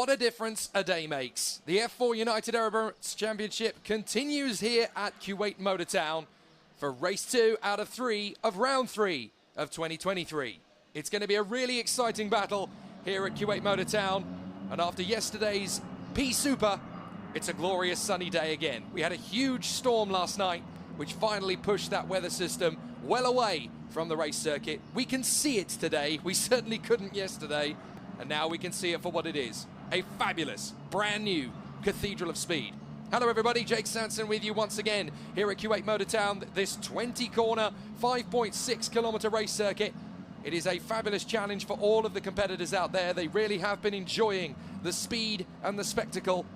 What a difference a day makes. The F4 United Arab Emirates Championship continues here at Kuwait Motor Town for race 2 out of 3 of round 3 of 2023. It's going to be a really exciting battle here at Kuwait Motor Town, and after yesterday's P Super, it's a glorious sunny day again. We had a huge storm last night which finally pushed that weather system well away from the race circuit. We can see it today. We certainly couldn't yesterday, and now we can see it for what it is. A fabulous, brand new cathedral of speed. Hello everybody, Jake Sanson with you once again here at Kuwait Motor Town, this 20-corner, 5.6-kilometre race circuit. It is a fabulous challenge for all of the competitors out there. They really have been enjoying the speed and the spectacle,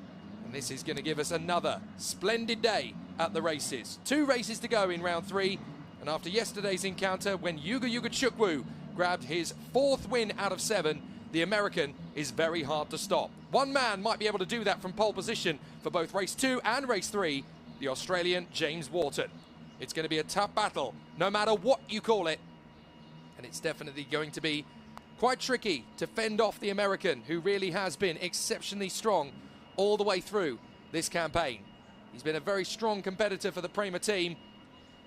and this is going to give us another splendid day at the races. 2 races to go in round 3, and after yesterday's encounter when Yuga Chukwu grabbed his 4th win out of 7, the American is very hard to stop. One man might be able to do that from pole position for both race 2 and race 3, the Australian James Wharton. It's going to be a tough battle, no matter what you call it. And it's definitely going to be quite tricky to fend off the American, who really has been exceptionally strong all the way through this campaign. He's been a very strong competitor for the Prema team.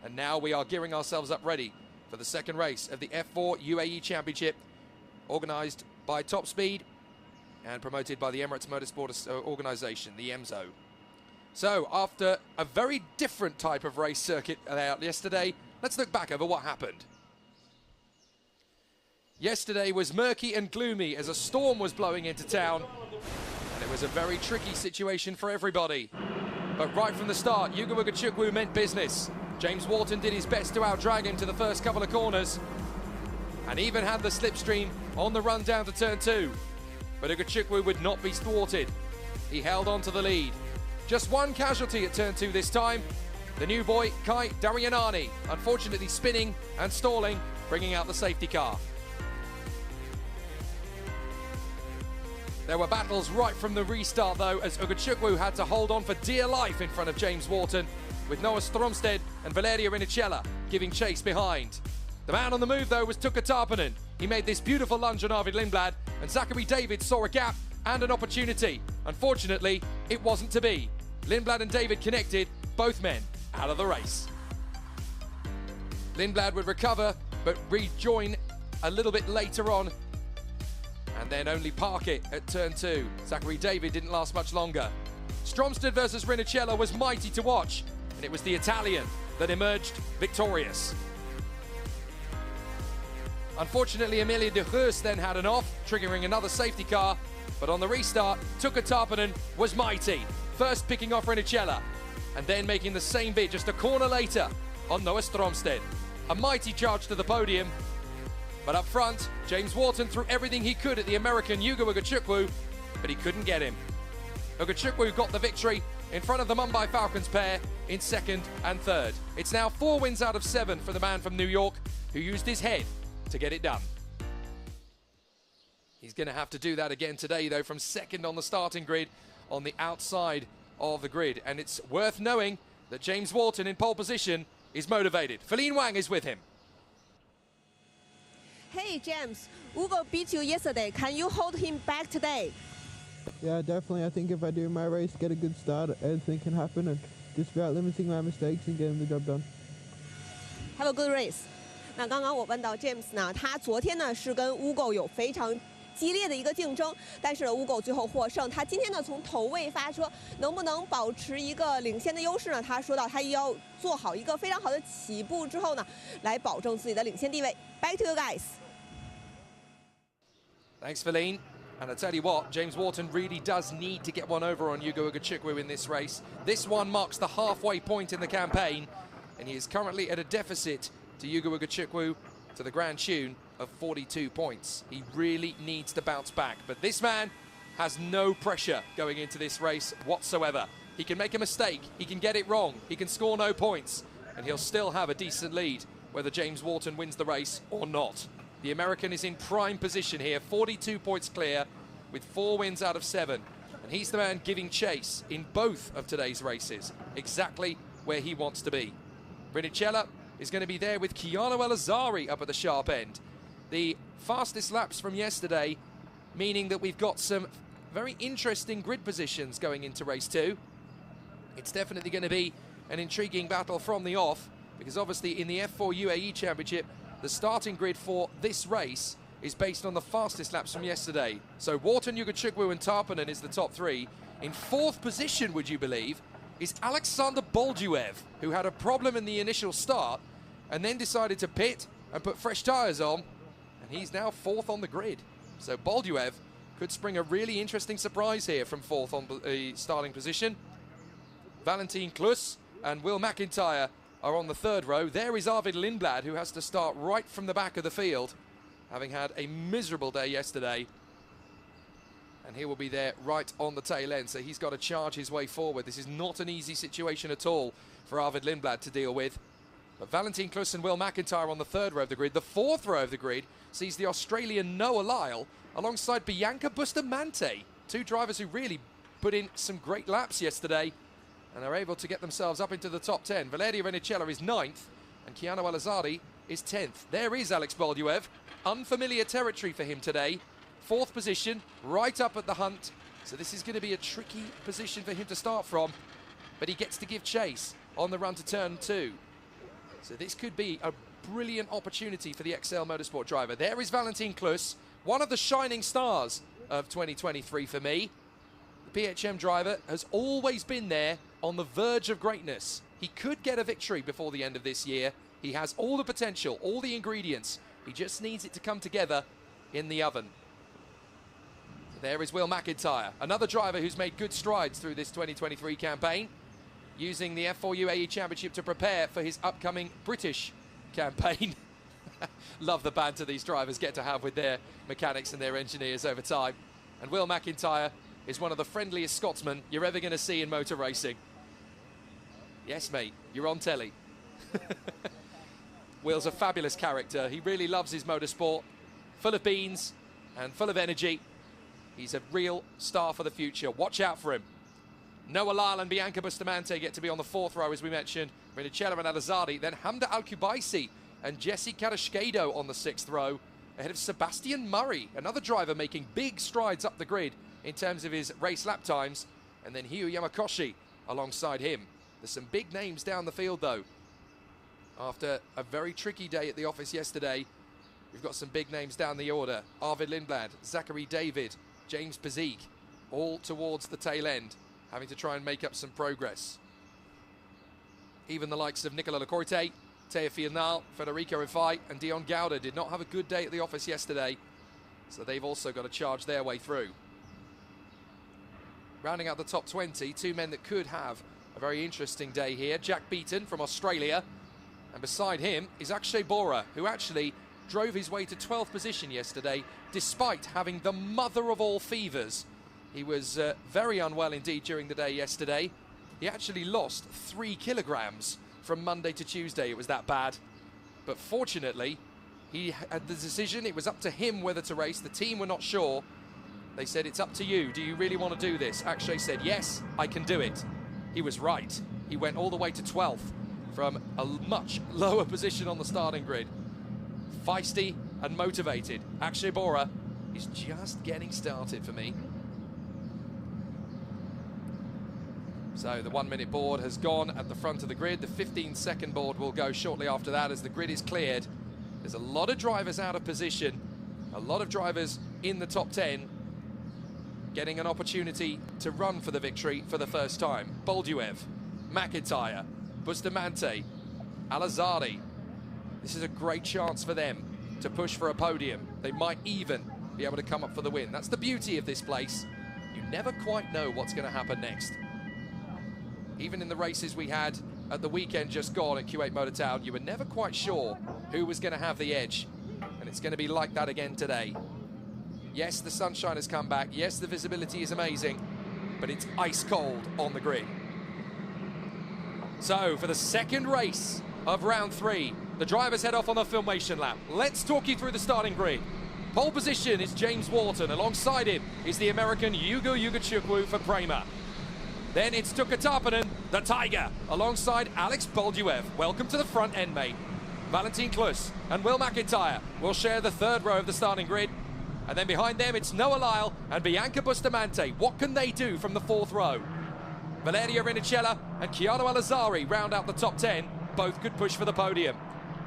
And now we are gearing ourselves up ready for the second race of the F4 UAE Championship, organised by Top Speed and promoted by the Emirates Motorsport Organization, the EMSO. So, after a very different type of race circuit layout yesterday, let's look back over what happened. Yesterday was murky and gloomy as a storm was blowing into town, and it was a very tricky situation for everybody. But right from the start, Yuga Chukwu meant business. James Wharton did his best to outdrag him to the first couple of corners, and even had the slipstream on the run down to turn 2. But Chukwu would not be thwarted. He held on to the lead. Just one casualty at turn 2 this time. The new boy, Kai Daryanani, unfortunately spinning and stalling, bringing out the safety car. There were battles right from the restart though, as Chukwu had to hold on for dear life in front of James Wharton, with Noah Stromsted and Valeria Rinicella giving chase behind. The man on the move though was Tuka Tarpanen. He made this beautiful lunge on Arvid Lindblad, and Zachary David saw a gap and an opportunity. Unfortunately, it wasn't to be. Lindblad and David connected, both men out of the race. Lindblad would recover, but rejoin a little bit later on, and then only park it at turn 2. Zachary David didn't last much longer. Stromsted versus Rinicella was mighty to watch, and it was the Italian that emerged victorious. Unfortunately, Emilia de Geus then had an off, triggering another safety car, but on the restart, Tuka Tarpanen was mighty, first picking off Rinicella, and then making the same bid just a corner later on Noah Stromsted. A mighty charge to the podium, but up front, James Wharton threw everything he could at the American Yuga Chukwu, but he couldn't get him. Chukwu got the victory in front of the Mumbai Falcons pair in 2nd and 3rd. It's now 4 wins out of 7 for the man from New York, who used his head to get it done. He's going to have to do that again today though, from 2nd on the starting grid on the outside of the grid, and it's worth knowing that James Wharton in pole position is motivated. Feline Wang is with him. Hey James, Ugo beat you yesterday. Can you hold him back today? Yeah, definitely. I think if I do my race, get a good start, anything can happen, and just about limiting my mistakes and getting the job done. Have a good race. 那刚刚我问到 James 呢，他昨天呢是跟 Ugo 有非常激烈的一个竞争，但是 Ugo 最后获胜。他今天呢从头位发车，能不能保持一个领先的优势呢？他说到他要做好一个非常好的起步之后呢，来保证自己的领先地位。Back to you guys. Thanks, Feline. And I tell you what, James Wharton really does need to get one over on Yuga Chukwu in this race. This one marks the halfway point in the campaign, and he is currently at a deficit to Yuga Chukwu to the grand tune of 42 points. He really needs to bounce back, but this man has no pressure going into this race whatsoever. He can make a mistake, he can get it wrong, he can score no points, and he'll still have a decent lead whether James Wharton wins the race or not. The American is in prime position here, 42 points clear with 4 wins out of 7, and he's the man giving chase in both of today's races, exactly where he wants to be. Rinicella is going to be there with Keanu El-Azari up at the sharp end. The fastest laps from yesterday, meaning that we've got some very interesting grid positions going into race 2. It's definitely going to be an intriguing battle from the off, because obviously in the F4 UAE Championship, the starting grid for this race is based on the fastest laps from yesterday. So Wharton, Yugachukwu and Tarpanen is the top 3. In 4th position, would you believe, is Alexander Bolduev, who had a problem in the initial start and then decided to pit and put fresh tyres on, and he's now 4th on the grid. So Bolduev could spring a really interesting surprise here from 4th on the starting position. Valentin Klus and Will McIntyre are on the 3rd row. There is Arvid Lindblad, who has to start right from the back of the field, having had a miserable day yesterday. And he will be there right on the tail end, so he's got to charge his way forward. This is not an easy situation at all for Arvid Lindblad to deal with. But Valentin Klus and Will McIntyre on the 3rd row of the grid. The 4th row of the grid sees the Australian Noah Lyle alongside Bianca Bustamante, 2 drivers who really put in some great laps yesterday and are able to get themselves up into the top 10. Valerio Venicello is 9th and Keanu Alazadi is 10th. There is Alex Bolduev. Unfamiliar territory for him today. 4th position, right up at the hunt. So this is going to be a tricky position for him to start from, but he gets to give chase on the run to turn 2. So this could be a brilliant opportunity for the XL Motorsport driver. There is Valentin Klus, one of the shining stars of 2023 for me. The PHM driver has always been there on the verge of greatness. He could get a victory before the end of this year. He has all the potential, all the ingredients. He just needs it to come together in the oven. There is Will McIntyre, another driver who's made good strides through this 2023 campaign, using the F4 UAE Championship to prepare for his upcoming British campaign. Love the banter these drivers get to have with their mechanics and their engineers over time. And Will McIntyre is one of the friendliest Scotsmen you're ever going to see in motor racing. Yes, mate, you're on telly. Will's a fabulous character. He really loves his motorsport, full of beans and full of energy. He's a real star for the future. Watch out for him. Noah Lyle and Bianca Bustamante get to be on the 4th row, as we mentioned. Vinicello and Alazadi. Then Hamda Al-Kubaisi and Jesse Carrasquedo on the 6th row, ahead of Sebastian Murray, another driver making big strides up the grid in terms of his race lap times. And then Hyu Yamakoshi alongside him. There's some big names down the field, though. After a very tricky day at the office yesterday, we've got some big names down the order. Arvid Lindblad, Zachary David, James Pazik, all towards the tail end, having to try and make up some progress. Even the likes of Nicola Lacorte, Teo Fianal, Federico Rifai and Dion Gauda did not have a good day at the office yesterday, so they've also got to charge their way through. Rounding out the top 20, 2 men that could have a very interesting day here. Jack Beaton from Australia, and beside him is Akshay Bora, who actually drove his way to 12th position yesterday, despite having the mother of all fevers. He was very unwell indeed during the day yesterday. He actually lost 3 kilograms from Monday to Tuesday. It was that bad. But fortunately, he had the decision. It was up to him whether to race. The team were not sure. They said, it's up to you. Do you really want to do this? Akshay said, yes, I can do it. He was right. He went all the way to 12th from a much lower position on the starting grid. Feisty and motivated. Akshay Bora is just getting started for me. So the 1-minute board has gone at the front of the grid. The 15-second board will go shortly after that as the grid is cleared. There's a lot of drivers out of position, a lot of drivers in the top 10 getting an opportunity to run for the victory for the first time. Bolduev, McIntyre, Bustamante, Alazadi. This is a great chance for them to push for a podium. They might even be able to come up for the win. That's the beauty of this place. You never quite know what's going to happen next. Even in the races we had at the weekend just gone at Kuwait Motor Town, you were never quite sure who was going to have the edge. And it's going to be like that again today. Yes, the sunshine has come back. Yes, the visibility is amazing, but it's ice cold on the grid. So for the second race of round 3, the drivers head off on the formation lap. Let's talk you through the starting grid. Pole position is James Wharton. Alongside him is the American Yugo Yugachukwu for Prema. Then it's Tuka Tarpanen, the Tiger, alongside Alex Bolduev. Welcome to the front end, mate. Valentin Klus and Will McIntyre will share the 3rd row of the starting grid. And then behind them, it's Noah Lyle and Bianca Bustamante. What can they do from the fourth row? Valeria Rinicella and Chiara Alazzari round out the top 10. Both could push for the podium.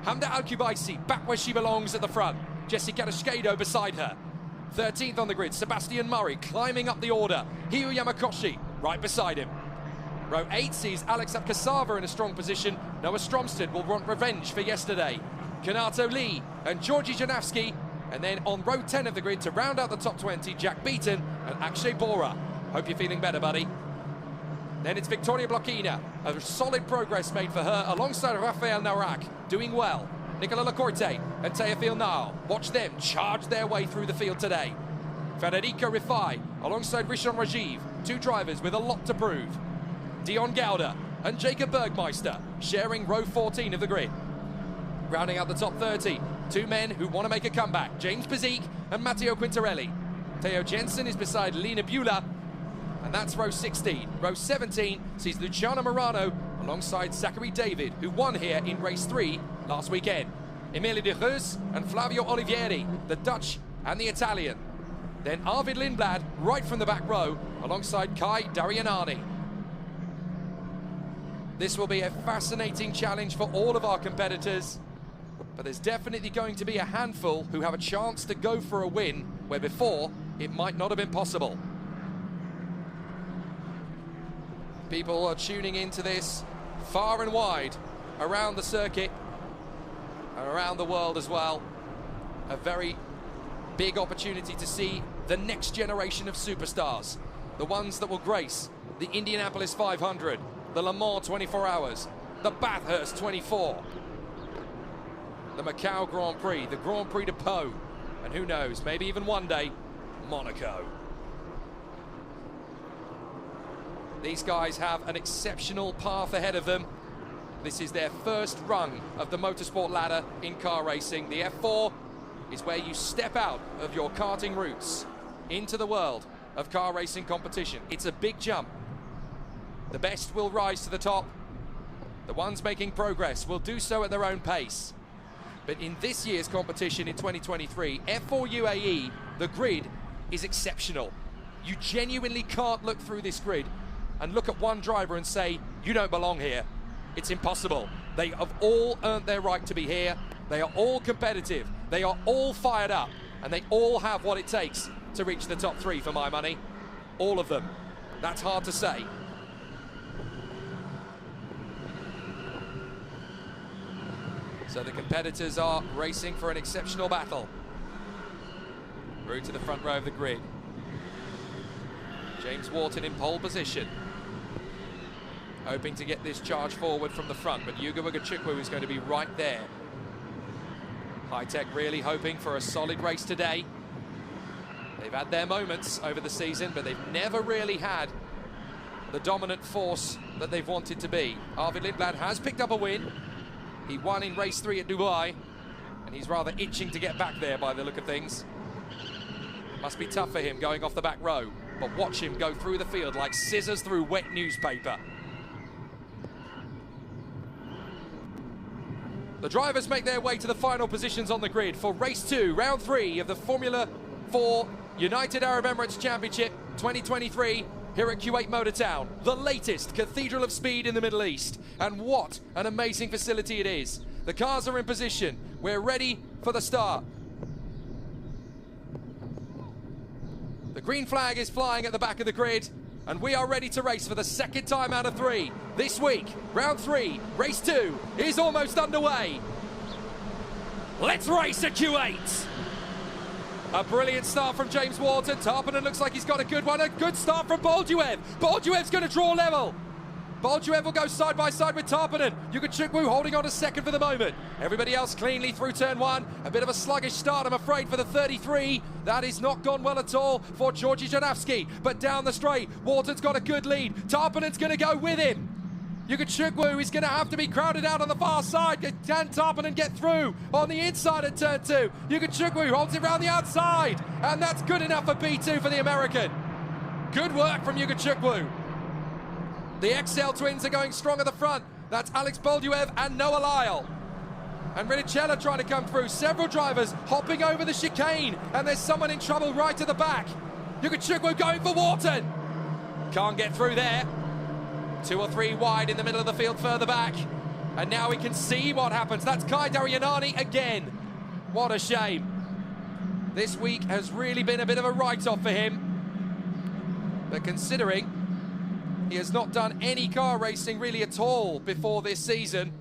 Hamda Al-Kubaisi back where she belongs at the front. Jessica Rascado beside her. 13th on the grid, Sebastian Murray climbing up the order. Hiyu Yamakoshi right beside him. Row 8 sees Alex Abkasava in a strong position. Noah Stromstad will want revenge for yesterday. Kanato Lee and Georgi Janavsky. And then on row 10 of the grid to round out the top 20, Jack Beaton and Akshay Bora. Hope you're feeling better, buddy. Then it's Victoria Blochina. A solid progress made for her alongside Rafael Narak, doing well. Nicola Lacorte and Teofil Nao. Watch them charge their way through the field today. Federico Rifai alongside Rishon Rajiv. Two drivers with a lot to prove. Dion Gauda and Jacob Bergmeister sharing row 14 of the grid. Rounding out the top 30, two men who want to make a comeback. James Bezique and Matteo Quintarelli. Theo Jensen is beside Lena Beulah. And that's row 16. Row 17 sees Luciano Morano alongside Zachary David, who won here in race 3 last weekend. Emilia de Reus and Flavio Olivieri, the Dutch and the Italian. Then Arvid Lindblad right from the back row alongside Kai Darianani. This will be a fascinating challenge for all of our competitors, but there's definitely going to be a handful who have a chance to go for a win where before it might not have been possible. People are tuning into this far and wide around the circuit and around the world as well. A very big opportunity to see the next generation of superstars, the ones that will grace the Indianapolis 500, the Le Mans 24 Hours, the Bathurst 24, the Macau Grand Prix, the Grand Prix de Pau, and who knows, maybe even one day, Monaco. These guys have an exceptional path ahead of them. This is their first rung of the motorsport ladder in car racing. The F4 is where you step out of your karting roots into the world of car racing competition. It's a big jump. The best will rise to the top. The ones making progress will do so at their own pace. But in this year's competition in 2023, F4 UAE, the grid is exceptional. You genuinely can't look through this grid and look at one driver and say, you don't belong here. It's impossible. They have all earned their right to be here. They are all competitive. They are all fired up. And they all have what it takes to reach the top 3 for my money. All of them. That's hard to say. So the competitors are racing for an exceptional battle. Through to the front row of the grid. James Wharton in pole position. Hoping to get this charge forward from the front, but Yuga Wagachukwu is going to be right there. High-Tech really hoping for a solid race today. They've had their moments over the season, but they've never really had the dominant force that they've wanted to be. Arvid Lindblad has picked up a win. He won in race 3 at Dubai, and he's rather itching to get back there by the look of things. Must be tough for him going off the back row, but watch him go through the field like scissors through wet newspaper. The drivers make their way to the final positions on the grid for race 2, round 3 of the Formula 4 United Arab Emirates Championship 2023 here at Kuwait Motor Town, the latest cathedral of speed in the Middle East. And what an amazing facility it is. The cars are in position. We're ready for the start. The green flag is flying at the back of the grid, and we are ready to race for the second time out of 3. This week, round 3, race 2 is almost underway. Let's race at Kuwait. A brilliant start from James Wharton. Tarpanen looks like he's got a good one. A good start from Bolduev. Bolduev's going to draw level. Bolduev will go side by side with Tarpanen. Wagachukwu holding on to second for the moment. Everybody else cleanly through turn 1. A bit of a sluggish start, I'm afraid, for the 33. That is not gone well at all for Georgi Janavsky. But down the straight, Wharton's got a good lead. Tarpanen's going to go with him. Wagachukwu is going to have to be crowded out on the far side. Can Tarpanen get through on the inside at turn 2? Wagachukwu holds it round the outside. And that's good enough for P2 for the American. Good work from Wagachukwu. The XL twins are going strong at the front. That's Alex Bolduev and Noah Lyle. And Rinicella trying to come through. Several drivers hopping over the chicane. And there's someone in trouble right at the back. Yugachukwu going for Wharton. Can't get through there. 2 or 3 wide in the middle of the field further back. And now we can see what happens. That's Kai Daryanani again. What a shame. This week has really been a bit of a write-off for him. But considering he has not done any car racing really at all before this season,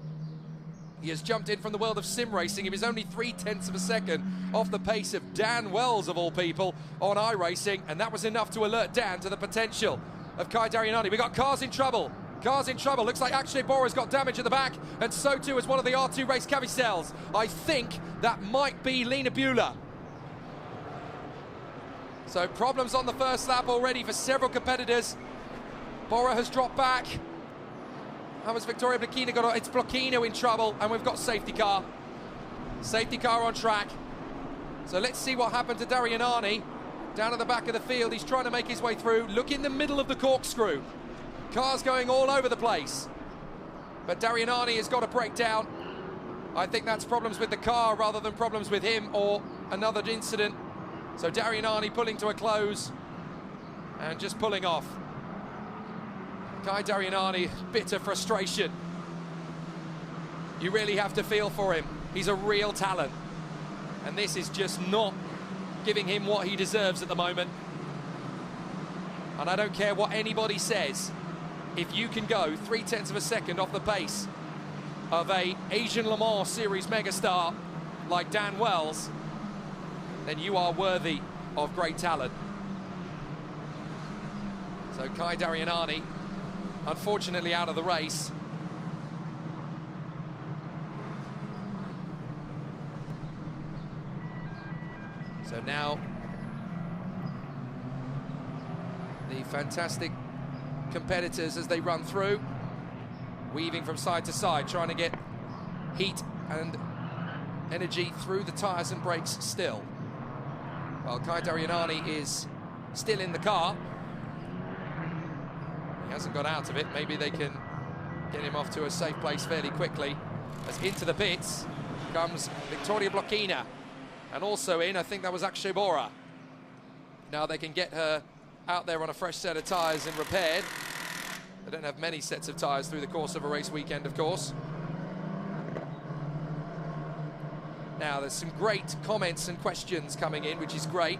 he has jumped in from the world of sim racing. He was only 0.3 of a second off the pace of Dan Wells, of all people, on iRacing, and that was enough to alert Dan to the potential of Kai Daryanani. We got cars in trouble. Cars in trouble. Looks like Akshay Bora's got damage at the back, and so too has one of the R2 race Cavicels. I think that might be Lena Beulah. So problems on the first lap already for several competitors. Bora has dropped back. How has Victoria Blokina got on? It's Blokina in trouble, and we've got safety car. Safety car on track. So let's see what happened to Daryanani. Down at the back of the field, he's trying to make his way through. Look in the middle of the corkscrew. Cars going all over the place. But Daryanani has got to break down. I think that's problems with the car rather than problems with him or another incident. So Daryanani pulling to a close and just pulling off. Kai Daryanani, bitter frustration. You really have to feel for him. He's a real talent. And this is just not giving him what he deserves at the moment. And I don't care what anybody says. If you can go 0.3 of a second off the pace of a Asian Le Mans Series megastar like Dan Wells, then you are worthy of great talent. So Kai Daryanani, unfortunately out of the race. So now the fantastic competitors as they run through, weaving from side to side, trying to get heat and energy through the tyres and brakes still. Well, Kai Daryanani is still in the car. He hasn't got out of it. Maybe they can get him off to a safe place fairly quickly. As into the pits comes Victoria Blokina. And also in, I think that was Akshay Bora. Now they can get her out there on a fresh set of tyres and repaired. They don't have many sets of tyres through the course of a race weekend, of course. Now, there's some great comments and questions coming in, which is great.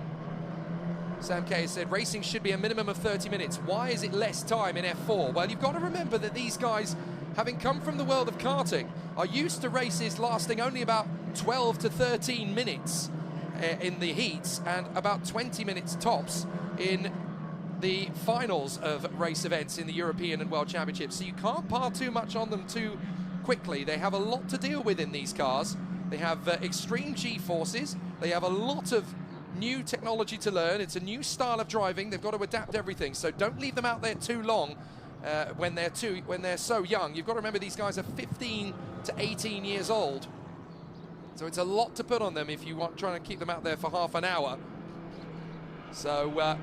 Sam Kay has said, racing should be a minimum of 30 minutes. Why is it less time in F4? Well, you've got to remember that these guys, having come from the world of karting, are used to races lasting only about 12 to 13 minutes in the heats and about 20 minutes tops in the finals of race events in the European and World Championships. So you can't pile too much on them too quickly. They have a lot to deal with in these cars. They have extreme G-forces. They have a lot of new technology to learn. It's a new style of driving. They've got to adapt everything. So don't leave them out there too long when they're so young. You've got to remember these guys are 15 to 18 years old. So it's a lot to put on them if you want trying to keep them out there for half an hour. So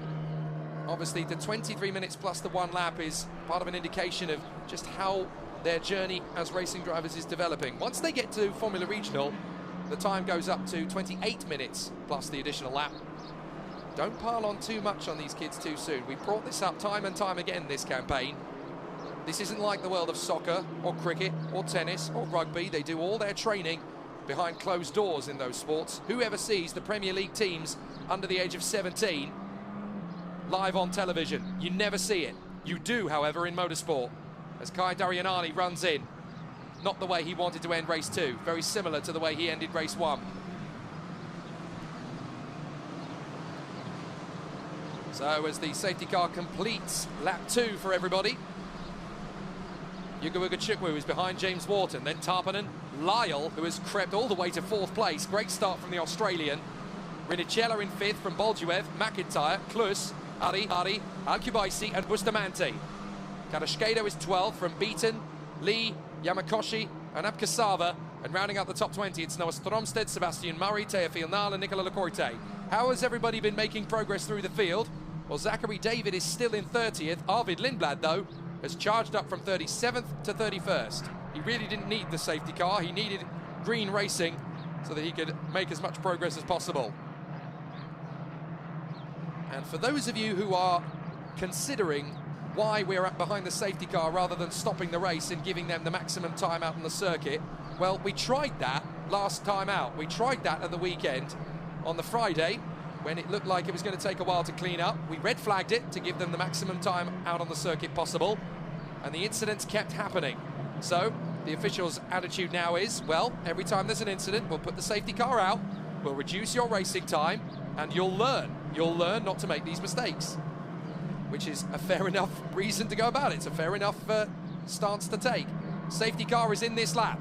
obviously the 23 minutes plus the 1 lap is part of an indication of just how their journey as racing drivers is developing. Once they get to Formula Regional, the time goes up to 28 minutes plus the additional lap. Don't pile on too much on these kids too soon. We've brought this up time and time again this campaign. This isn't like the world of soccer or cricket or tennis or rugby. They do all their training behind closed doors in those sports. Whoever sees the Premier League teams under the age of 17 live on television? You never see it. You do, however, in motorsport. As Kai Daryanani runs in. Not the way he wanted to end race 2. Very similar to the way he ended race 1. So as the safety car completes lap 2 for everybody, Yugachukwu is behind James Wharton, then Tarpanen, Lyle, who has crept all the way to 4th place. Great start from the Australian. Rinicella in 5th from Bolduev, McIntyre, Klus, Ari, Al-Kubaisi and Bustamante. Karashkedo is 12th from Beaton, Lee, Yamakoshi and Abkasava. And rounding out the top 20, it's Noah Stromsted, Sebastian Murray, Teofil Nal and Nicola Lecorte. How has everybody been making progress through the field? Well, Zachary David is still in 30th. Arvid Lindblad, though, has charged up from 37th to 31st. He really didn't need the safety car. He needed green racing so that he could make as much progress as possible. And for those of you who are considering why we're behind the safety car rather than stopping the race and giving them the maximum time out on the circuit, well, we tried that last time out. We tried that at the weekend on the Friday when it looked like it was going to take a while to clean up. We red flagged it to give them the maximum time out on the circuit possible, and the incidents kept happening. So the officials' attitude now is, well, every time there's an incident, we'll put the safety car out, we'll reduce your racing time, and you'll learn. You'll learn not to make these mistakes, which is a fair enough reason to go about it. It's a fair enough stance to take. Safety car is in this lap.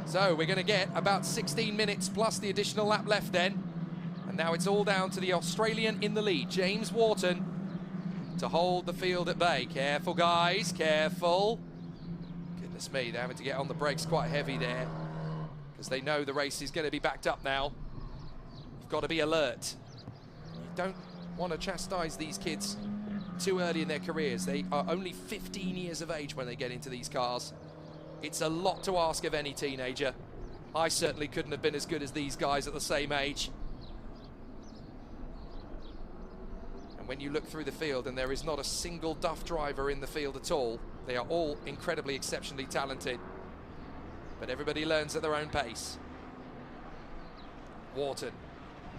So we're going to get about 16 minutes plus the additional lap left then. And now it's all down to the Australian in the lead, James Wharton, to hold the field at bay. Careful, guys, careful. Goodness me, they're having to get on the brakes quite heavy there because they know the race is going to be backed up now. You've got to be alert. You don't want to chastise these kids too early in their careers. They are only 15 years of age when they get into these cars. It's a lot to ask of any teenager. I certainly couldn't have been as good as these guys at the same age. And when you look through the field and there is not a single duff driver in the field at all, they are all incredibly, exceptionally talented. But everybody learns at their own pace. Wharton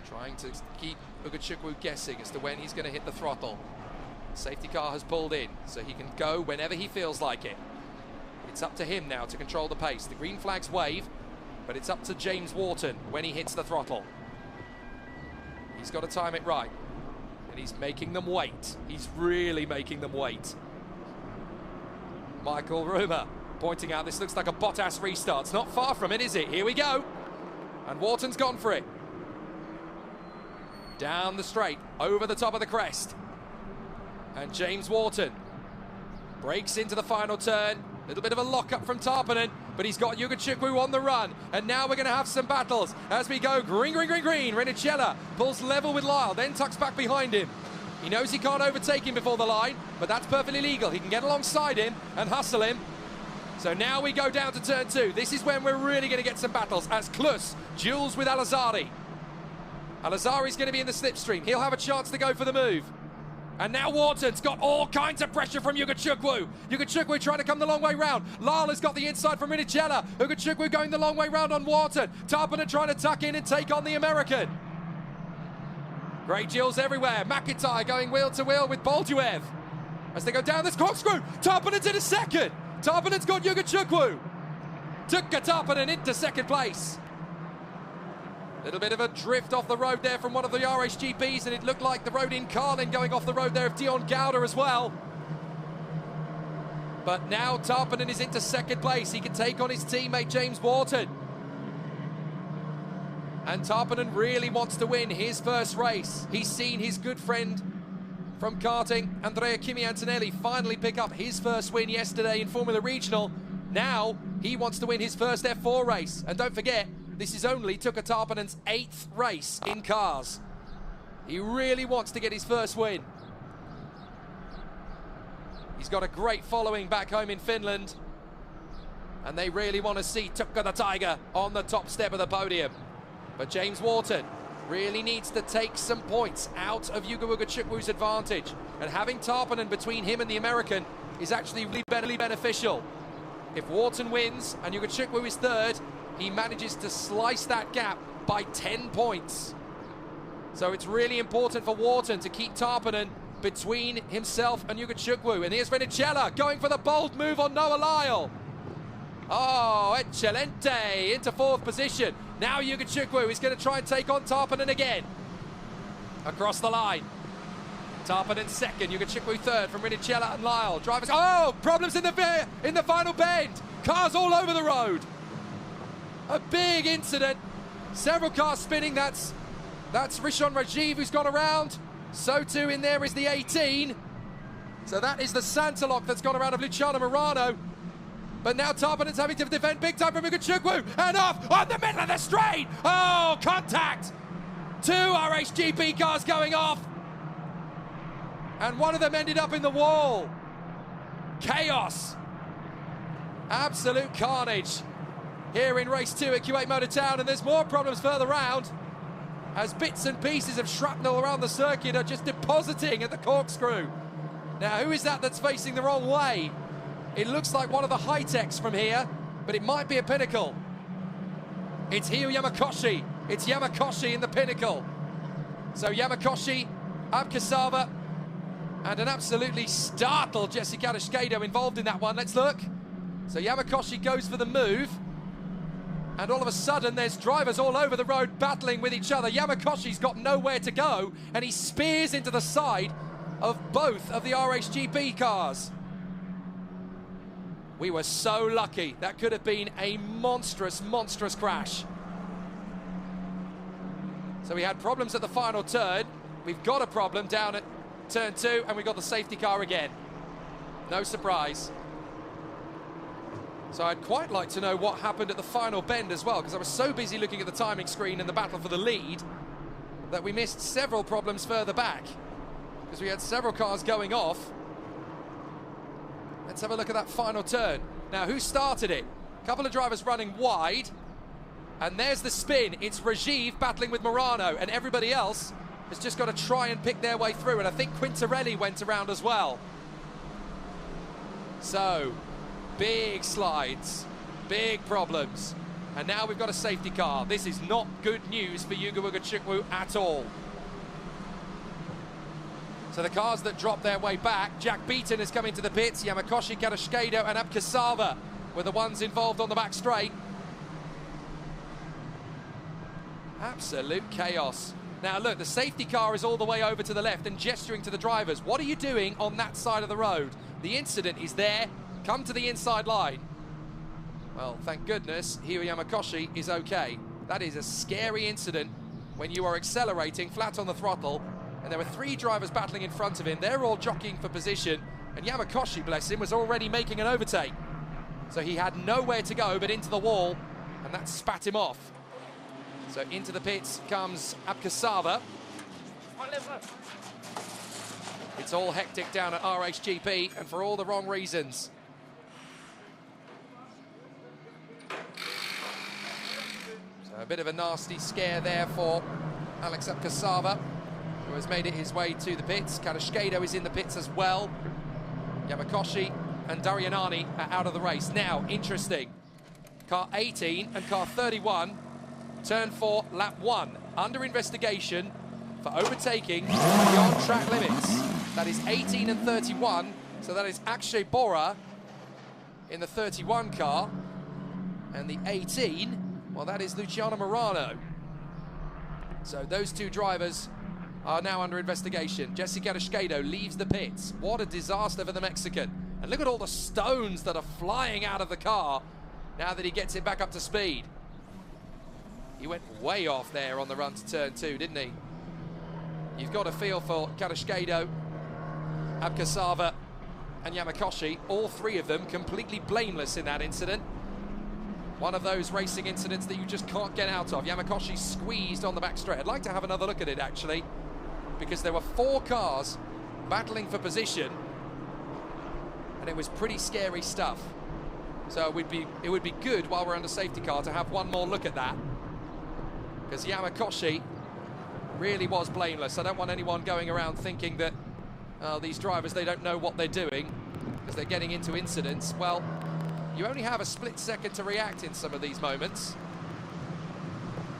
trying to keep Ugachukwu guessing as to when he's going to hit the throttle. Safety car has pulled in, so he can go whenever he feels like it. It's up to him now to control the pace. The green flags wave, but it's up to James Wharton when he hits the throttle. He's got to time it right, and he's making them wait. He's really making them wait. Michael Rumer pointing out this looks like a Bottas restart. It's not far from it, is it? Here we go. And Wharton's gone for it. Down the straight, over the top of the crest. And James Wharton breaks into the final turn. A little bit of a lock-up from Tarpanen, but he's got Ugachukwu on the run. And now we're going to have some battles as we go green, green, green, green. Renicella pulls level with Lyle, then tucks back behind him. He knows he can't overtake him before the line, but that's perfectly legal. He can get alongside him and hustle him. So now we go down to turn 2. This is when we're really going to get some battles as Klus duels with Al-Azhari. Al-Azhari's going to be in the slipstream. He'll have a chance to go for the move. And now Wharton's got all kinds of pressure from Ugachukwu. Ugachukwu trying to come the long way round. Lyle has got the inside from Renicella. Ugachukwu going the long way round on Wharton. Tarpanen trying to tuck in and take on the American. Great duels everywhere. McIntyre going wheel to wheel with Bolduev. As they go down this corkscrew, Tarpanen's in a second. Tarpanen's got Ugachukwu. Took Tarpanen into second place. Little bit of a drift off the road there from one of the RHGPs, and it looked like the road in Carlin going off the road there of Dion Gowder as well. But now Tarpanen is into second place. He can take on his teammate James Wharton. And Tarpanen really wants to win his first race. He's seen his good friend from karting, Andrea Kimi Antonelli, finally pick up his first win yesterday in Formula Regional. Now he wants to win his first F4 race. And don't forget, this is only Tuka Tarpanen's 8th race in cars. He really wants to get his first win. He's got a great following back home in Finland. And they really want to see Tuka the Tiger on the top step of the podium. But James Wharton really needs to take some points out of Yuga Ugachukwu's advantage. And having Tarpanen between him and the American is actually really beneficial. If Wharton wins and Ugachukwu is third, he manages to slice that gap by 10 points. So it's really important for Wharton to keep Tarpanen between himself and Ugachukwu. And here's Renicella going for the bold move on Noah Lyle. Oh, excelente, into 4th position. Now Ugachukwu is going to try and take on Tarpanen again. Across the line. Tarpanen second, Ugachukwu third from Renicella and Lyle. Drivers, oh, problems in the final bend. Cars all over the road. A big incident. Several cars spinning. That's Rishon Rajiv who's gone around. So too in there is the 18. So that is the Santalock that's gone around of Luciano Morano. But now Tarpanen's having to defend big time from Ugachukwu. And off on the middle of the straight. Oh, contact. 2 RHGP cars going off. And one of them ended up in the wall. Chaos. Absolute carnage. here in race 2 at Kuwait Motor Town, and there's more problems further round as bits and pieces of shrapnel around the circuit are just depositing at the corkscrew. Now, who is that that's facing the wrong way? It looks like one of the high-techs from here, but it might be a Pinnacle. It's Hio Yamakoshi. It's Yamakoshi in the Pinnacle. So Yamakoshi, Abkasava, and an absolutely startled Jesse Kadashkado involved in that one. Let's look. So Yamakoshi goes for the move, and all of a sudden there's drivers all over the road battling with each other. Yamakoshi's got nowhere to go, and he spears into the side of both of the RHGP cars. We were so lucky. That could have been a monstrous, monstrous crash. So we had problems at the final turn. We've got a problem down at turn 2, and we've got the safety car again. No surprise. So I'd quite like to know what happened at the final bend as well, because I was so busy looking at the timing screen and the battle for the lead that we missed several problems further back, because we had several cars going off. Let's have a look at that final turn. Now, who started it? A couple of drivers running wide, and there's the spin. It's Rajiv battling with Morano, and everybody else has just got to try and pick their way through, and I think Quintarelli went around as well. So, big slides, big problems, and now we've got a safety car. This is not good news for Yuga Chukwu at all. So the cars that drop their way back, Jack Beaton is coming to the pits, Yamakoshi, Kadashkado and Abkasava were the ones involved on the back straight. Absolute chaos. Now look, the safety car is all the way over to the left and gesturing to the drivers. What are you doing on that side of the road? The incident is there. Come to the inside line. Well, thank goodness Hio Yamakoshi is okay. That is a scary incident when you are accelerating flat on the throttle, and there were 3 drivers battling in front of him. They're all jockeying for position, and Yamakoshi, bless him, was already making an overtake. So he had nowhere to go but into the wall, and that spat him off. So into the pits comes Abkasava. It's all hectic down at RHGP, and for all the wrong reasons. So a bit of a nasty scare there for Alex Abkasava, who has made it his way to the pits. Kadashkado is in the pits as well. Yamakoshi and Daryanani are out of the race. Now, interesting. Car 18 and car 31, turn 4, lap 1, under investigation for overtaking beyond track limits. That is 18 and 31, so that is Akshay Bora in the 31 car. And the 18, well, that is Luciano Morano. So those 2 drivers are now under investigation. Jesse Kadashkado leaves the pits. What a disaster for the Mexican. And look at all the stones that are flying out of the car now that he gets it back up to speed. He went way off there on the run to turn 2, didn't he? You've got a feel for Kadashkado, Abkasava and Yamakoshi. All 3 of them completely blameless in that incident. One of those racing incidents that you just can't get out of. Yamakoshi squeezed on the back straight. I'd like to have another look at it, actually, because there were 4 cars battling for position, and it was pretty scary stuff. So it would be good while we're under safety car to have one more look at that, because Yamakoshi really was blameless. I don't want anyone going around thinking that these drivers, they don't know what they're doing because they're getting into incidents. Well, you only have a split second to react in some of these moments.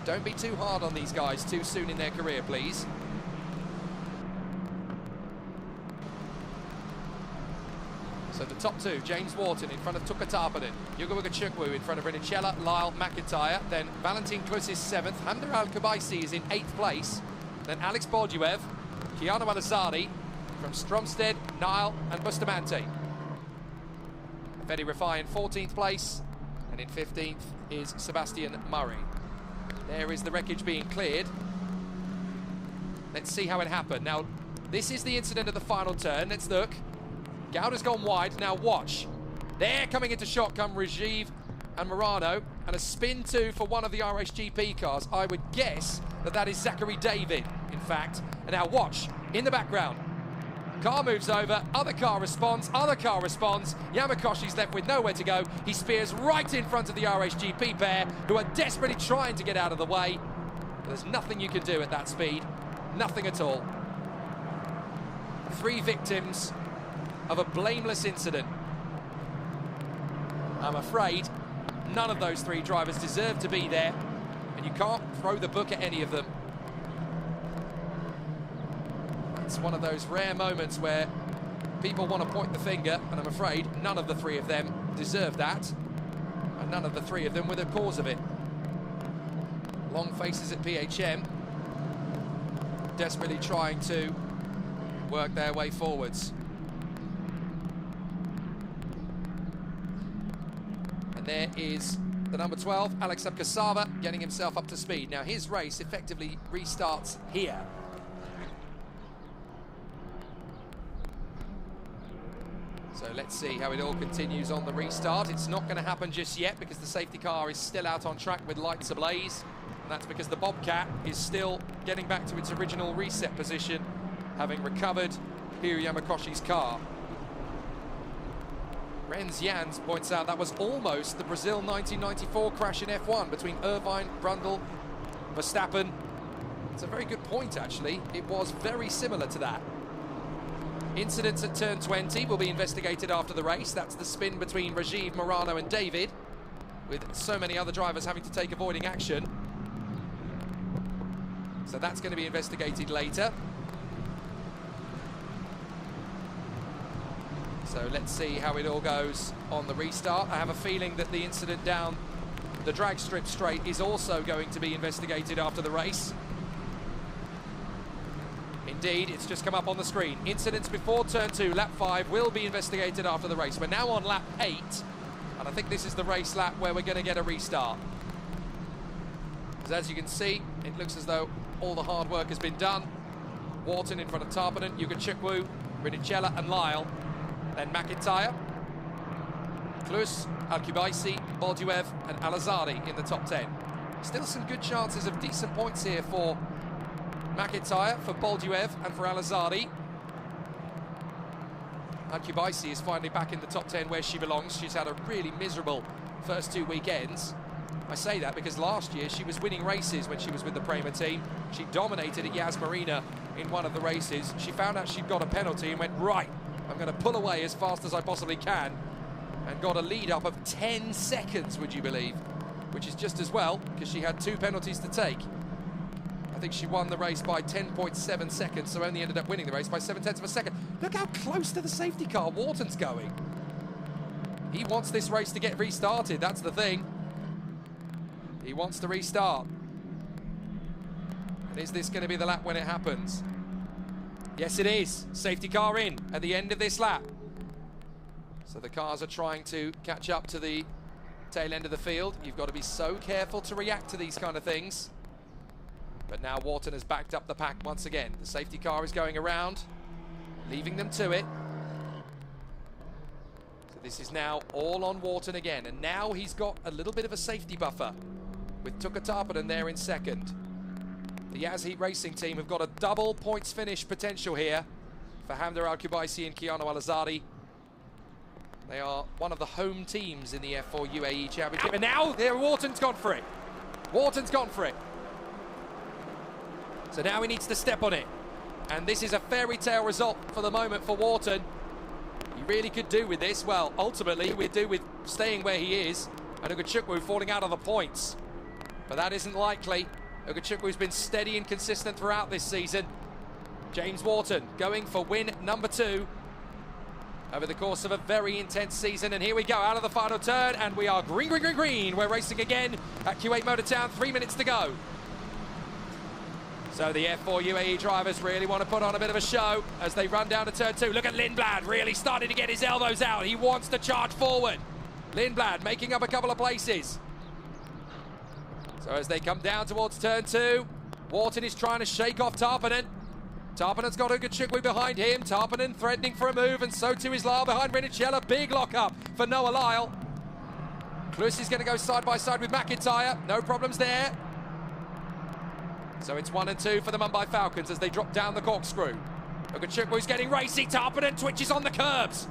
Don't be too hard on these guys too soon in their career, please. So the top 2, James Wharton in front of Tuka Tarpanen, Yuga Chukwu in front of Renicella, Lyle McIntyre, then Valentin Klus is 7th, Hamder Al-Kubaisi is in 8th place, then Alex Borduev, Keanu Alazani from Stromsted, Nile and Bustamante. Fedi Rafai in 14th place, and in 15th is Sebastian Murray. There is the wreckage being cleared. Let's see how it happened. Now, this is the incident at the final turn. Let's look. Gauda's gone wide. Now watch. There, coming into shot come Rajiv and Morano, and a spin 2 for one of the RHGP cars. I would guess that that is Zachary David, in fact. And now watch, in the background. Car moves over, other car responds, Yamakoshi's left with nowhere to go. He spears right in front of the RHGP pair, who are desperately trying to get out of the way. There's nothing you can do at that speed. Nothing at all. 3 victims of a blameless incident. I'm afraid none of those 3 drivers deserve to be there, and you can't throw the book at any of them. It's one of those rare moments where people want to point the finger, and I'm afraid none of the 3 of them deserve that, and none of the 3 of them were the cause of it. Long faces at PHM, desperately trying to work their way forwards. And there is the number 12, Alex Abkasava, getting himself up to speed. Now his race effectively restarts here. So let's see how it all continues on the restart. It's not going to happen just yet because the safety car is still out on track with lights ablaze. And that's because the Bobcat is still getting back to its original reset position, having recovered Hiroo Yamakoshi's car. Renz Jans points out that was almost the Brazil 1994 crash in F1 between Irvine, Brundle, Verstappen. It's a very good point, actually. It was very similar to that. Incidents at turn 20 will be investigated after the race. That's the spin between Rajiv, Morano and David, with so many other drivers having to take avoiding action. So that's going to be investigated later. So let's see how it all goes on the restart. I have a feeling that the incident down the drag strip straight is also going to be investigated after the race. Indeed, it's just come up on the screen. Incidents before turn 2, lap 5, will be investigated after the race. We're now on lap 8, and I think this is the race lap where we're going to get a restart. Because as you can see, it looks as though all the hard work has been done. Wharton in front of Tarpanen, Yugachukwu, Rinicella and Lyle. Then McIntyre, Klus, Al-Kubaisi, Bolduev and Al-Azadi in the top 10. Still some good chances of decent points here for McIntyre, for Bolduev and for Al-Azadi. Al-Kubaisi is finally back in the top 10 where she belongs. She's had a really miserable first 2 weekends. I say that because last year she was winning races when she was with the Prema team. She dominated at Yas Marina in one of the races. She found out she'd got a penalty and went, right, I'm going to pull away as fast as I possibly can, and got a lead up of 10 seconds, would you believe? Which is just as well, because she had 2 penalties to take. I think she won the race by 10.7 seconds, so only ended up winning the race by 7/10 of a second. Look how close to the safety car Wharton's going. He wants this race to get restarted, that's the thing. He wants to restart. And is this going to be the lap when it happens? Yes, it is. Safety car in at the end of this lap. So the cars are trying to catch up to the tail end of the field. You've got to be so careful to react to these kind of things. But now Wharton has backed up the pack once again. The safety car is going around, leaving them to it. So this is now all on Wharton again. And now he's got a little bit of a safety buffer with Tuka Tarpanen there in second. The Yazheat Racing team have got a double points finish potential here for Hamda Al-Kubaisi and Keanu Al-Azadi. They are one of the home teams in the F4 UAE Championship. And now Wharton's gone for it. Wharton's gone for it. So now he needs to step on it. And this is a fairy tale result for the moment for Wharton. He really could do with this. Well, ultimately, we'd do with staying where he is and Ugachukwu falling out of the points. But that isn't likely. Ugachukwu's been steady and consistent throughout this season. James Wharton going for win number 2 over the course of a very intense season. And here we go, out of the final turn, and we are green, green, green, green. We're racing again at Kuwait Motor Town, 3 minutes to go. So the F4 UAE drivers really want to put on a bit of a show as they run down to turn 2. Look at Lindblad really starting to get his elbows out. He wants to charge forward. Lindblad making up a couple of places. So as they come down towards turn 2, Wharton is trying to shake off Tarpanen. Tarpanen's got Ugachukwu behind him. Tarpanen threatening for a move, and so too is Lyle behind Rinicella. Big lock-up for Noah Lyle. Klus is going to go side by side with McIntyre. No problems there. So it's 1 and 2 for the Mumbai Falcons as they drop down the corkscrew. Ugachukwu getting racy. Tarpanen twitches on the curbs.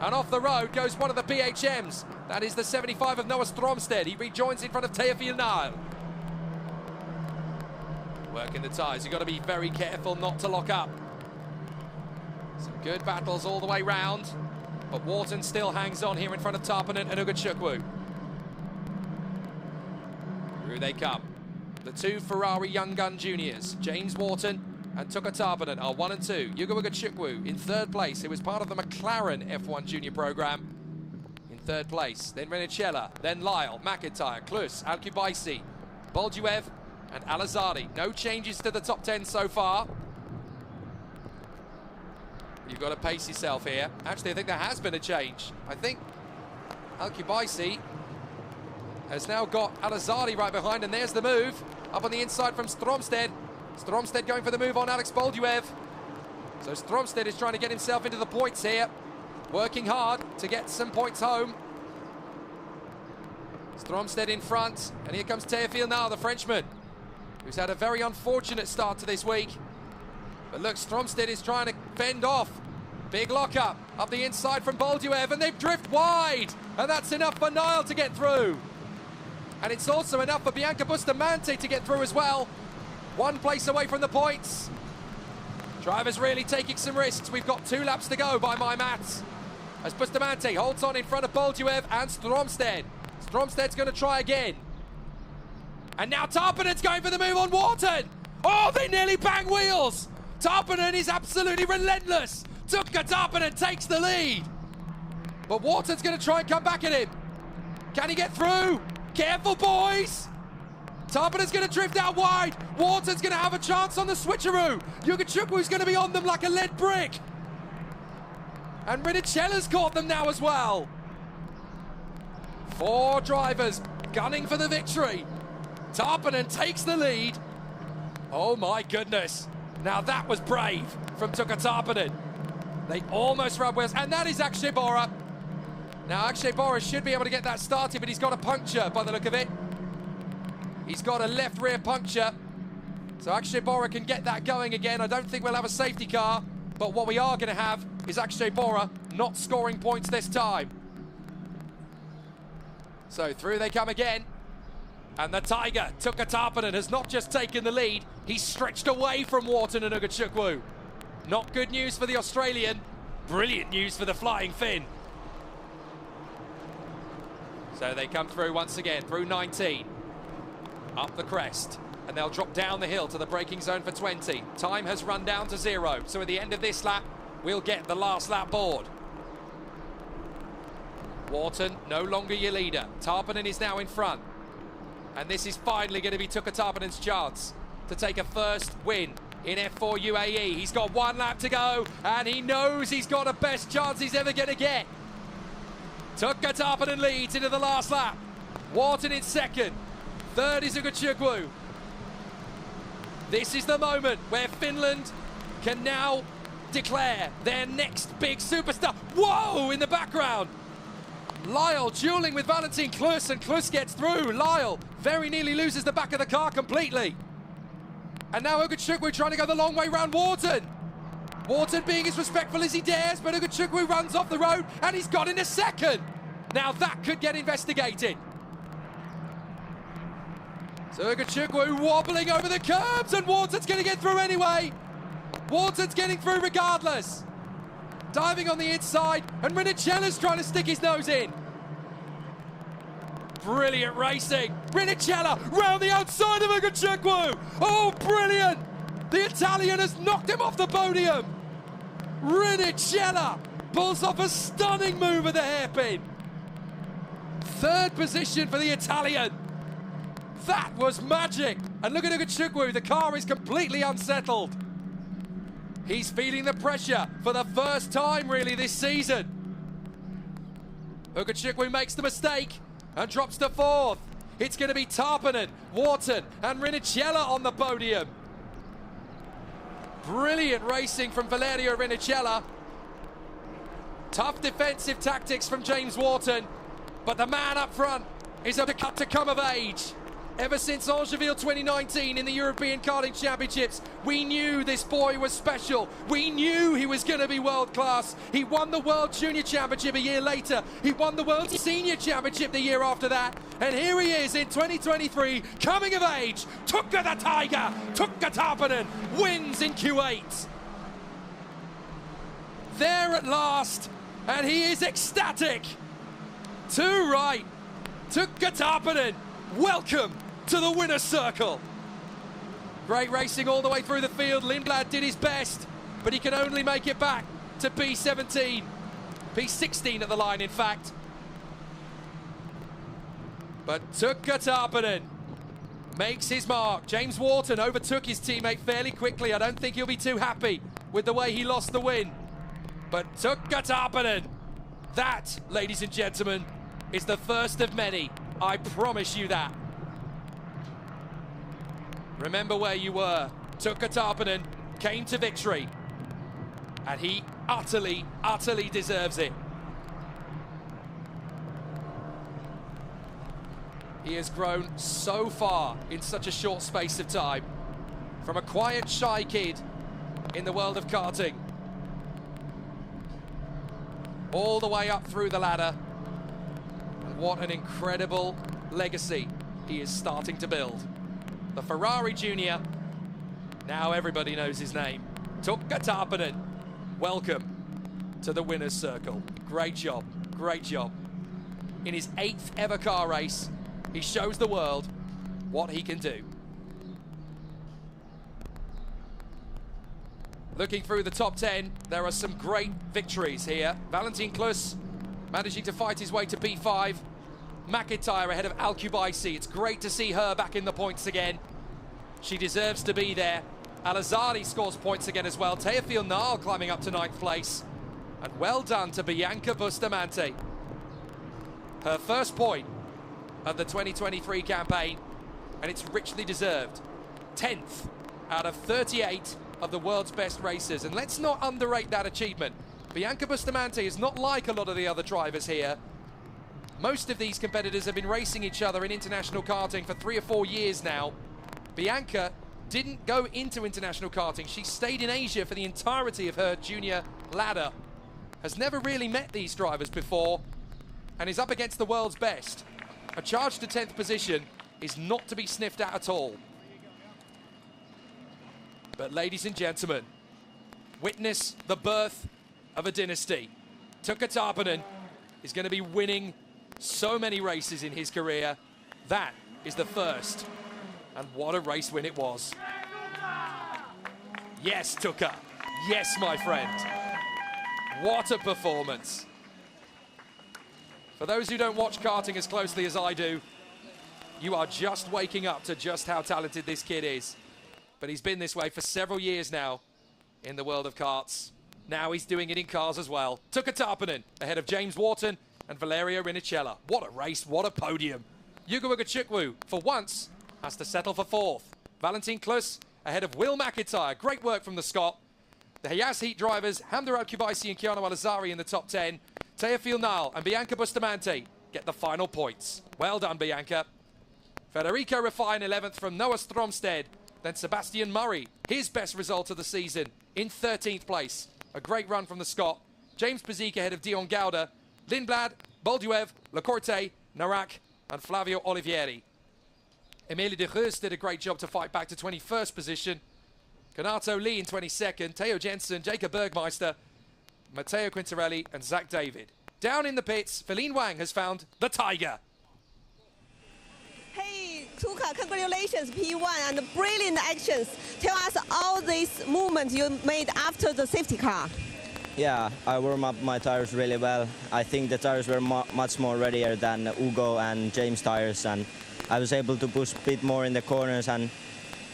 And off the road goes one of the BHMs. That is the 75 of Noah Stromstead. He rejoins in front of Teofil Nile. Working the tyres. You've got to be very careful not to lock up. Some good battles all the way round. But Wharton still hangs on here in front of Tarpanen and Ugachukwu. Through they come. The two Ferrari Young Gun juniors, James Wharton and Tuka Tarpanen, are 1 and 2. Yugo Ugachukwu in third place, who was part of the McLaren F1 junior program, in third place. Then Renicella, then Lyle, McIntyre, Klus, Al-Kubaisi, Bolduev and Al-Azadi. No changes to the top 10 so far. You've got to pace yourself here. Actually, I think there has been a change. I think Al-Kubaisi has now got Al-Azadi right behind, and there's the move. Up on the inside from Stromstead. Stromstead going for the move on Alex Bolduev. So Stromstead is trying to get himself into the points here. Working hard to get some points home. Stromstead in front, and here comes Teofil now, the Frenchman, who's had a very unfortunate start to this week. But look, Stromstead is trying to fend off. Big lockup up the inside from Bolduev, and they drift wide. And that's enough for Nile to get through. And it's also enough for Bianca Bustamante to get through as well. 1 place away from the points. Drivers really taking some risks. We've got 2 laps to go by my maths, as Bustamante holds on in front of Bolduev and Stromstead. Stromstead's going to try again. And now Tarpanen's going for the move on Wharton. Oh, they nearly bang wheels. Tarpanen is absolutely relentless. Tuka Tarpanen takes the lead. But Wharton's going to try and come back at him. Can he get through? Careful, boys. Tarpanen's going to drift out wide. Wharton's going to have a chance on the switcheroo. Ugachukwu is going to be on them like a lead brick. And Rinicella's caught them now as well. 4 drivers gunning for the victory. Tarpanen takes the lead. Oh my goodness. Now that was brave from Tuka Tarpanen. They almost rubbed wheels, and that is Akshay Bora. Now Akshay Bora should be able to get that started, but he's got a puncture by the look of it. He's got a left rear puncture. So Akshay Bora can get that going again. I don't think we'll have a safety car, but what we are going to have is Akshay Bora not scoring points this time. So through they come again. And the Tiger, Tuka Tarpanen, has not just taken the lead, he's stretched away from Wharton and Ugachukwu. Not good news for the Australian, brilliant news for the Flying Finn. So they come through once again, through 19. Up the crest, and they'll drop down the hill to the braking zone for 20. Time has run down to 0, so at the end of this lap, we'll get the last lap board. Wharton, no longer your leader. Tarpanen is now in front. And this is finally going to be Tuka Tarpanen's chance to take a first win in F4 UAE. He's got 1 lap to go, and he knows he's got the best chance he's ever going to get. Tuka Tarpanen leads into the last lap. Wharton in second. Third is Ugachukwu. This is the moment where Finland can now declare their next big superstar. Whoa, in the background. Lyle dueling with Valentin Klus, and Klus gets through. Lyle very nearly loses the back of the car completely. And now Ugachukwu trying to go the long way round Wharton. Wharton being as respectful as he dares, but Ugachukwu runs off the road, and he's got in a second. Now that could get investigated. So Ugachukwu wobbling over the curbs, and Wharton's going to get through anyway. Wharton's getting through regardless. Diving on the inside, and Rinicella's trying to stick his nose in. Brilliant racing. Rinicella round the outside of Ugachukwu. Oh, brilliant. The Italian has knocked him off the podium. Rinicella pulls off a stunning move at the hairpin. 3rd position for the Italian. That was magic. And look at Ugachukwu, the car is completely unsettled. He's feeling the pressure for the first time really this season. Ugachukwu makes the mistake and drops to 4th. It's going to be Tarpanen, Wharton and Rinicella on the podium. Brilliant racing from Valerio Rinicella. Tough defensive tactics from James Wharton, but the man up front is a cut to come of age. Ever since Angeville 2019 in the European Karting Championships, we knew this boy was special. We knew he was going to be world class. He won the World Junior Championship a year later. He won the World Senior Championship the year after that. And here he is in 2023, coming of age. Tukka the Tiger, Tukka Tarpanen wins in Kuwait. There at last, and he is ecstatic. Too right, Tukka Tarpanen, welcome to the winner's circle. Great racing all the way through the field. Lindblad did his best, but he can only make it back to P17. P16 at the line, in fact. But Tukka Tarpanen makes his mark. James Wharton overtook his teammate fairly quickly. I don't think he'll be too happy with the way he lost the win. But Tukka Tarpanen, that, ladies and gentlemen, is the first of many. I promise you that. Remember where you were. Tukka Tarpanen came to victory. And he utterly, utterly deserves it. He has grown so far in such a short space of time. From a quiet, shy kid in the world of karting, all the way up through the ladder. And what an incredible legacy he is starting to build. The Ferrari Junior, now everybody knows his name. Tukka Tarpanen, welcome to the winner's circle. Great job, great job. In his 8th ever car race, he shows the world what he can do. Looking through the top 10, there are some great victories here. Valentin Klus managing to fight his way to P5. McIntyre ahead of Al-Kubaisi. It's great to see her back in the points again. She deserves to be there. Al-Azari scores points again as well. Teofil Nal climbing up to 9th place. And well done to Bianca Bustamante. Her first point of the 2023 campaign, and it's richly deserved. 10th out of 38 of the world's best racers. And let's not underrate that achievement. Bianca Bustamante is not like a lot of the other drivers here. Most of these competitors have been racing each other in international karting for 3 or 4 years now. Bianca didn't go into international karting. She stayed in Asia for the entirety of her junior ladder. Has never really met these drivers before and is up against the world's best. A charge to 10th position is not to be sniffed at all. But ladies and gentlemen, witness the birth of a dynasty. Tukka Tarpanen is going to be winning so many races in his career. That is the first. And what a race win it was. Yes, Tukka. Yes, my friend. What a performance. For those who don't watch karting as closely as I do, you are just waking up to just how talented this kid is. But he's been this way for several years now in the world of karts. Now he's doing it in cars as well. Tukka Tarpanen ahead of James Wharton and Valerio Rinicella. What a race, what a podium. Yugo Chukwu, for once, has to settle for 4th. Valentin Klus ahead of Will McIntyre. Great work from the Scot. The Hayas Heat drivers, Hamza Al-Kubaisi and Keanu Al-Azari in the top 10. Teofil Nal and Bianca Bustamante get the final points. Well done, Bianca. Federico Refine 11th from Noah Stromsted. Then Sebastian Murray, his best result of the season, in 13th place. A great run from the Scot. James Pazik ahead of Dion Gauda. Lindblad, Bolduev, Lacorte, Narak, and Flavio Olivieri. Emile de Geus did a great job to fight back to 21st position. Donato Lee in 22nd. Theo Jensen, Jacob Bergmeister, Matteo Quintarelli, and Zach David. Down in the pits, Feline Wang has found the Tiger. Hey, Tukka, congratulations, P1, and brilliant actions. Tell us all these movements you made after the safety car. Yeah, I warmed up my tires really well. I think the tires were much more readier than Ugo and James tires, and I was able to push a bit more in the corners, and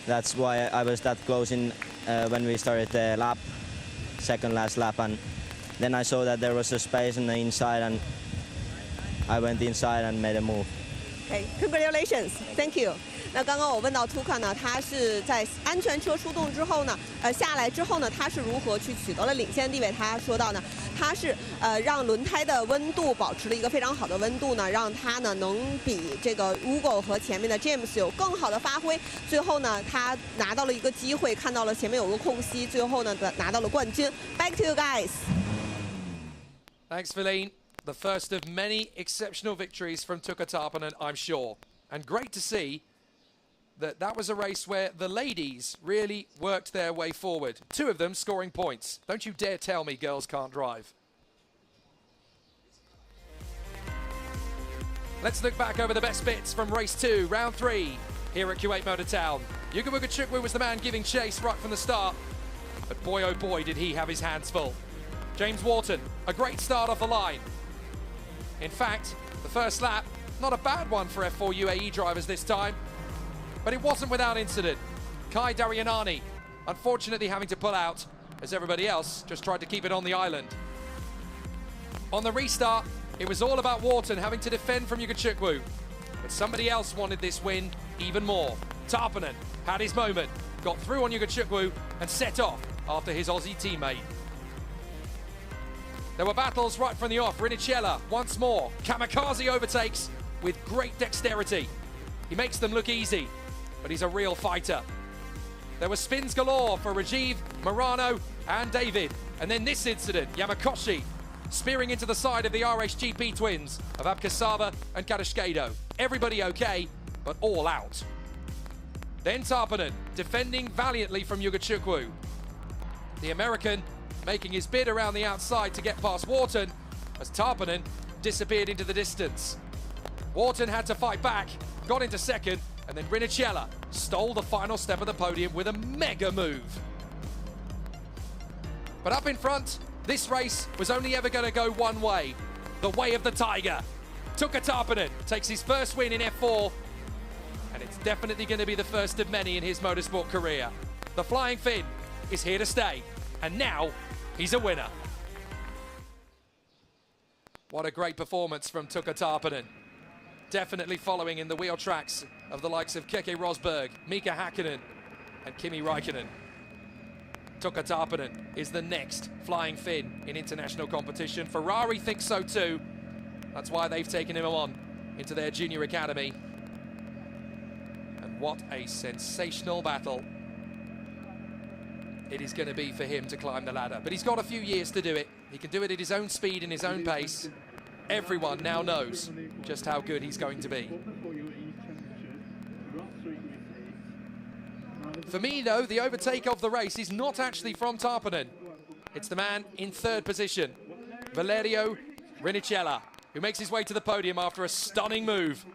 that's why I was that close in when we started the lap, second last lap, and then I saw that there was a space on the inside, and I went inside and made a move. Okay, congratulations. Thank you. 那刚刚我问到 Tuka 呢，他是在安全车出动之后呢，下来之后呢，他是如何去取得了领先地位？他说到呢，他是让轮胎的温度保持了一个非常好的温度呢，让他呢能比这个 Ugo 和前面的 James 有更好的发挥。最后呢，他拿到了一个机会，看到了前面有个空隙，最后呢拿到了冠军。Back to you guys. Thanks, Feline. The first of many exceptional victories from Tuka Tarpanen, I'm sure. And great to see that was a race where the ladies really worked their way forward. Two of them scoring points. Don't you dare tell me girls can't drive. Let's look back over the best bits from race 2, round 3, here at Kuwait Motor Town. Yuga Chukwu was the man giving chase right from the start. But boy, oh boy, did he have his hands full. James Wharton, a great start off the line. In fact, the first lap, not a bad one for F4 UAE drivers this time. But it wasn't without incident. Kai Daryanani, unfortunately having to pull out, as everybody else just tried to keep it on the island. On the restart, it was all about Wharton having to defend from Yuga Chukwu. But somebody else wanted this win even more. Tarpanen had his moment, got through on Yuga Chukwu and set off after his Aussie teammate. There were battles right from the off. Rinicella, once more, kamikaze overtakes with great dexterity. He makes them look easy, but he's a real fighter. There were spins galore for Rajiv, Morano and David. And then this incident, Yamakoshi spearing into the side of the RHGP twins of Abkasava and Kadashkado. Everybody okay, but all out. Then Tarpanen defending valiantly from Yuga Chukwu. The American making his bid around the outside to get past Wharton as Tarpanen disappeared into the distance. Wharton had to fight back, got into second, and then Rinicella stole the final step of the podium with a mega move. But up in front, this race was only ever going to go one way, the way of the Tiger. Tuka Tarpanen takes his first win in F4, and it's definitely going to be the first of many in his motorsport career. The Flying Finn is here to stay, and now he's a winner. What a great performance from Tuka Tarpanen. Definitely following in the wheel tracks of the likes of Keke Rosberg, Mika Hakkinen and Kimi Räikkönen. Tuka Tarpanen is the next Flying Finn in international competition. Ferrari thinks so too. That's why they've taken him on into their junior academy. And what a sensational battle it is going to be for him to climb the ladder. But he's got a few years to do it. He can do it at his own speed and his own pace. Everyone now knows just how good he's going to be. For me, though, the overtake of the race is not actually from Tarpanen. It's the man in third position, Valerio Rinicella, who makes his way to the podium after a stunning move.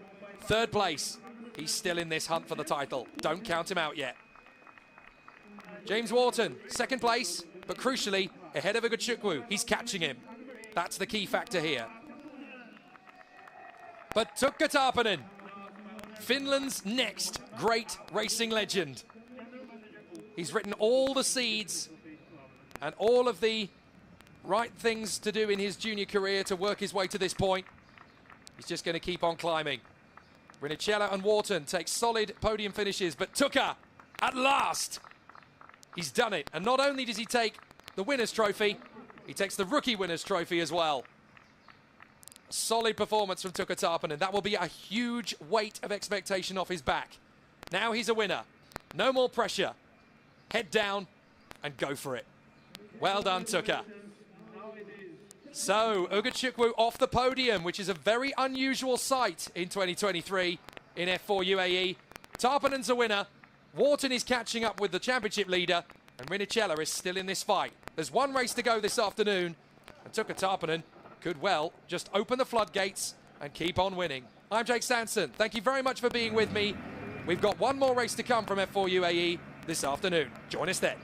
Third place. He's still in this hunt for the title. Don't count him out yet. James Wharton, second place, but crucially, ahead of Yuga Chukwu. He's catching him. That's the key factor here. But Tuka Tarpanen, Finland's next great racing legend. He's written all the seeds and all of the right things to do in his junior career to work his way to this point. He's just going to keep on climbing. Rinicella and Wharton take solid podium finishes, but Tuka, at last, he's done it. And not only does he take the winner's trophy, he takes the rookie winner's trophy as well. A solid performance from Tuka Tarpanen. That will be a huge weight of expectation off his back. Now he's a winner. No more pressure. Head down and go for it. Well done, Tuka. So, Yuga Chukwu off the podium, which is a very unusual sight in 2023 in F4 UAE. Tarpanen's a winner. Wharton is catching up with the championship leader, and Rinicella is still in this fight. There's one race to go this afternoon, and Tuka Tarpanen could well just open the floodgates and keep on winning. I'm Jake Sanson. Thank you very much for being with me. We've got one more race to come from F4 UAE this afternoon. Join us then.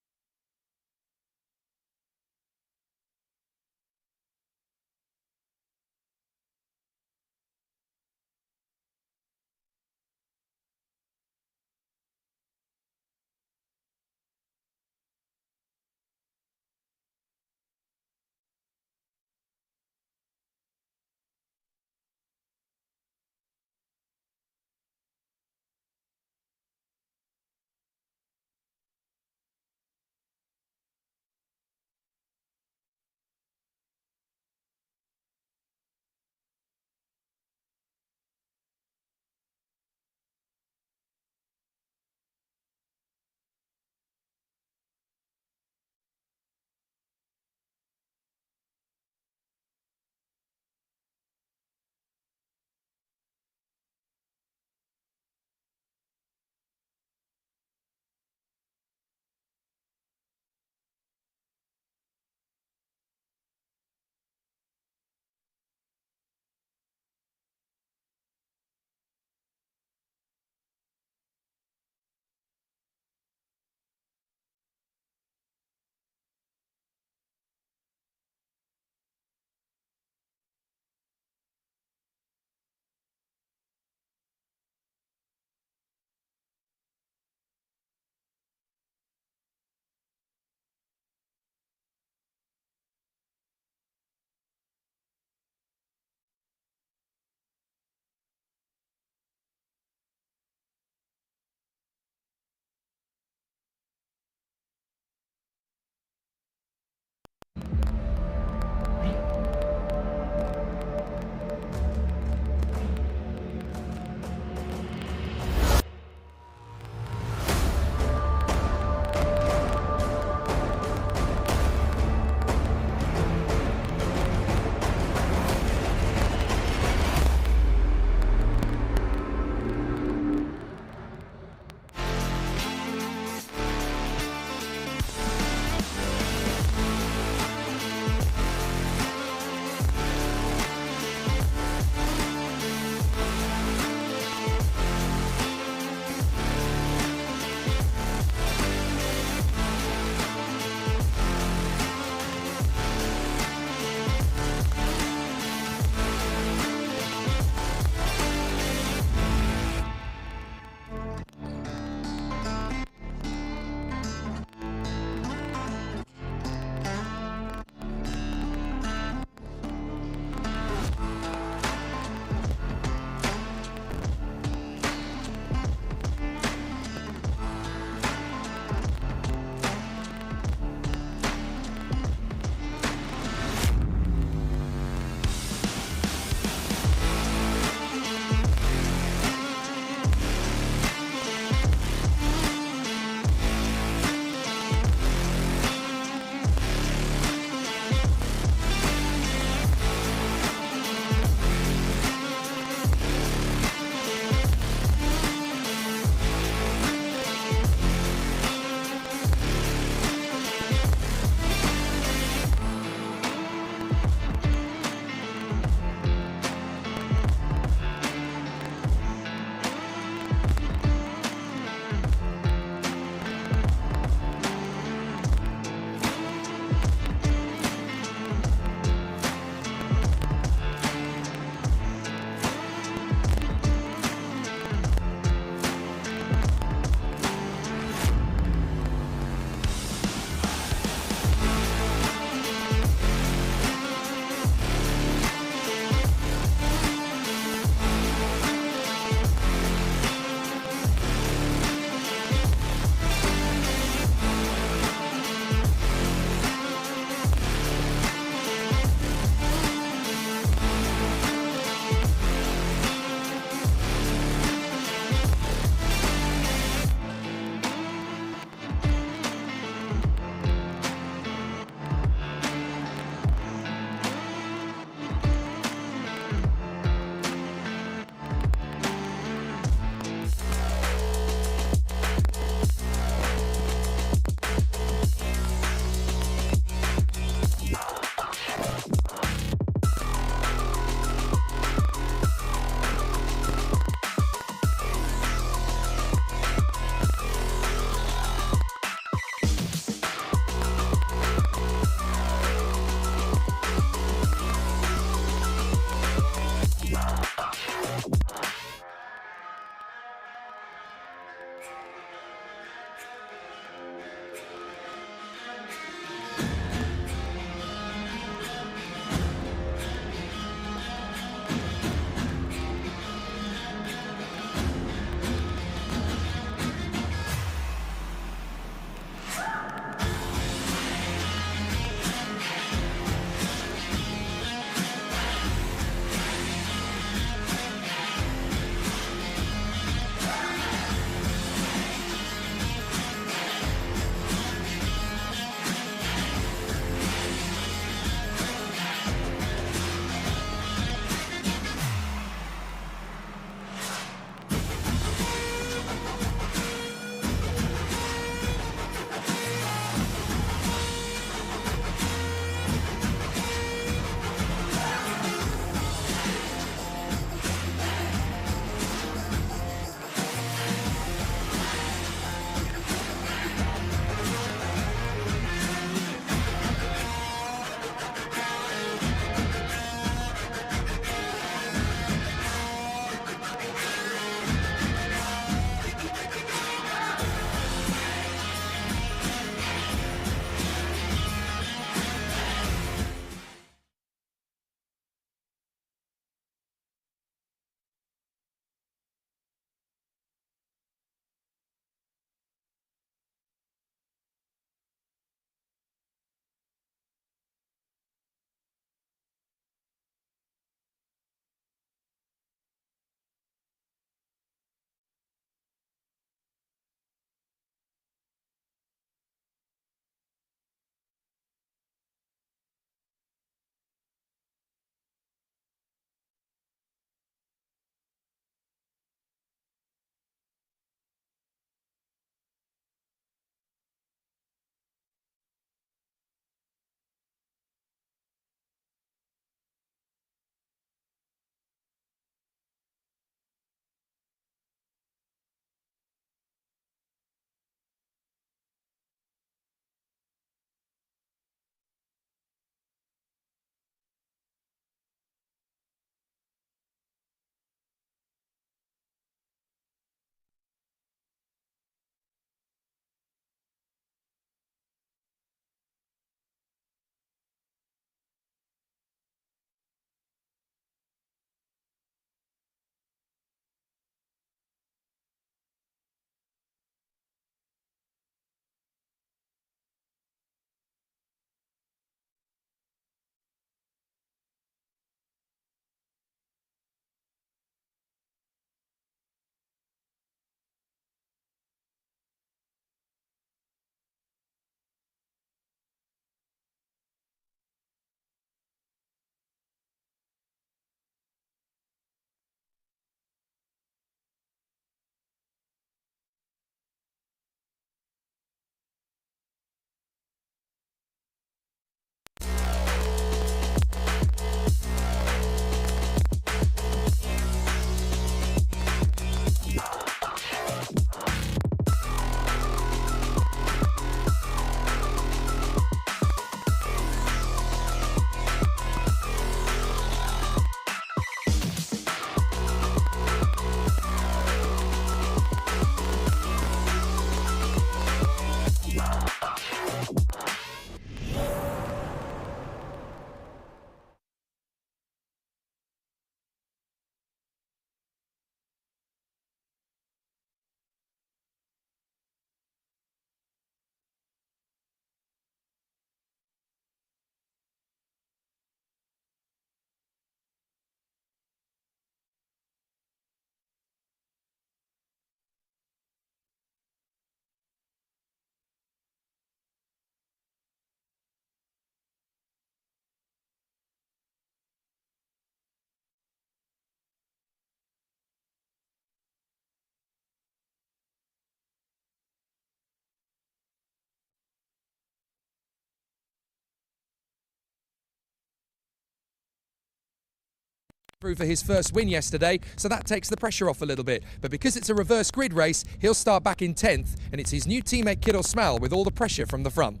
through for his first win yesterday, so that takes the pressure off a little bit. But because it's a reverse grid race, he'll start back in 10th, and it's his new teammate Kiddo Smal with all the pressure from the front.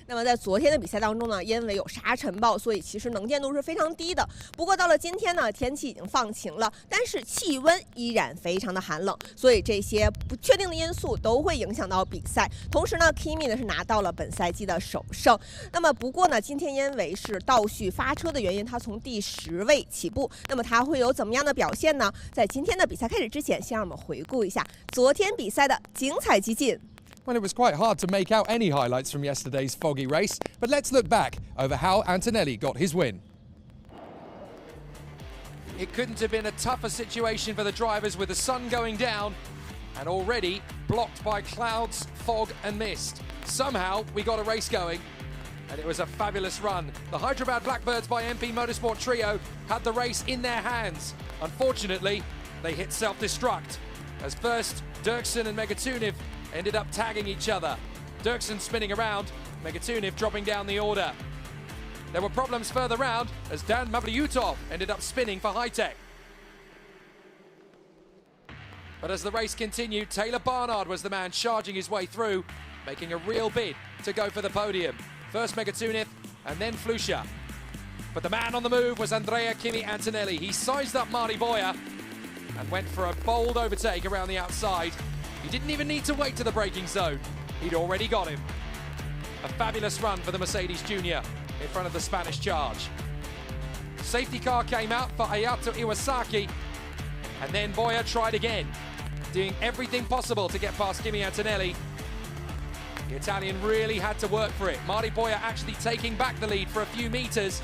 那么在昨天的比赛当中呢，因为有沙尘暴，所以其实能见度是非常低的。不过到了今天呢，天气已经放晴了，但是气温依然非常的寒冷，所以这些不确定的因素都会影响到比赛。同时呢 ，Kimi 呢是拿到了本赛季的首胜。那么不过呢，今天因为是倒序发车的原因，他从第10位起步。那么他会有怎么样的表现呢？在今天的比赛开始之前，先让我们回顾一下昨天比赛的精彩集锦。 Well, it was quite hard to make out any highlights from yesterday's foggy race, but let's look back over how Antonelli got his win. It couldn't have been a tougher situation for the drivers with the sun going down and already blocked by clouds, fog and mist. Somehow we got a race going and it was a fabulous run. The Hyderabad Blackbirds by MP Motorsport Trio had the race in their hands. Unfortunately, they hit self-destruct as first Dirksen and Megatuniv ended up tagging each other. Dirksen spinning around, Megatuniv dropping down the order. There were problems further round as Dan Mavlyutov ended up spinning for High-Tech. But as the race continued, Taylor Barnard was the man charging his way through, making a real bid to go for the podium. First Megatuniv and then Flusha. But the man on the move was Andrea Kimi Antonelli. He sized up Marty Boyer and went for a bold overtake around the outside. He didn't even need to wait to the braking zone. He'd already got him. A fabulous run for the Mercedes Junior in front of the Spanish charge. Safety car came out for Ayato Iwasaki, and then Boyer tried again, doing everything possible to get past Kimi Antonelli. The Italian really had to work for it. Marty Boyer actually taking back the lead for a few meters,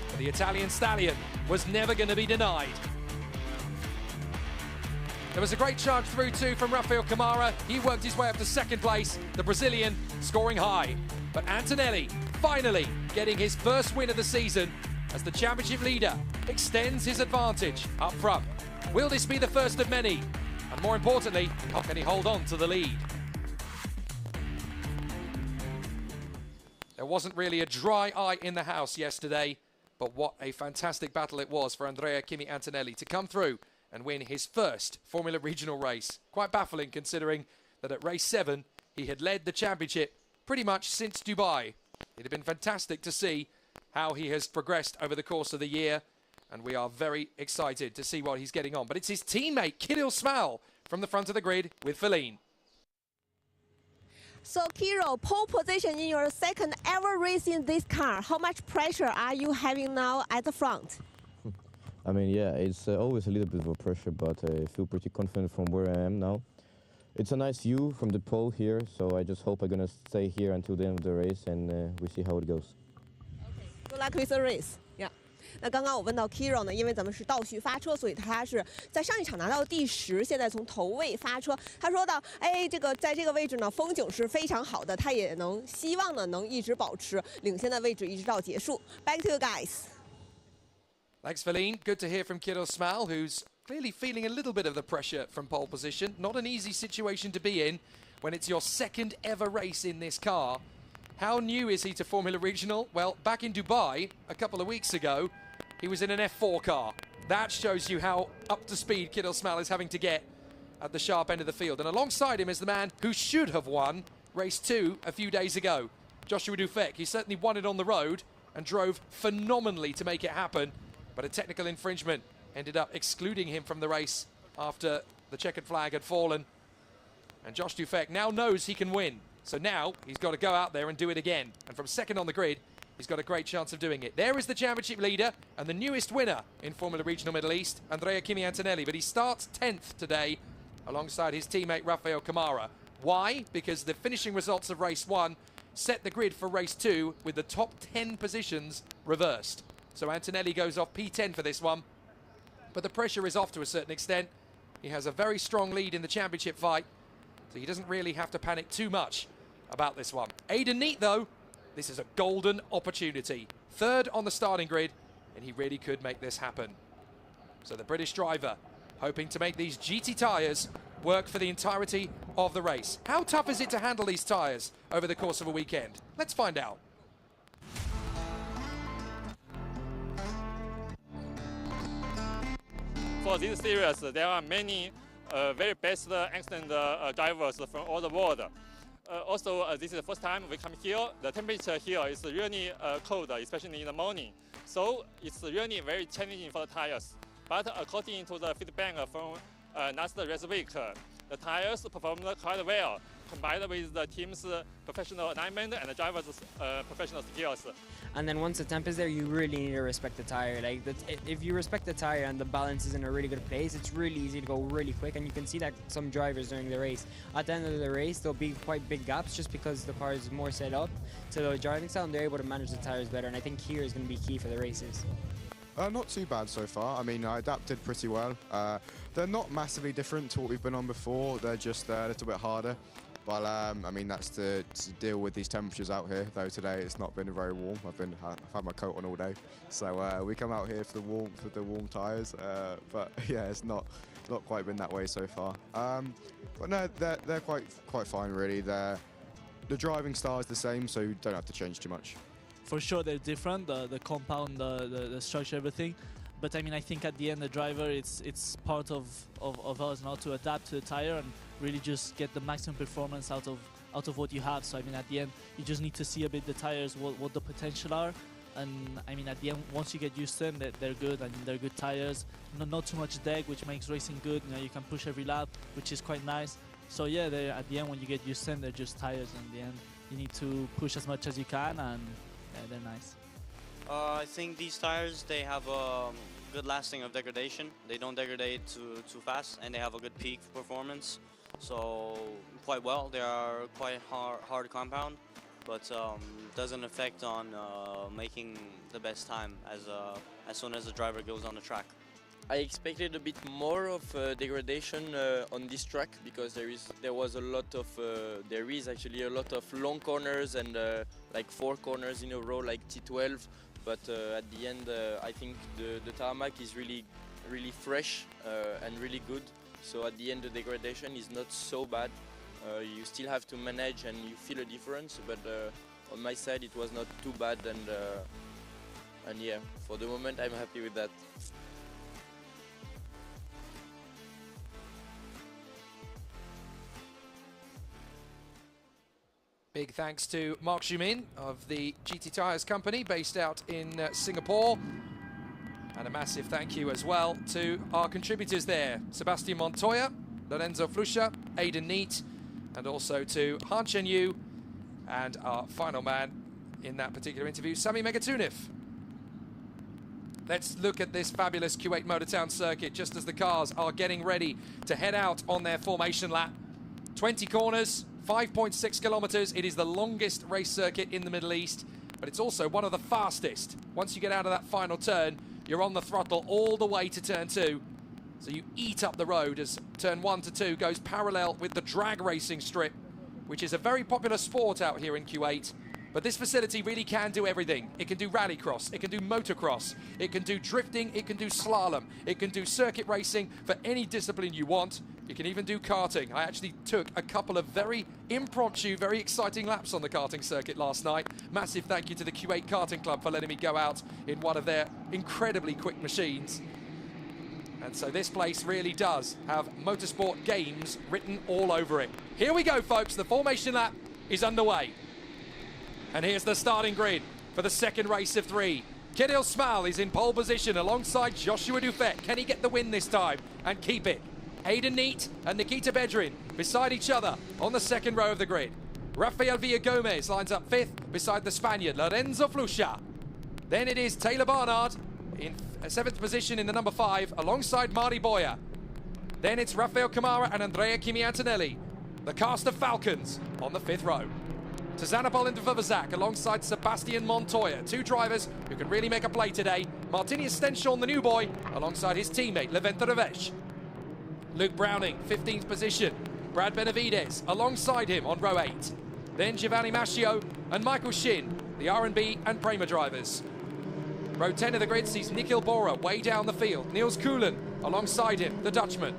but the Italian stallion was never going to be denied. There was a great charge through too from Rafael Camara. He worked his way up to second place, the Brazilian scoring high. But Antonelli finally getting his first win of the season as the championship leader extends his advantage up front. Will this be the first of many? And more importantly, how can he hold on to the lead? There wasn't really a dry eye in the house yesterday, but what a fantastic battle it was for Andrea Kimi Antonelli to come through and win his first Formula Regional race. Quite baffling considering that at race 7 he had led the championship pretty much since Dubai. It had been fantastic to see how he has progressed over the course of the year, and we are very excited to see what he's getting on. But it's his teammate Kiddo Smal from the front of the grid with Feline. So Kiro, pole position in your second ever race in this car. How much pressure are you having now at the front? I mean, yeah, it's always a little bit of a pressure, but I feel pretty confident from where I am now. It's a nice view from the pole here, so I just hope I'm going to stay here until the end of the race, and we see how it goes. Okay. Good luck with the race. Yeah. 那刚刚我问到 Kiro 呢，因为咱们是倒序发车，所以他是在上一场拿到第10，现在从头位发车。他说到，哎，这个在这个位置呢，风景是非常好的，他也希望呢能一直保持领先的位置，一直到结束。Back to you guys. Thanks, Feline. Good to hear from Kiddo Smal, who's clearly feeling a little bit of the pressure from pole position. Not an easy situation to be in when it's your second ever race in this car. How new is he to Formula Regional? Well, back in Dubai a couple of weeks ago, he was in an F4 car. That shows you how up to speed Kiddo Smal is having to get at the sharp end of the field. And alongside him is the man who should have won race 2 a few days ago, Joshua Dufek. He certainly won it on the road and drove phenomenally to make it happen. But a technical infringement ended up excluding him from the race after the checkered flag had fallen. And Josh Dufek now knows he can win. So now he's got to go out there and do it again. And from second on the grid, he's got a great chance of doing it. There is the championship leader and the newest winner in Formula Regional Middle East, Andrea Kimi Antonelli. But he starts 10th today alongside his teammate Rafael Camara. Why? Because the finishing results of race 1 set the grid for race 2 with the top 10 positions reversed. So Antonelli goes off P10 for this one. But the pressure is off to a certain extent. He has a very strong lead in the championship fight, so he doesn't really have to panic too much about this one. Aidan Neat, though, this is a golden opportunity. Third on the starting grid, and he really could make this happen. So the British driver hoping to make these GT tyres work for the entirety of the race. How tough is it to handle these tyres over the course of a weekend? Let's find out. for this series, there are many very best excellent drivers from all the world. Also, this is the first time we come here. The temperature here is really cold, especially in the morning. So it's really very challenging for the tires. But according to the feedback from last race week, the tires performed quite well, combined with the team's professional alignment and the driver's professional skills. And then once the temp is there, you really need to respect the tire. Like if you respect the tire and the balance is in a really good place, it's really easy to go really quick. And you can see that some drivers during the race, at the end of the race, there'll be quite big gaps just because the car is more set up to the driving style and they're able to manage the tires better. And I think here is going to be key for the races. Not too bad so far. I mean, I adapted pretty well. They're not massively different to what we've been on before. They're just a little bit harder. Well, I mean, that's to deal with these temperatures out here, though today it's not been very warm. I've had my coat on all day. So we come out here for the warmth, with the warm tyres. But yeah, it's not quite been that way so far. But no, they're quite fine, really. The driving style is the same, so you don't have to change too much. For sure, they're different, the compound, the structure, everything. But I mean, I think at the end, the driver, it's part of us now to adapt to the tire and really just get the maximum performance out of what you have. So I mean, at the end, you just need to see a bit the tires, what the potential are. And I mean, at the end, once you get used to them, they're good. I mean, they're good tires. Not too much deck, which makes racing good. You know, you can push every lap, which is quite nice. So yeah, at the end, when you get used to them, they're just tires. And at the end, you need to push as much as you can, and yeah, they're nice. I think these tires, they have a good lasting of degradation. They don't degrade too fast, and they have a good peak performance. So quite well. They are quite hard compound, but doesn't affect on making the best time as soon as the driver goes on the track. I expected a bit more of degradation on this track because there is actually a lot of long corners and like 4 corners in a row like T12. But at the end, I think the tarmac is really fresh and really good. So at the end, the degradation is not so bad. You still have to manage and you feel a difference. But on my side, it was not too bad. And yeah, for the moment, I'm happy with that. Big thanks to Mark Jumin of the GT Tyres company based out in Singapore. And a massive thank you as well to our contributors there, Sebastian Montoya, Lorenzo Flusha, Aidan Neat, and also to Han Chen Yu, and our final man in that particular interview, Sami Megatunif. Let's look at this fabulous Kuwait Motor Town circuit just as the cars are getting ready to head out on their formation lap. 20 corners, 5.6 kilometers. It is the longest race circuit in the Middle East, but it's also one of the fastest. Once you get out of that final turn, you're on the throttle all the way to turn 2. So you eat up the road as turn 1 to 2 goes parallel with the drag racing strip, which is a very popular sport out here in Kuwait. But this facility really can do everything. It can do rallycross, it can do motocross, it can do drifting, it can do slalom, it can do circuit racing for any discipline you want. You can even do karting. I actually took a couple of very impromptu, very exciting laps on the karting circuit last night. Massive thank you to the Kuwait Karting Club for letting me go out in one of their incredibly quick machines. And so this place really does have motorsport games written all over it. Here we go, folks. The formation lap is underway. And here's the starting grid for the second race of 3. Kirill Smal is in pole position alongside Joshua Dufet. Can he get the win this time and keep it? Aidan Neat and Nikita Bedrin beside each other on the second row of the grid. Rafael Villagomez lines up 5th beside the Spaniard Lorenzo Flusha. Then it is Taylor Barnard in 7th position in the number 5 alongside Mari Boya. Then it's Rafael Camara and Andrea Kimi Antonelli, the cast of Falcons, on the 5th row. Tazana Bolin-Vavazak alongside Sebastian Montoya, 2 drivers who can really make a play today. Martinius Stenshorn, the new boy, alongside his teammate Levent Revesh. Luke Browning, 15th position. Brad Benavides alongside him on row 8. Then Giovanni Mascio and Michael Shin, the R&B and Prema drivers. Row 10 of the grid sees Nikhil Bora way down the field. Niels Kuhlen alongside him, the Dutchman.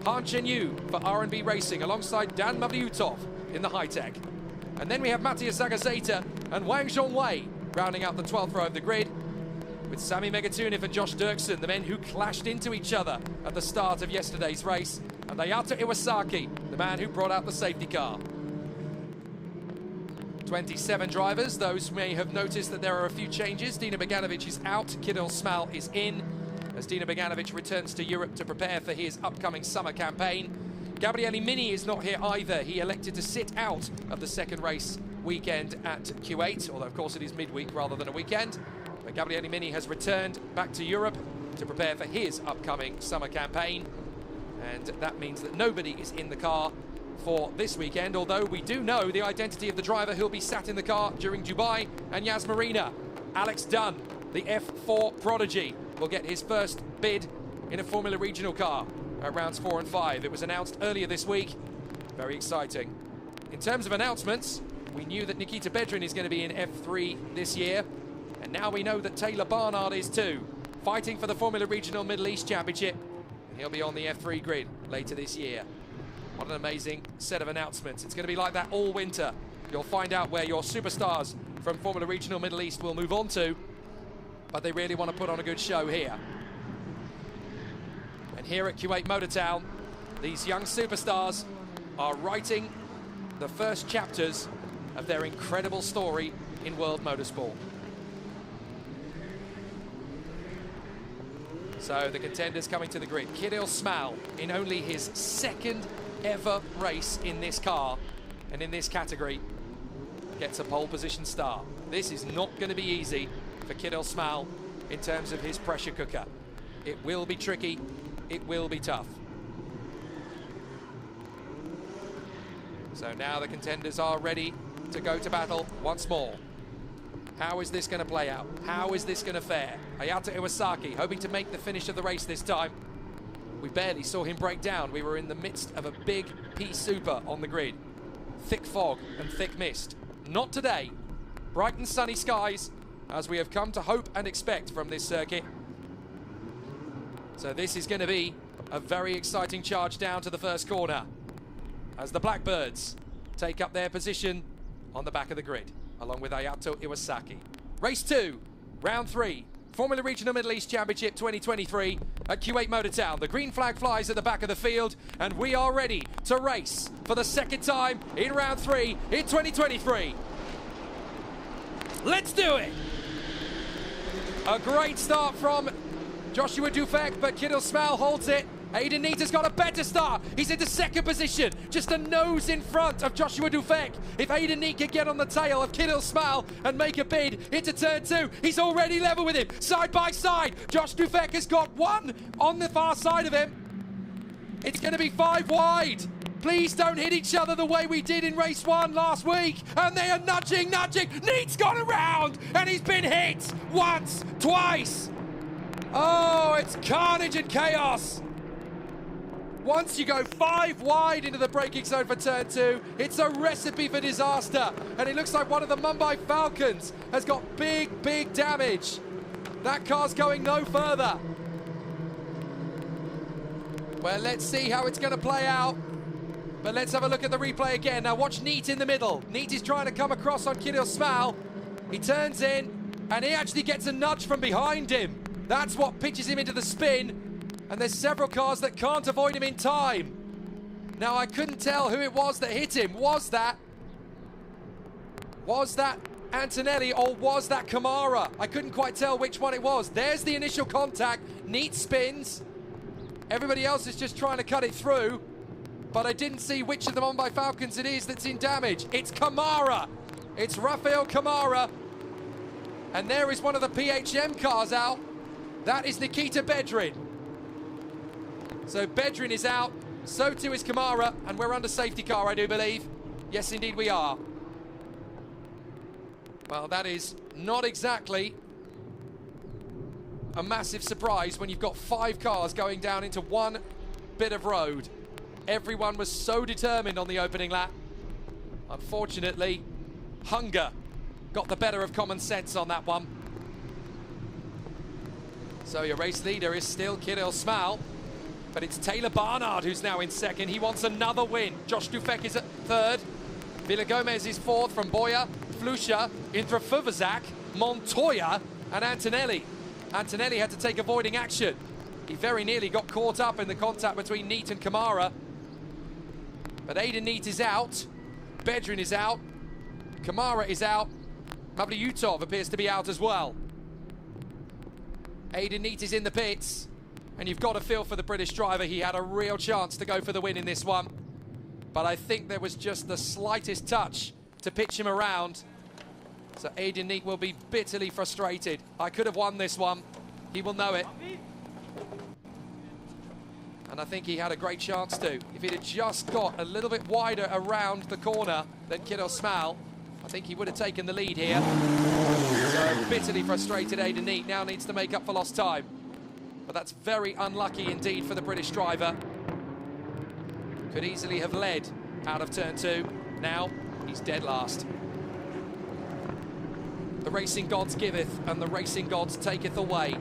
Han Chen Yu for R&B Racing alongside Dan Mavliutov in the high-tech. And then we have Matthias Zagazeta and Wang Zhongwei rounding out the 12th row of the grid. with Sami Megatuniv and Josh Dirksen, the men who clashed into each other at the start of yesterday's race, and Ayato Iwasaki, the man who brought out the safety car. 27 drivers. Those may have noticed that there are a few changes. Dino Beganovic is out, Kirill Smal is in, as Dino Beganovic returns to Europe to prepare for his upcoming summer campaign. Gabriele Mini is not here either. He elected to sit out of the second race weekend at Kuwait, although of course it is midweek rather than a weekend. But Gabriele Mini has returned back to Europe to prepare for his upcoming summer campaign. And that means that nobody is in the car for this weekend, although we do know the identity of the driver who'll be sat in the car during Dubai and Yas Marina. Alex Dunn, the F4 prodigy, will get his first bid in a Formula Regional car at rounds 4 and 5. It was announced earlier this week. Very exciting. In terms of announcements, we knew that Nikita Bedrin is going to be in F3 this year, and now we know that Taylor Barnard is too, fighting for the Formula Regional Middle East Championship. He'll be on the F3 grid later this year. What an amazing set of announcements. It's going to be like that all winter. You'll find out where your superstars from Formula Regional Middle East will move on to, but they really want to put on a good show here. And here at Kuwait Motor Town, these young superstars are writing the first chapters of their incredible story in world motorsport. So the contenders coming to the grid. Kirill Smal, in only his second ever race in this car and in this category, gets a pole position start. This is not going to be easy for Kirill Smal in terms of his pressure cooker. It will be tricky, it will be tough. So now the contenders are ready to go to battle once more. How is this going to play out? How is this going to fare? Ayato Iwasaki hoping to make the finish of the race this time. We barely saw him break down. We were in the midst of a big P-Super on the grid. Thick fog and thick mist. Not today. Bright and sunny skies, as we have come to hope and expect from this circuit. So this is going to be a very exciting charge down to the first corner, as the Blackbirds take up their position on the back of the grid, along with Ayato Iwasaki. Race 2, round 3, Formula Regional Middle East Championship 2023 at Kuwait Motor Town. The green flag flies at the back of the field, and we are ready to race for the second time in round 3 in 2023. Let's do it! A great start from Joshua Dufek, but Kirill Smal holds it. Aidan Neeta's got a better start. He's into second position, just a nose in front of Joshua Dufek. If Aidan Neeta can get on the tail of Kirill Smal and make a bid into turn 2, he's already level with him, side by side. Josh Dufek has got one on the far side of him. It's going to be 5 wide. Please don't hit each other the way we did in race 1 last week. And they are nudging. Neat's gone around, and he's been hit once, twice. Oh, it's carnage and chaos. Once you go 5 wide into the braking zone for turn 2, it's a recipe for disaster. And it looks like one of the Mumbai Falcons has got big damage. That car's going no further. Well, let's see how it's going to play out. But let's have a look at the replay again. Now watch Neat in the middle. Neat is trying to come across on Kirill Smal. He turns in, and he actually gets a nudge from behind him. That's what pitches him into the spin. And there's several cars that can't avoid him in time. Now, I couldn't tell who it was that hit him. Was that Antonelli or was that Kamara? I couldn't quite tell which one it was. There's the initial contact. Neat spins. Everybody else is just trying to cut it through. But I didn't see which of the Mumbai Falcons it is that's in damage. It's Kamara. It's Rafael Kamara. And there is one of the PHM cars out. That is Nikita Bedrin. So Bedrin is out, so too is Kamara, and we're under safety car, I do believe. Yes, indeed we are. Well, that is not exactly a massive surprise when you've got 5 cars going down into one bit of road. Everyone was so determined on the opening lap. Unfortunately, hunger got the better of common sense on that one. So your race leader is still Kirill Smal. But it's Taylor Barnard who's now in second. He wants another win. Josh Dufek is at third. Villa Gomez is fourth from Boya, Flusha, Indra Fuvazak, Montoya and Antonelli. Antonelli had to take avoiding action. He very nearly got caught up in the contact between Neat and Kamara. But Aidan Neat is out. Bedrin is out. Kamara is out. Mavlyutov appears to be out as well. Aidan Neat is in the pits. And you've got to feel for the British driver. He had a real chance to go for the win in this one. But I think there was just the slightest touch to pitch him around. So Aidan Neat will be bitterly frustrated. I could have won this one. He will know it. And I think he had a great chance to. If he'd have just got a little bit wider around the corner than Kiddo Smal, I think he would have taken the lead here. So bitterly frustrated Aidan Neat now needs to make up for lost time. But that's very unlucky indeed for the British driver. Could easily have led out of turn 2. Now he's dead last. The racing gods giveth and the racing gods taketh away.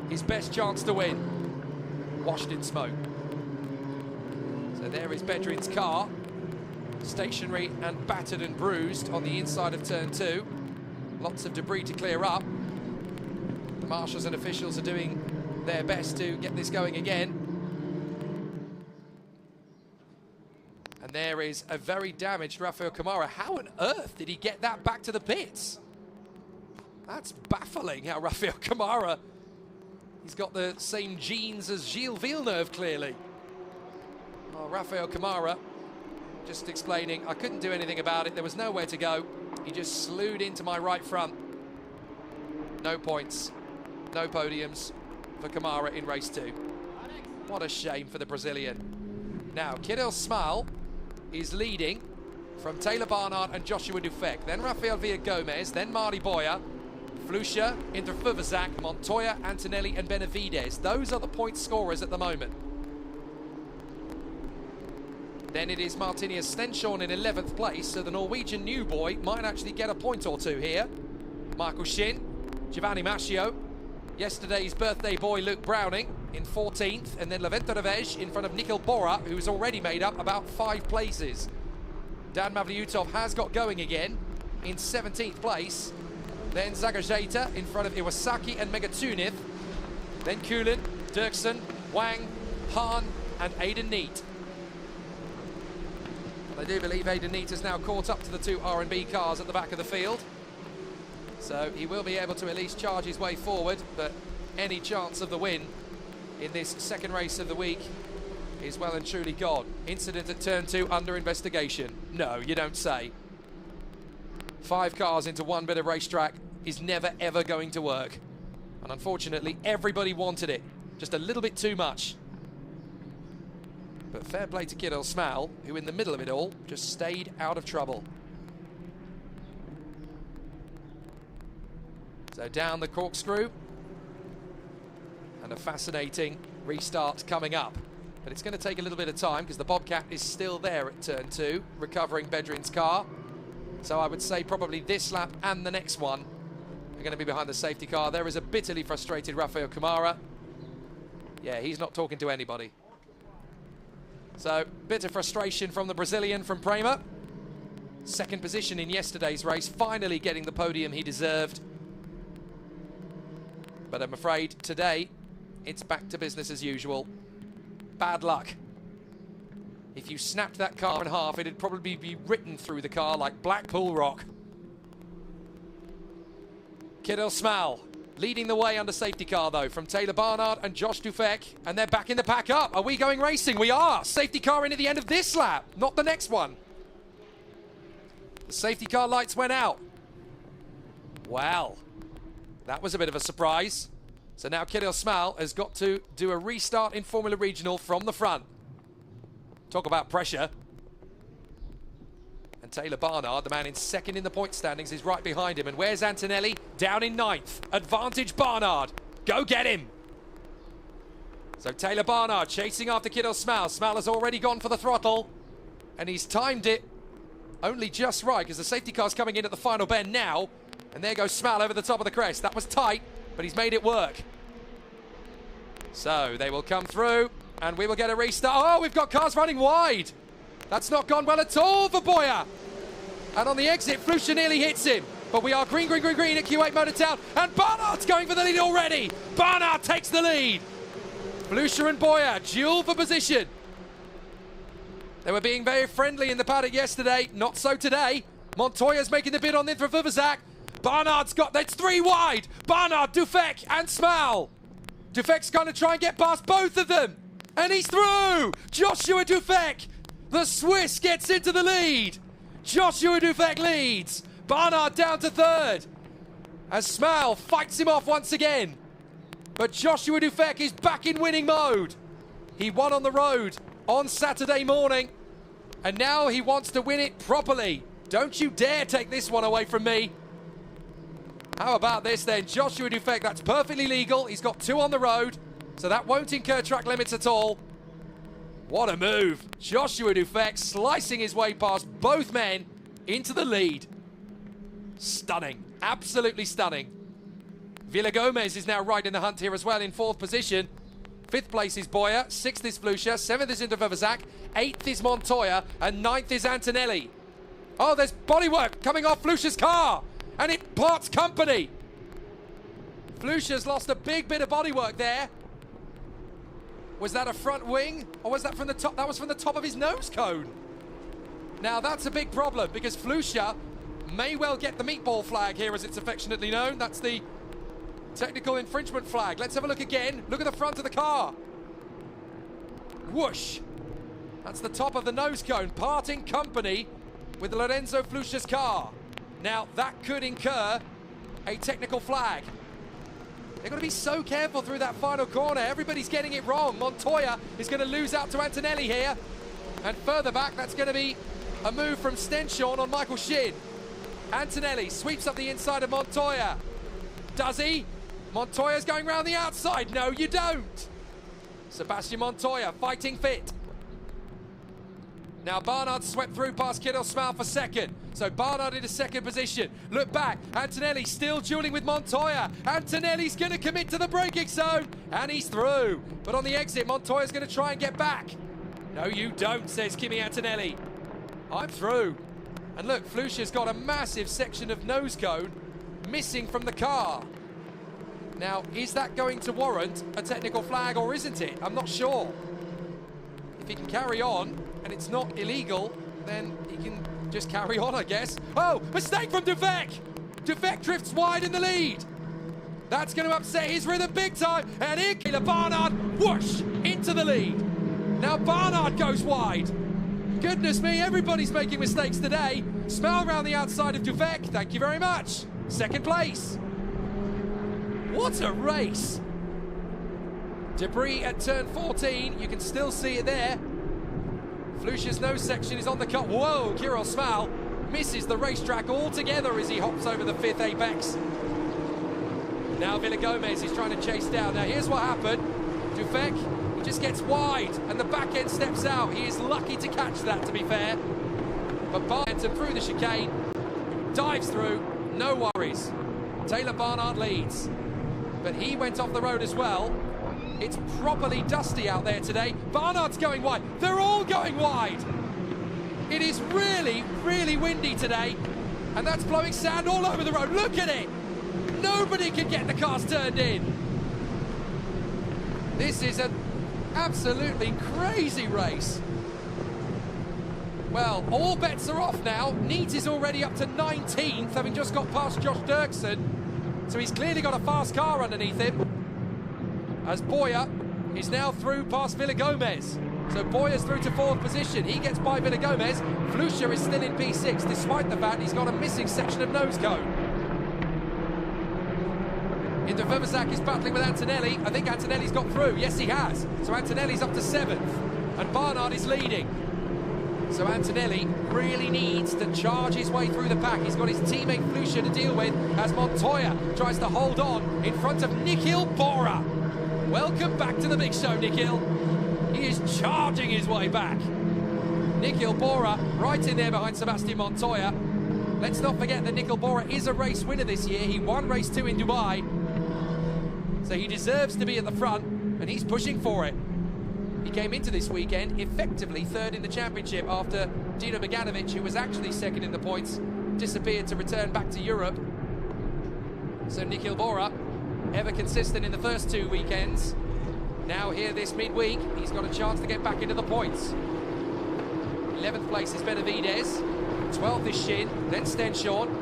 His best chance to win, washed in smoke. So there is Bedrin's car, stationary and battered and bruised on the inside of turn 2. Lots of debris to clear up. The marshals and officials are doing their best to get this going again. And there is a very damaged Rafael Kamara. How on earth did he get that back to the pits? That's baffling how Rafael Kamara, he's got the same genes as Gilles Villeneuve, clearly. Oh, Rafael Kamara, just explaining, I couldn't do anything about it. There was nowhere to go. He just slewed into my right front. No points, no podiums for Kamara in race 2. What a shame for the Brazilian. Now, Kiddo Smal is leading from Taylor Barnard and Joshua Dufek. Then Rafael Villa-Gomez, then Mari Boya, Flusha, Interfuvazak, Montoya, Antonelli and Benavides. Those are the point scorers at the moment. Then it is Martinius Stenshorn in 11th place, so the Norwegian new boy might actually get a point or two here. Marco Shin, Giovanni Mascio, yesterday's birthday boy Luke Browning in 14th, and then Levente Revej in front of Nikhil Bora, who's already made up about 5 places. Dan Mavlyutov has got going again in 17th place. Then Zagajeta in front of Iwasaki and Megatunith. Then Kulin, Dirksen, Wang, Hahn and Aidan Neat. I do believe Aidan Neat has now caught up to the 2 R&B cars at the back of the field. So he will be able to at least charge his way forward, but any chance of the win in this second race of the week is well and truly gone. Incident at turn 2 under investigation. No, you don't say. 5 cars into one bit of racetrack is never ever going to work. And unfortunately, everybody wanted it. Just a little bit too much. But fair play to Kiddo Smal, who in the middle of it all just stayed out of trouble. So down the corkscrew. And a fascinating restart coming up. But it's going to take a little bit of time because the Bobcat is still there at turn 2, recovering Bedrin's car. So I would say probably this lap and the next one are going to be behind the safety car. There is a bitterly frustrated Rafael Kamara. Yeah, he's not talking to anybody. So, bit of frustration from the Brazilian from Prema. Second position in yesterday's race, finally getting the podium he deserved. But I'm afraid today, it's back to business as usual. Bad luck. If you snapped that car in half, it'd probably be written through the car like Blackpool Rock. Kiddo Smal leading the way under safety car, though, from Taylor Barnard and Josh Dufek. And they're back in the pack up. Are we going racing? We are. Safety car in at the end of this lap, not the next one. The safety car lights went out. Wow. That was a bit of a surprise. So now Kiddo Smal has got to do a restart in Formula Regional from the front. Talk about pressure. And Taylor Barnard, the man in second in the point standings, is right behind him. And where's Antonelli? Down in 9th. Advantage Barnard. Go get him. So Taylor Barnard chasing after Kiddo Smal. Smal has already gone for the throttle. And he's timed it only just right because the safety car's coming in at the final bend now. And there goes Smal over the top of the crest. That was tight, but he's made it work. So they will come through and we will get a restart. Oh, we've got cars running wide. That's not gone well at all for Boya. And on the exit, Flusha nearly hits him. But we are green, green, green, green at Kuwait Motor Town, and Barnard's going for the lead already. Barnard takes the lead. Flusha and Boyer duel for position. They were being very friendly in the paddock yesterday, not so today. Montoya's making the bid on Ninthra Vuvuzak. Barnard's got, that's 3 wide. Barnard, Dufek and Smal. Dufek's going to try and get past both of them. And he's through. Joshua Dufek, the Swiss, gets into the lead. Joshua Dufek leads. Barnard down to 3rd. As Smal fights him off once again. But Joshua Dufek is back in winning mode. He won on the road on Saturday morning. And now he wants to win it properly. Don't you dare take this one away from me. How about this then? Joshua Dufek, that's perfectly legal. He's got 2 on the road, so that won't incur track limits at all. What a move. Joshua Dufek slicing his way past both men into the lead. Stunning. Absolutely stunning. Villagomez is now right in the hunt here as well in 4th position. 5th place is Boyer, 6th is Flusha, 7th is Ninthra Vuvuzak, 8th is Montoya, and 9th is Antonelli. Oh, there's bodywork coming off Flusha's car, and it parts company. Flusha's lost a big bit of bodywork there. Was that a front wing, or was that from the top? That was from the top of his nose cone. Now that's a big problem, because Flusha may well get the meatball flag here, as it's affectionately known. That's the technical infringement flag. Let's have a look again. Look at the front of the car. Whoosh. That's the top of the nose cone, parting company with Lorenzo Flusha's car. Now that could incur a technical flag. They've got to be so careful through that final corner. Everybody's getting it wrong. Montoya is going to lose out to Antonelli here. And further back, that's going to be a move from Stenshorn on Michael Shin. Antonelli sweeps up the inside of Montoya. Does he? Montoya's going round the outside. No, you don't. Sebastian Montoya fighting fit. Now Barnard swept through past Kiddo Smal for 2nd. So Barnard in a 2nd position. Look back. Antonelli still dueling with Montoya. Antonelli's going to commit to the braking zone. And he's through. But on the exit, Montoya's going to try and get back. No, you don't, says Kimi Antonelli. I'm through. And look, Flusha's got a massive section of nose cone missing from the car. Now, is that going to warrant a technical flag or isn't it? I'm not sure. If he can carry on and it's not illegal, then he can just carry on, I guess. Oh, mistake from Dufek! Dufek drifts wide in the lead. That's going to upset his rhythm big time. And here, Kayla Barnard, whoosh, into the lead. Now Barnard goes wide. Goodness me, everybody's making mistakes today. Smell around the outside of Dufek. Thank you very much. 2nd place. What a race. Debris at turn 14. You can still see it there. Flusha's nose section is on the cut. Whoa, Kirill Smal misses the racetrack altogether as he hops over the 5th apex. Now Villagomez is trying to chase down. Now here's what happened. Dufek, he just gets wide and the back end steps out. He is lucky to catch that, to be fair. But Barnard through the chicane, dives through, no worries. Taylor Barnard leads. But he went off the road as well. It's properly dusty out there today. Barnard's going wide. They're all going wide. It is really, really windy today. And that's blowing sand all over the road. Look at it. Nobody can get the cars turned in. This is an absolutely crazy race. Well, all bets are off now. Neat is already up to 19th, having just got past Josh Dirksen. So he's clearly got a fast car underneath him. As Boyer is now through past Villagomez. So Boyer's through to 4th position. He gets by Villagomez. Flusha is still in P6, despite the fact he's got a missing section of nose cone. Ninthra Vuvuzak is battling with Antonelli. I think Antonelli's got through. Yes, he has. So Antonelli's up to 7th. And Barnard is leading. So Antonelli really needs to charge his way through the pack. He's got his teammate Flusha to deal with as Montoya tries to hold on in front of Nikhil Bora. Welcome back to the big show, Nikhil. He is charging his way back. Nikhil Bora right in there behind Sebastian Montoya. Let's not forget that Nikhil Bora is a race winner this year. He won race 2 in Dubai. So he deserves to be at the front, and he's pushing for it. He came into this weekend effectively 3rd in the championship after Dino Beganovic, who was actually 2nd in the points, disappeared to return back to Europe. So Nikhil Bora, ever consistent in the first 2 weekends. Now here this midweek, he's got a chance to get back into the points. 11th place is Benavides. 12th is Shin, then Stenshorn.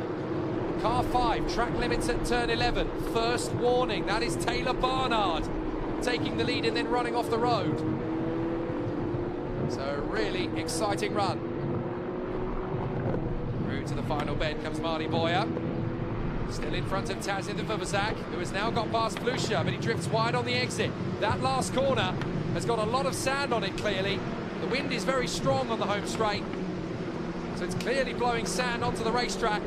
Car 5, track limits at turn 11. First warning, that is Taylor Barnard taking the lead and then running off the road. So a really exciting run. Through to the final bend comes Marty Boyer. Still in front of Taz Vuvuzak, who has now got past Flusha, but he drifts wide on the exit. That last corner has got a lot of sand on it, clearly. The wind is very strong on the home straight, so it's clearly blowing sand onto the racetrack,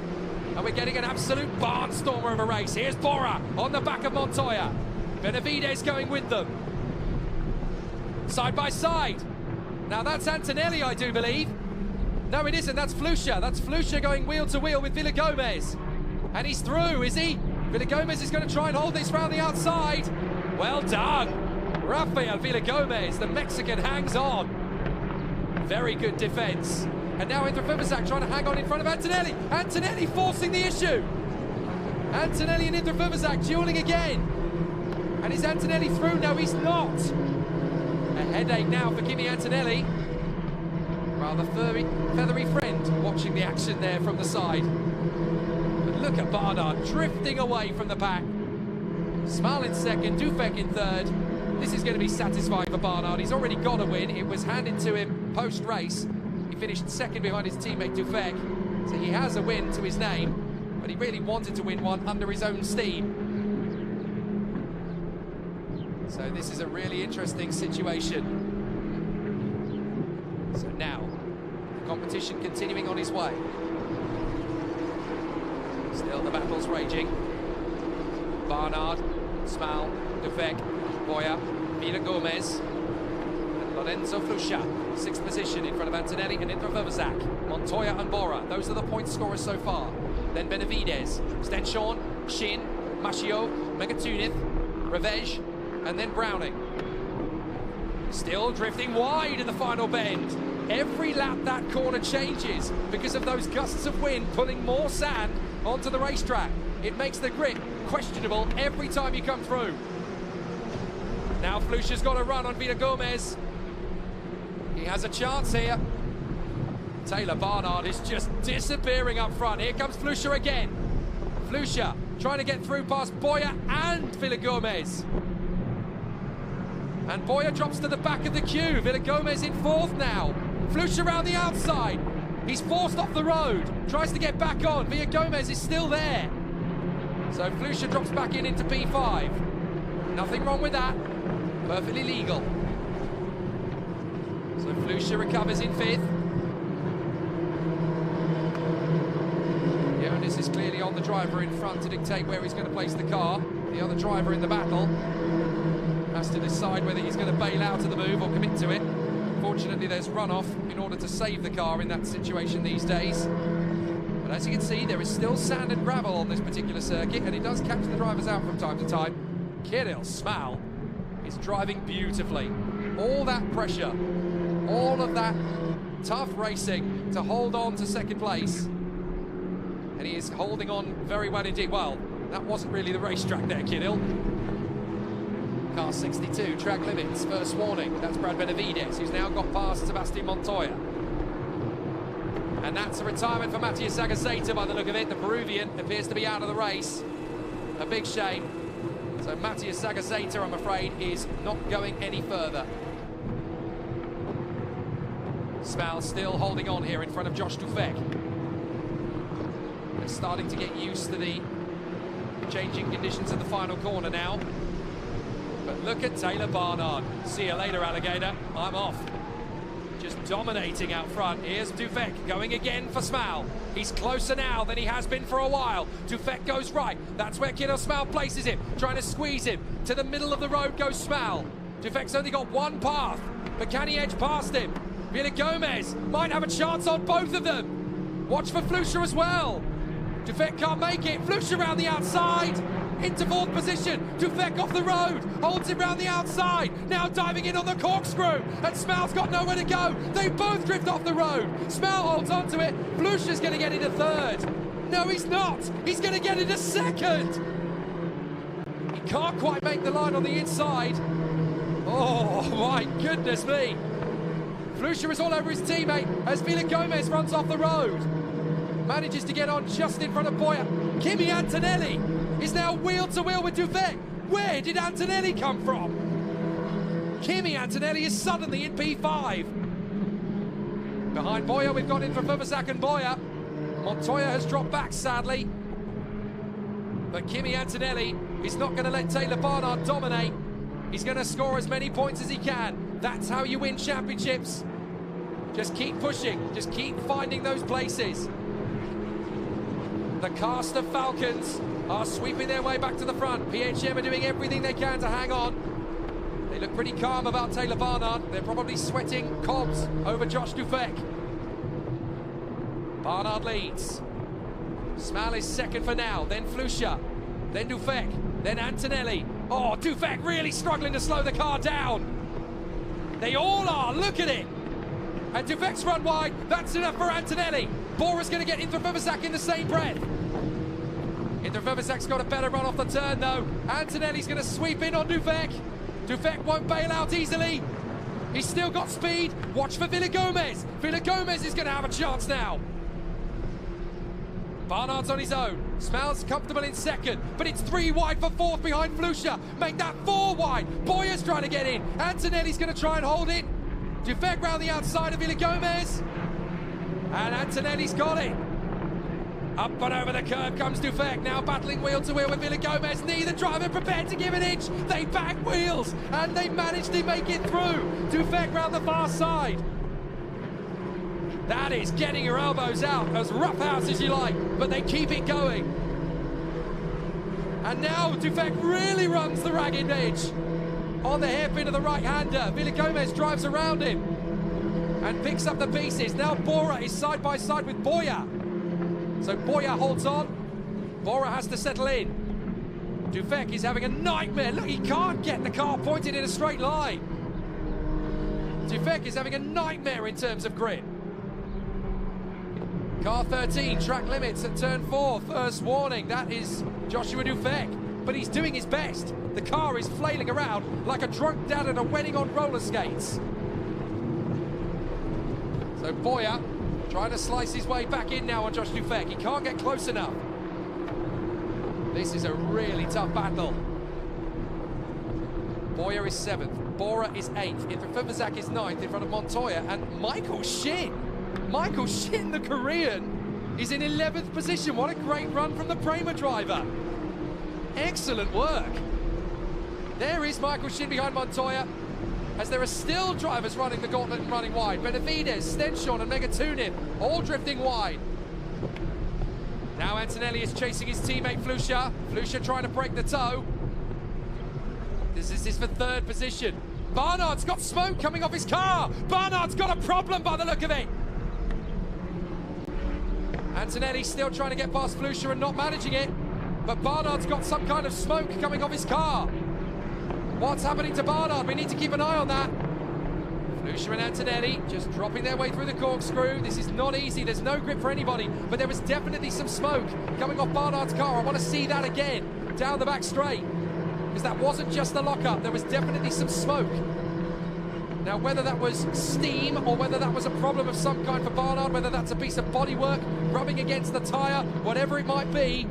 and we're getting an absolute barnstormer of a race. Here's Bora on the back of Montoya. Benavides going with them. Side by side. Now that's Antonelli, I do believe. No, it isn't, that's Flusha. That's Flusha going wheel to wheel with Villagomez. And he's through, is he? Villagomez is going to try and hold this round the outside. Well done. Rafael Villagomez, the Mexican, hangs on. Very good defence. And now Indra Vuvuzak trying to hang on in front of Antonelli. Antonelli forcing the issue. Antonelli and Indra Vuvuzak duelling again. And is Antonelli through? No, he's not. A headache now for Kimi Antonelli. Rather feathery friend watching the action there from the side. But look at Barnard drifting away from the pack. Small in second, Dufek in third. This is going to be satisfying for Barnard. He's already got a win. It was handed to him post-race. He finished second behind his teammate Dufek. So he has a win to his name, but he really wanted to win one under his own steam. So this is a really interesting situation. So now, the competition continuing on his way. Still the battle's raging. Barnard, Smal, Dufek, Boyer, Villagomez, and Lorenzo Flusha. 6th position in front of Antonelli and Indra Vuvuzak. Montoya and Bora, those are the point scorers so far. Then Benavides, Stenshorn, Shin, Machio, Megatunith, Revej, and then Browning. Still drifting wide in the final bend. Every lap that corner changes because of those gusts of wind pulling more sand onto the racetrack. It makes the grip questionable every time you come through. Now Flusha's got a run on Villagomez. He has a chance here. Taylor Barnard is just disappearing up front. Here comes Flusha again. Flusha trying to get through past Boyer and Villagomez. And Boyer drops to the back of the queue. Villagomez in 4th now. Flusha around the outside. He's forced off the road. Tries to get back on. Villagomez is still there. So Flusha drops back into P5. Nothing wrong with that. Perfectly legal. So Flusha recovers in 5th. Yeah, and this is clearly on the driver in front to dictate where he's going to place the car. The other driver in the battle has to decide whether he's going to bail out of the move or commit to it. Fortunately, there's runoff in order to save the car in that situation these days. But as you can see, there is still sand and gravel on this particular circuit, and it does catch the drivers out from time to time. Kirill Smal is driving beautifully. All that pressure, all of that tough racing to hold on to 2nd place. And he is holding on very well indeed. Well, that wasn't really the racetrack there, Kirill. Car 62, track limits, first warning. That's Brad Benavides, who's now got past Sebastian Montoya. And that's a retirement for Matías Agazeta by the look of it. The Peruvian appears to be out of the race. A big shame. So Matías Agazeta, I'm afraid, is not going any further. Smal still holding on here in front of Josh Dufek. They're starting to get used to the changing conditions of the final corner now. But look at Taylor Barnard. See you later, alligator. I'm off. Just dominating out front. Here's Dufek going again for Smal. He's closer now than he has been for a while. Dufek goes right. That's where Kirill Smal places him, trying to squeeze him. To the middle of the road goes Smal. Dufek's only got one path, but can he edge past him? Villagomez might have a chance on both of them. Watch for Flusha as well. Dufek can't make it. Flusha around the outside. into 4th position. Dufek off the road, holds him round the outside, now diving in on the corkscrew, and Smel's got nowhere to go. They both drift off the road. Smel holds onto it. Flusha's going to get into 3rd. No, he's not. He's going to get into 2nd. He can't quite make the line on the inside. Oh, my goodness me. Flusha is all over his teammate as Vilagomez runs off the road. Manages to get on just in front of Boyer. Kimi Antonelli is now wheel to wheel with Dufek. Where did Antonelli come from? Kimi Antonelli is suddenly in P5. Behind Boyer, we've got in for Fuvazak and Boyer. Montoya has dropped back, sadly. But Kimi Antonelli is not going to let Taylor Barnard dominate. He's going to score as many points as he can. That's how you win championships. Just keep pushing. Just keep finding those places. The cast of Falcons are sweeping their way back to the front. PHM are doing everything they can to hang on. They look pretty calm about Taylor Barnard. They're probably sweating cobs over Josh Dufek. Barnard leads. Smel is 2nd for now, then Flusha, then Dufek, then Antonelli. Oh, Dufek really struggling to slow the car down. They all are, look at it. And Dufek's run wide, that's enough for Antonelli. Bora's going to get Indra Fuvazak in the same breath. Indra Fuvazak's got a better run off the turn though. Antonelli's going to sweep in on Dufek. Dufek won't bail out easily. He's still got speed. Watch for Vilagomez. Vilagomez is going to have a chance now. Barnard's on his own. Smel's comfortable in 2nd, but it's 3 wide for 4th behind Flusha. Make that 4 wide. Boyer's trying to get in. Antonelli's going to try and hold it. Dufek round the outside of Vilagomez. And Antonelli's got it. Up and over the curb comes Dufek, now battling wheel to wheel with Vilagomez. Neither driver prepared to give an inch. They back wheels, and they managed to make it through. Dufek round the far side. That is getting your elbows out, as roughhouse as you like, but they keep it going. And now Dufek really runs the ragged edge. On the hairpin of the right-hander, Vilagomez drives around him and picks up the pieces. Now Bora is side by side with Boyer. So Boyer holds on. Bora has to settle in. Dufek is having a nightmare. Look, he can't get the car pointed in a straight line. Dufek is having a nightmare in terms of grip. Car 13, track limits at turn 4. First warning, that is Joshua Dufek. But he's doing his best. The car is flailing around like a drunk dad at a wedding on roller skates. So Boyer trying to slice his way back in now on Josh Dufek. He can't get close enough. This is a really tough battle. Boyer is 7th. Bora is 8th. Indra Fuvazak is 9th in front of Montoya. And Michael Shin. Michael Shin, the Korean, is in 11th position. What a great run from the Prema driver. Excellent work. There is Michael Shin behind Montoya, as there are still drivers running the gauntlet and running wide. Benavides, Stenshon and Megatunin all drifting wide. Now Antonelli is chasing his teammate Flusha. Flusha trying to break the toe. This is for 3rd position. Barnard's got smoke coming off his car. Barnard's got a problem by the look of it. Antonelli still trying to get past Flusha and not managing it. But Barnard's got some kind of smoke coming off his car. What's happening to Barnard? We need to keep an eye on that. Flusha and Antonelli just dropping their way through the corkscrew. This is not easy. There's no grip for anybody. But there was definitely some smoke coming off Barnard's car. I want to see that again down the back straight. Because that wasn't just the lockup. There was definitely some smoke. Now, whether that was steam or whether that was a problem of some kind for Barnard, whether that's a piece of bodywork rubbing against the tyre, whatever it might be,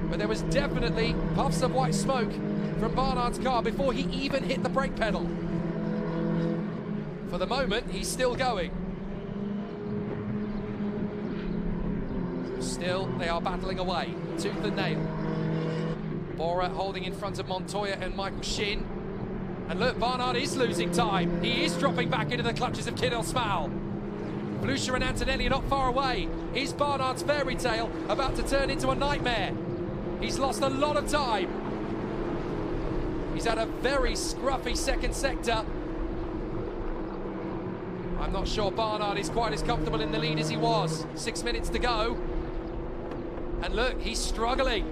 but there was definitely puffs of white smoke from Barnard's car before he even hit the brake pedal. For the moment, he's still going. Still, they are battling away, tooth and nail. Bora holding in front of Montoya and Michael Shin. And look, Barnard is losing time. He is dropping back into the clutches of Kidel Smal. Flusha and Antonelli are not far away. Is Barnard's fairy tale about to turn into a nightmare? He's lost a lot of time. He's had a very scruffy second sector. I'm not sure Barnard is quite as comfortable in the lead as he was. 6 minutes to go. And look, he's struggling.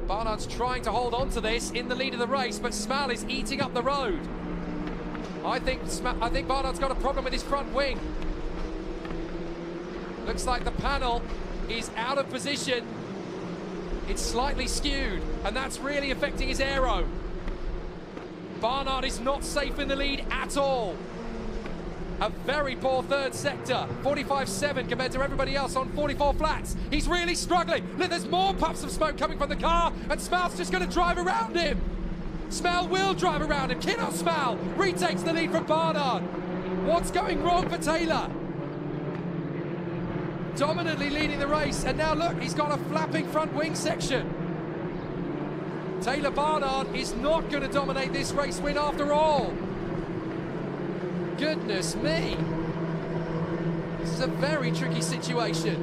Barnard's trying to hold on to this in the lead of the race, but Small is eating up the road. I think Barnard's got a problem with his front wing. Looks like the panel is out of position. It's slightly skewed, and that's really affecting his aero. Barnard is not safe in the lead at all. A very poor third sector, 45.7 compared to everybody else on 44 flats. He's really struggling. Look, there's more puffs of smoke coming from the car, and Smell's just going to drive around him. Smell will drive around him. Kiddo Smell retakes the lead from Barnard. What's going wrong for Taylor? Dominantly leading the race, and now look, he's got a flapping front wing section. Taylor Barnard is not going to dominate this race win after all. Goodness me. This is a very tricky situation.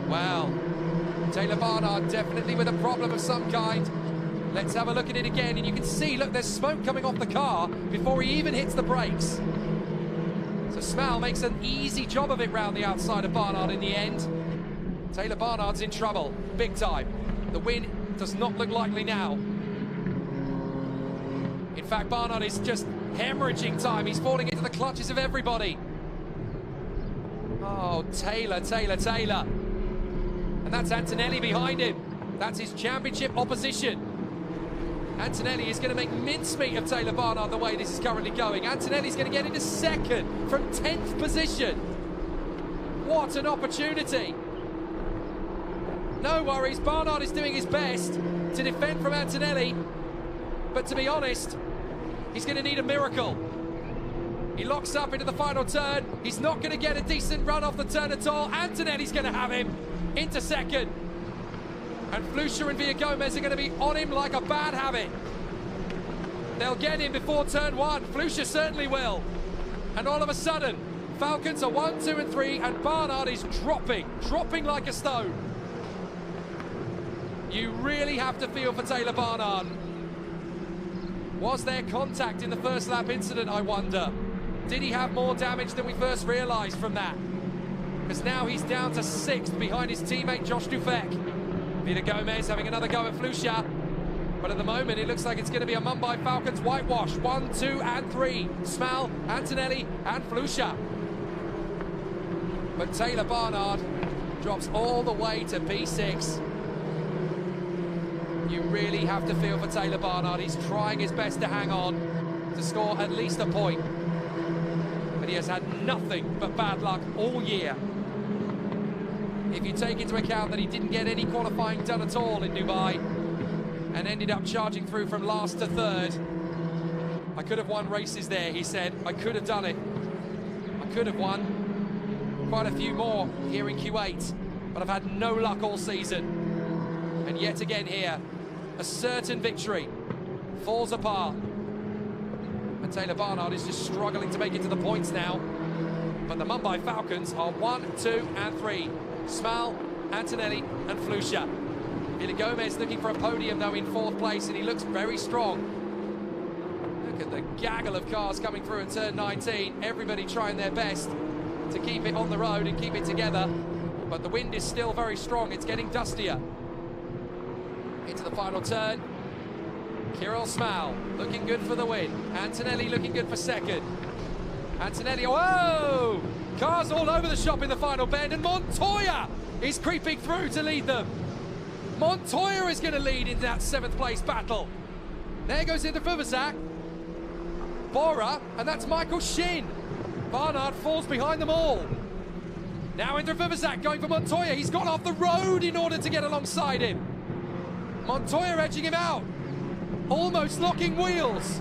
Wow. Taylor Barnard definitely with a problem of some kind. Let's have a look at it again, and you can see, look, there's smoke coming off the car before he even hits the brakes. So Smell makes an easy job of it round the outside of Barnard in the end. Taylor Barnard's in trouble, big time. The win does not look likely now. In fact, Barnard is just hemorrhaging time. He's falling into the clutches of everybody. Oh, Taylor. And that's Antonelli behind him. That's his championship opposition. Antonelli is going to make mincemeat of Taylor Barnard the way this is currently going. Antonelli's going to get into second from 10th position. What an opportunity. No worries, Barnard is doing his best to defend from Antonelli. But to be honest, he's going to need a miracle. He locks up into the final turn. He's not going to get a decent run off the turn at all. Antonelli's going to have him into second. And Flusha and Villagomez are going to be on him like a bad habit. They'll get him before turn one. Flusha certainly will. And all of a sudden, Falcons are 1, 2 and 3, and Barnard is dropping like a stone. You really have to feel for Taylor Barnard. Was there contact in the first lap incident, I wonder? Did he have more damage than we first realised from that? Because now he's down to 6th behind his teammate Josh Dufek. Villagomez having another go at Flusha. But at the moment, it looks like it's going to be a Mumbai Falcons whitewash. 1, 2 and 3. Small, Antonelli and Flusha. But Taylor Barnard drops all the way to P6. You really have to feel for Taylor Barnard. He's trying his best to hang on, to score at least a point. But he has had nothing but bad luck all year. If you take into account that he didn't get any qualifying done at all in Dubai and ended up charging through from last to third. I could have won races there, he said. I could have done it. I could have won quite a few more here in Kuwait, but I've had no luck all season. And yet again here, a certain victory falls apart. And Taylor Barnard is just struggling to make it to the points now. But the Mumbai Falcons are 1, 2 and 3. Small, Antonelli and Flusha. Villagomez looking for a podium though in 4th place, and he looks very strong. Look at the gaggle of cars coming through at turn 19. Everybody trying their best to keep it on the road and keep it together. But the wind is still very strong. It's getting dustier. Into the final turn. Kirill Small looking good for the win. Antonelli looking good for second. Antonelli, whoa! Cars all over the shop in the final bend, and Montoya is creeping through to lead them. Montoya is going to lead into that 7th place battle. There goes into Fuvazak. Bora, and that's Michael Shin. Barnard falls behind them all. Now into Fuvazak going for Montoya. He's gone off the road in order to get alongside him. Montoya edging him out. Almost locking wheels.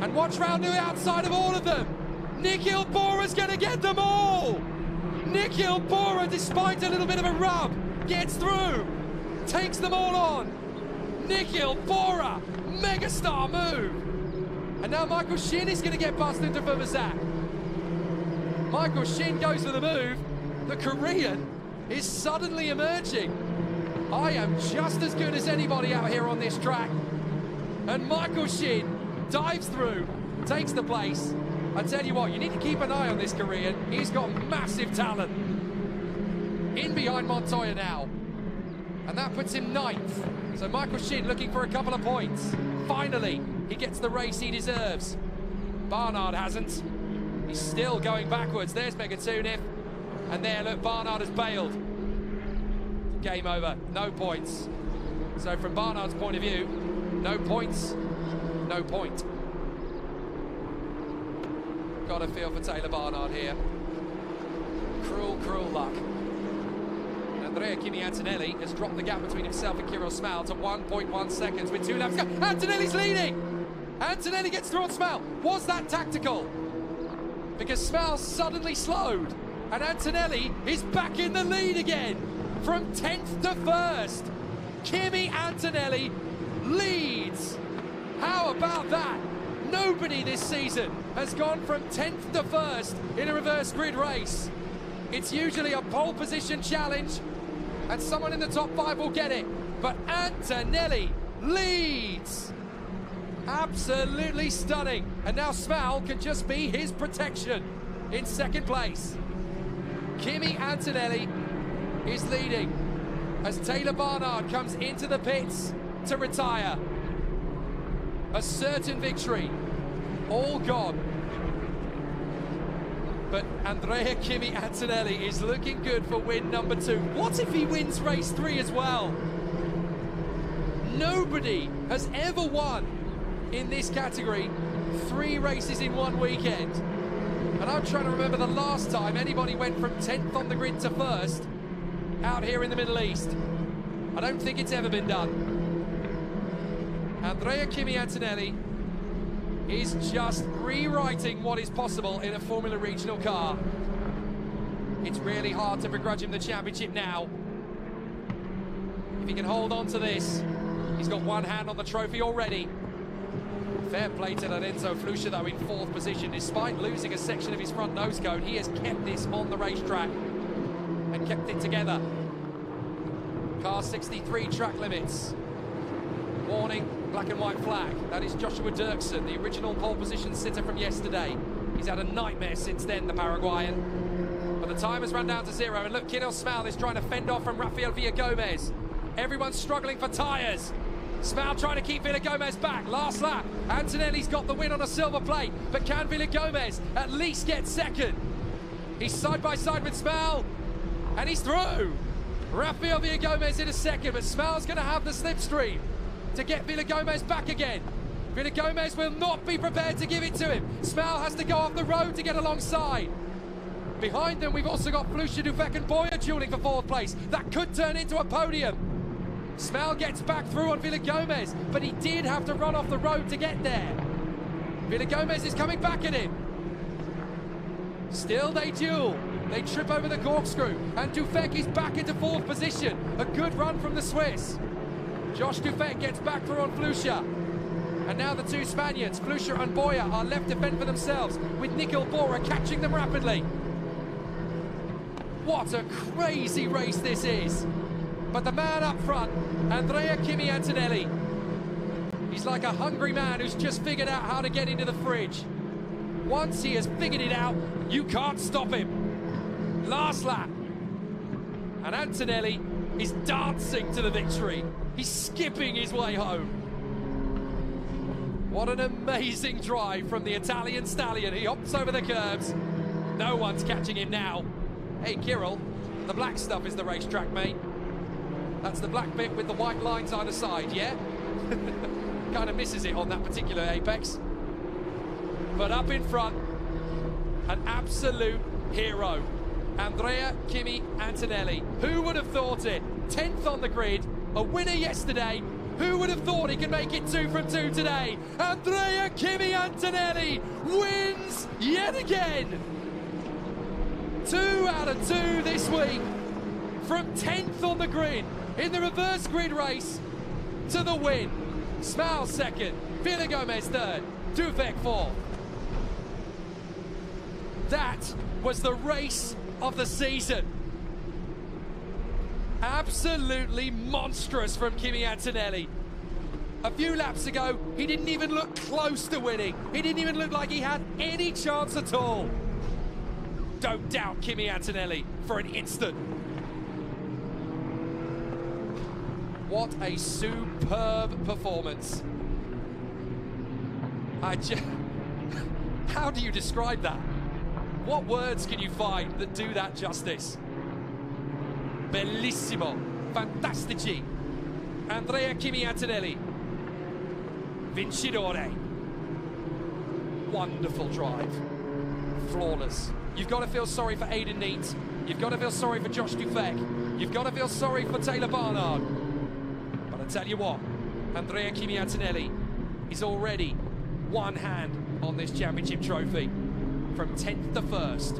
And watch round the outside of all of them. Nikhil Bora's going to get them all! Nikhil Bora, despite a little bit of a rub, gets through, takes them all on. Nikhil Bora, megastar move. And now Michael Shin is going to get past into Fuvazak. Michael Shin goes for the move. The Korean is suddenly emerging. I am just as good as anybody out here on this track. And Michael Shin dives through, takes the place. I tell you what, you need to keep an eye on this Korean. He's got massive talent. In behind Montoya now. And that puts him 9th. So Michael Shin looking for a couple of points. Finally, he gets the race he deserves. Barnard hasn't. He's still going backwards. There's Megatunif. And there, look, Barnard has bailed. Game over, no points. So from Barnard's point of view, no points, no point. Got a feel for Taylor Barnard here. Cruel, cruel luck. Andrea Kimi Antonelli has dropped the gap between himself and Kirill Smal to 1.1 seconds with 2 laps to go. Antonelli's leading! Antonelli gets through on Smal. Was that tactical? Because Smal suddenly slowed, and Antonelli is back in the lead again. From 10th to 1st. Kimi Antonelli leads. How about that? Nobody this season has gone from 10th to 1st in a reverse grid race. It's usually a pole position challenge, and someone in the top 5 will get it. But Antonelli leads. Absolutely stunning. And now Smal can just be his protection in 2nd place. Kimi Antonelli is leading as Taylor Barnard comes into the pits to retire. A certain victory, all gone. But Andrea Kimi Antonelli is looking good for win number 2. What if he wins race 3 as well? Nobody has ever won in this category 3 races in one weekend. And I'm trying to remember the last time anybody went from 10th on the grid to 1st out here in the Middle East. I don't think it's ever been done. Andrea Kimi Antonelli is just rewriting what is possible in a Formula Regional car. It's really hard to begrudge him the championship now. If he can hold on to this, he's got one hand on the trophy already. Fair play to Lorenzo Flusha, though, in 4th position. Despite losing a section of his front nose cone, he has kept this on the racetrack and kept it together. Car 63 track limits. Warning, black and white flag. That is Joshua Dirksen, the original pole position sitter from yesterday. He's had a nightmare since then, the Paraguayan. But the time has run down to 0. And look, Kirill Smal is trying to fend off from Rafael Villagomez. Everyone's struggling for tyres. Smal trying to keep Villagomez back. Last lap, Antonelli's got the win on a silver plate, but can Villagomez at least get 2nd? He's side by side with Smal, and he's through. Rafael Villagomez in a 2nd, but Smal's going to have the slipstream to get Villagomez back again. Villagomez will not be prepared to give it to him. Smal has to go off the road to get alongside. Behind them, we've also got Flusha, Dufek and Boyer dueling for 4th place. That could turn into a podium. Smal gets back through on Villagomez, but he did have to run off the road to get there. Villagomez is coming back at him. Still they duel. They trip over the corkscrew, and Dufek is back into 4th position. A good run from the Swiss. Josh Dufek gets back through on Flusha. And now the 2 Spaniards, Flusha and Boyer, are left to fend for themselves, with Nicol Bora catching them rapidly. What a crazy race this is. But the man up front, Andrea Kimi Antonelli, he's like a hungry man who's just figured out how to get into the fridge. Once he has figured it out, you can't stop him. Last lap. And Antonelli is dancing to the victory. He's skipping his way home. What an amazing drive from the Italian stallion. He hops over the curbs. No one's catching him now. Hey, Kirill, the black stuff is the racetrack, mate. That's the black bit with the white lines either side, yeah? Kind of misses it on that particular apex. But up in front, an absolute hero. Andrea Kimi Antonelli. Who would have thought it? 10th on the grid, a winner yesterday. Who would have thought he could make it 2 from 2 today? Andrea Kimi Antonelli wins yet again. 2 out of 2 this week. From 10th on the grid in the reverse grid race to the win. Smal 2nd, Villagomez 3rd, Dufek 4th. That was the race of the season. Absolutely monstrous from Kimi Antonelli. A few laps ago, he didn't even look close to winning. He didn't even look like he had any chance at all. Don't doubt Kimi Antonelli for an instant. What a superb performance. How do you describe that? What words can you find that do that justice? Bellissimo, fantastici. Andrea Antonelli, vincitore. Wonderful drive, flawless. You've got to feel sorry for Aidan Neate. You've got to feel sorry for Josh Dufek. You've got to feel sorry for Taylor Barnard. But I tell you what, Andrea Antonelli is already one hand on this championship trophy. From 10th to 1st.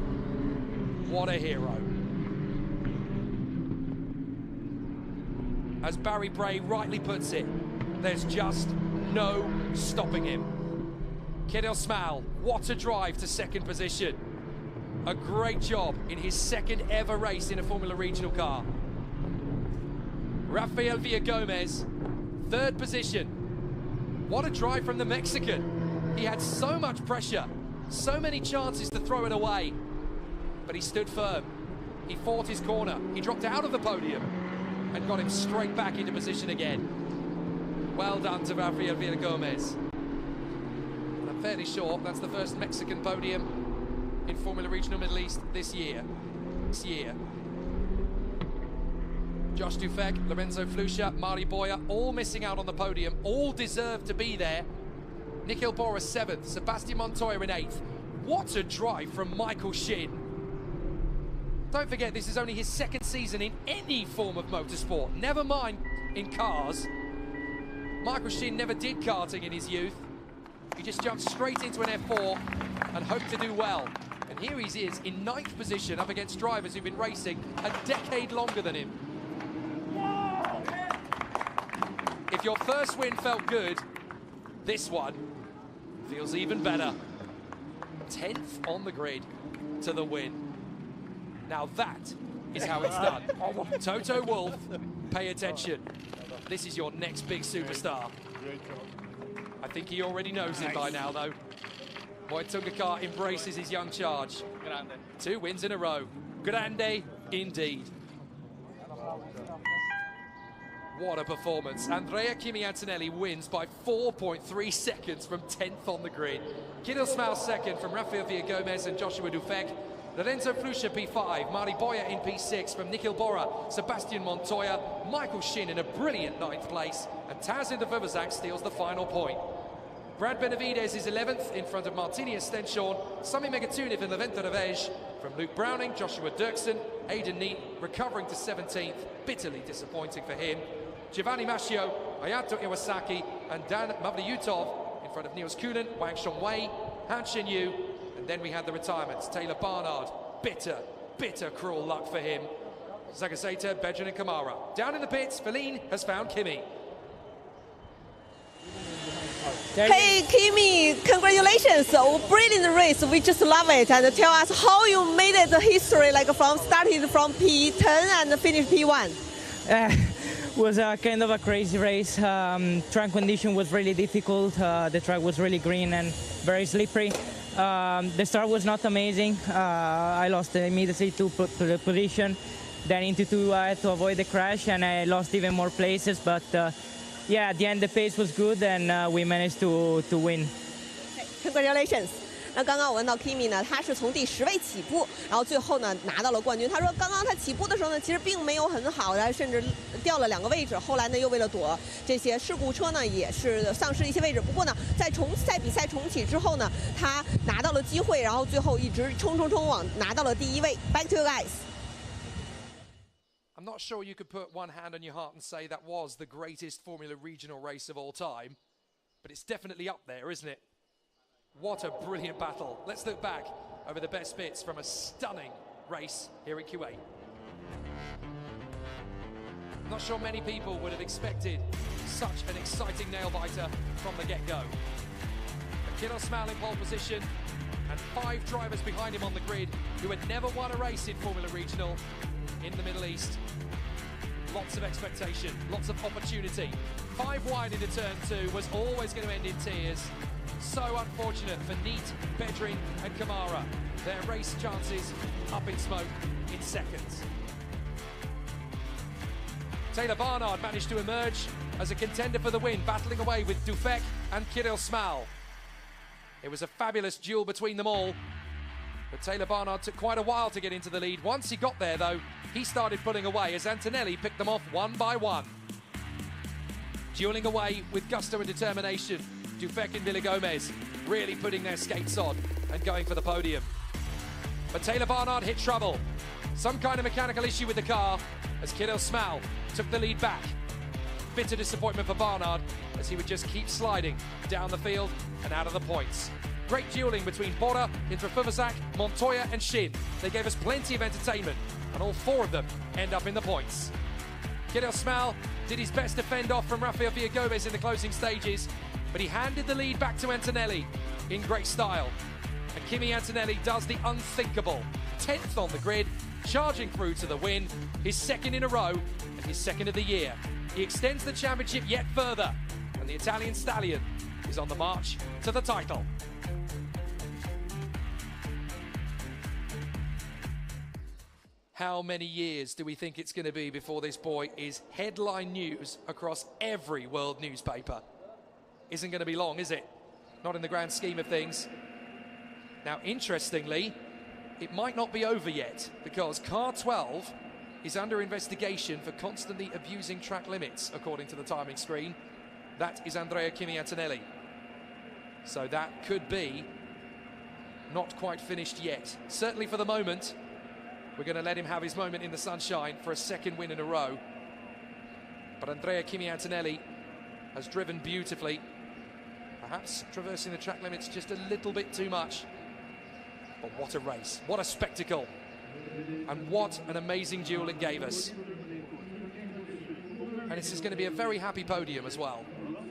What a hero. As Barry Bray rightly puts it, there's just no stopping him. Kidil Smal, what a drive to 2nd position. A great job in his 2nd ever race in a Formula Regional car. Rafael Villagomez, 3rd position. What a drive from the Mexican. He had so much pressure, so many chances to throw it away, but he stood firm. He fought his corner. He dropped out of the podium and got him straight back into position again. Well done to Rafael Villagomez. And I'm fairly sure that's the first Mexican podium in Formula Regional Middle East this year. Josh Dufek, Lorenzo Flusha, Mari Boya, all missing out on the podium, all deserve to be there. Nikhil Bora 7th, Sebastian Montoya in 8th. What a drive from Michael Shin. Don't forget, this is only his 2nd season in any form of motorsport, never mind in cars. Michael Shin never did karting in his youth. He just jumped straight into an F4 and hoped to do well. And here he is in 9th position up against drivers who've been racing a decade longer than him. If your first win felt good, this one feels even better. 10th on the grid to the win. Now that is how it's done. Toto Wolff, pay attention. This is your next big superstar. I think he already knows it by now, though. Moitungakar embraces his young charge. 2 wins in a row. Grande indeed. What a performance. Andrea Antonelli wins by 4.3 seconds from 10th on the grid. Kidil Smal 2nd from Rafael Villagomez and Joshua Dufek. Lorenzo Flusha P5, Mari Boya in P6 from Nikhil Bora, Sebastian Montoya, Michael Shin in a brilliant 9th place, and Tazin de Vivazak steals the final point. Brad Benavides is 11th in front of Martini Estenshorn, Sami Megatuniv and Levente Revej from Luke Browning, Joshua Dirksen, Aidan Neate recovering to 17th, bitterly disappointing for him. Giovanni Mascio, Ayato Iwasaki and Dan Mavlyutov in front of Niels Kuhnen, Wang Shongwei, Han Shenyu, and then we had the retirements. Taylor Barnard, bitter, cruel luck for him. Zagazeta, Bedrin and Kamara. Down in the pits, Feline has found Kimi. Hey Kimi, congratulations! Brilliant race, we just love it. And tell us how you made it history, like started from P10 and finished P1. Was kind of a crazy race. Track condition was really difficult. The track was really green and very slippery. The start was not amazing. I lost immediately to position. Then into 2 I had to avoid the crash and I lost even more places. But yeah, at the end the pace was good and we managed to win. Congratulations! 那刚刚我问到 Kimi 呢，他是从第10位起步，然后最后呢拿到了冠军。他说刚刚他起步的时候呢，其实并没有很好，他甚至掉了2个位置。后来呢，又为了躲这些事故车呢，也是丧失一些位置。不过呢，在比赛重启之后呢，他拿到了机会，然后最后一直冲往拿到了第1位。Back to you guys. I'm not sure you could put one hand on your heart and say that was the greatest Formula Regional race of all time, but it's definitely up there, isn't it? What a brilliant battle. Let's look back over the best bits from a stunning race here in Kuwait. Not sure many people would have expected such an exciting nail-biter from the get-go. Kidil Smal in pole position and 5 drivers behind him on the grid who had never won a race in Formula Regional in the Middle East. Lots of expectation, lots of opportunity. 5 wide into turn 2 was always going to end in tears. So unfortunate for Neate, Bedrin and Kamara. Their race chances up in smoke in seconds. Taylor Barnard managed to emerge as a contender for the win, battling away with Dufek and Kirill Smal. It was a fabulous duel between them all, but Taylor Barnard took quite a while to get into the lead. Once he got there, though, he started pulling away as Antonelli picked them off one by one. Dueling away with gusto and determination, Dufek and Villagomez really putting their skates on and going for the podium. But Taylor Barnard hit trouble. Some kind of mechanical issue with the car as Kirill Smal took the lead back. Bitter disappointment for Barnard as he would just keep sliding down the field and out of the points. Great dueling between Bora, Intrafuvazak, Montoya and Shin. They gave us plenty of entertainment and all four of them end up in the points. Kirill Smal did his best to fend off from Rafael Villagomez in the closing stages, but he handed the lead back to Antonelli in great style. And Kimi Antonelli does the unthinkable. 10th on the grid, charging through to the win, his second in a row and his second of the year. He extends the championship yet further, and the Italian stallion is on the march to the title. How many years do we think it's going to be before this boy is headline news across every world newspaper? Isn't going to be long, is it? Not in the grand scheme of things. Now, interestingly, it might not be over yet, because car 12 is under investigation for constantly abusing track limits, according to the timing screen. That is Andrea Kimi Antonelli. So that could be not quite finished yet. Certainly for the moment, we're going to let him have his moment in the sunshine for a second win in a row. But Andrea Kimi Antonelli has driven beautifully, perhaps traversing the track limits just a little bit too much. But what a race, what a spectacle, and what an amazing duel it gave us. And this is going to be a very happy podium as well.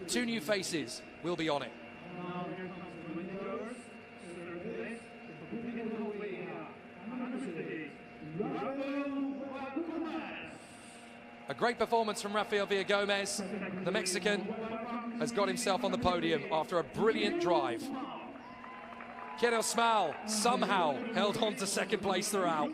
Two new faces will be on it. A great performance from Rafael Villagomez. The Mexican has got himself on the podium after a brilliant drive. Kirill Smal somehow held on to second place throughout.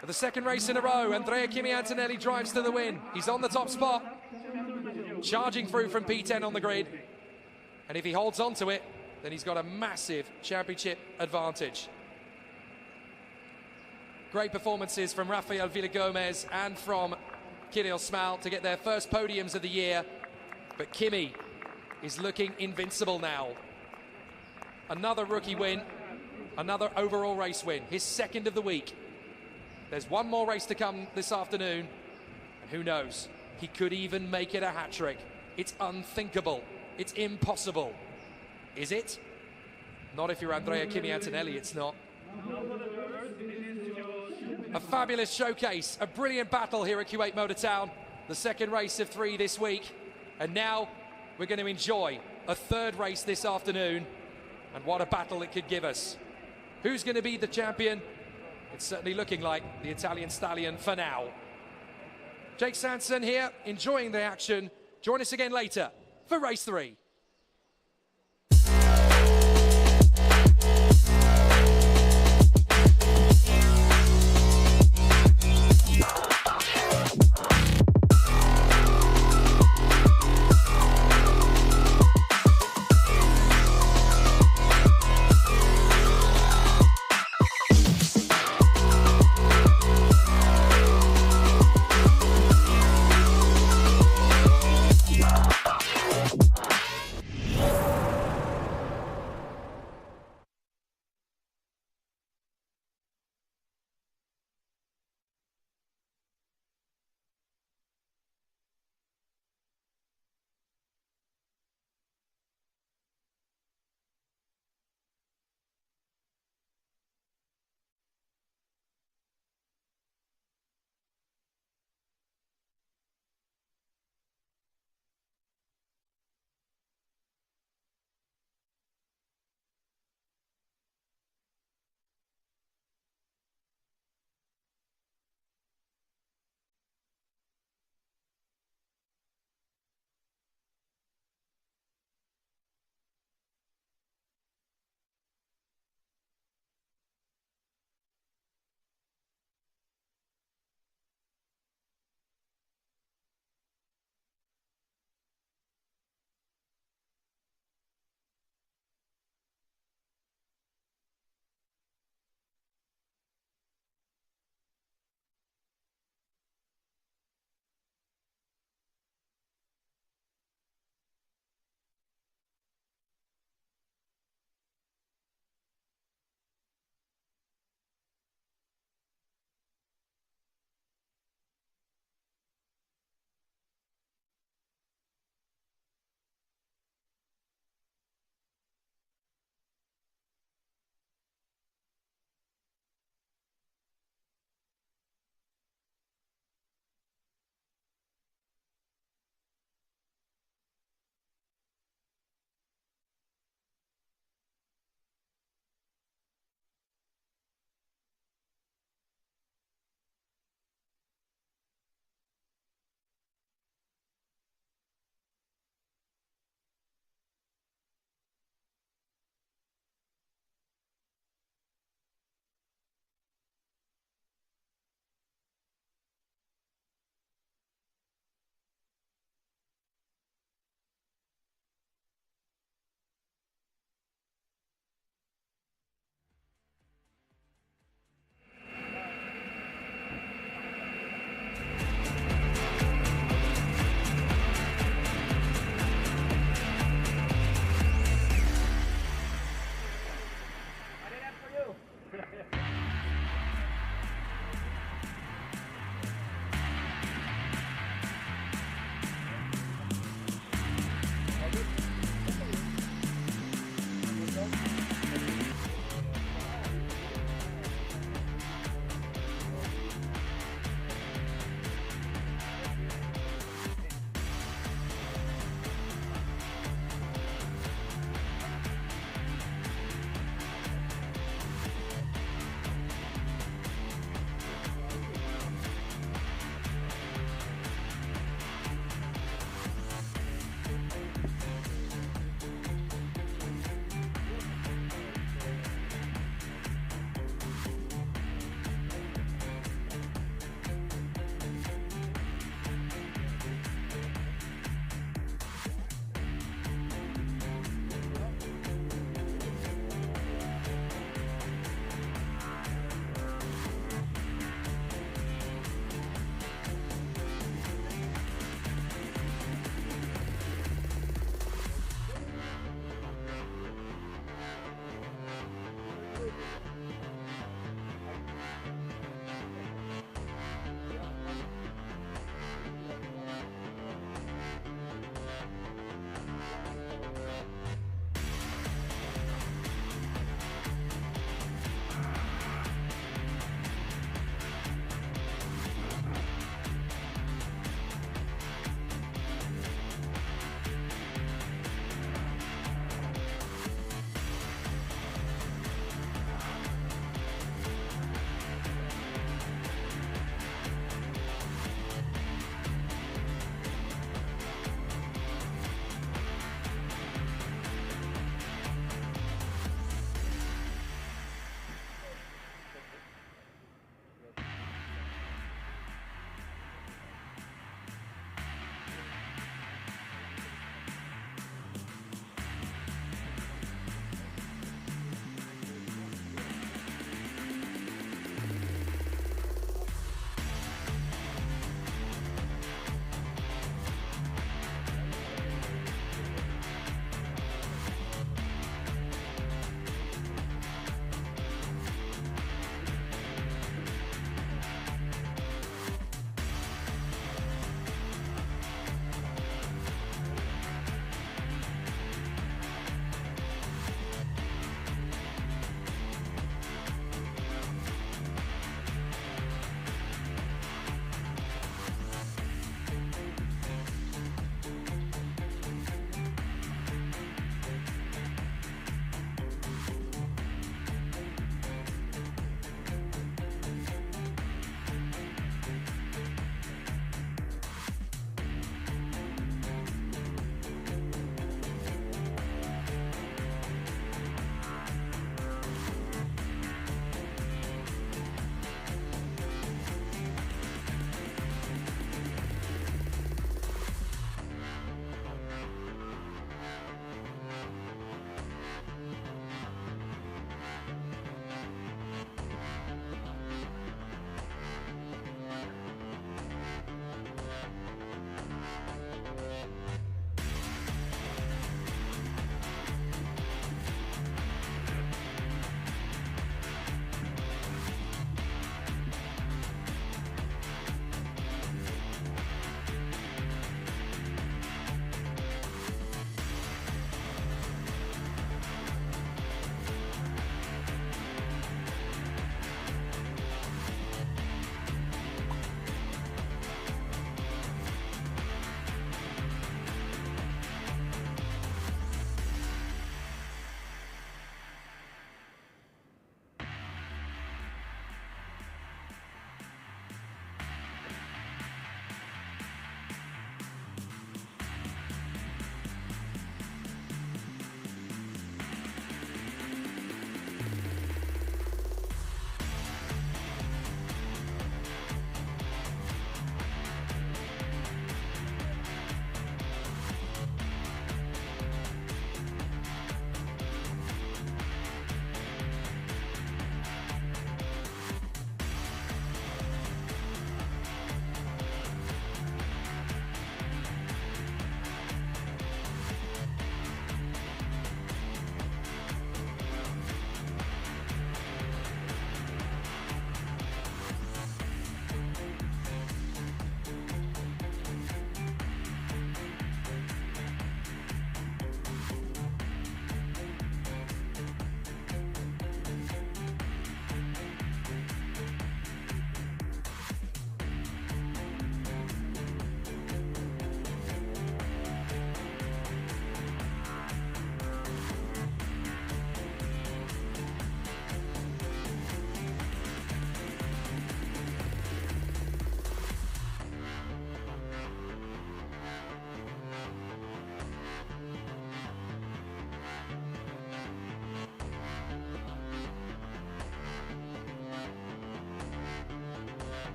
For the second race in a row, Andrea Kimi Antonelli drives to the win. He's on the top spot, charging through from P10 on the grid. And if he holds on to it, then he's got a massive championship advantage. Great performances from Rafael Villagomez and from Kirill Smal to get their first podiums of the year. But Kimi is looking invincible now. Another rookie win, another overall race win, his second of the week. There's one more race to come this afternoon, and who knows, he could even make it a hat-trick. It's unthinkable, it's impossible. Is it? Not if you're Andrea Kimi Antonelli, it's not. A fabulous showcase, a brilliant battle here at Kuwait Motor Town, the second race of 3 this week. And now we're going to enjoy a third race this afternoon, and what a battle it could give us. Who's going to be the champion? It's certainly looking like the Italian stallion for now. Jake Sanson here, enjoying the action. Join us again later for race 3.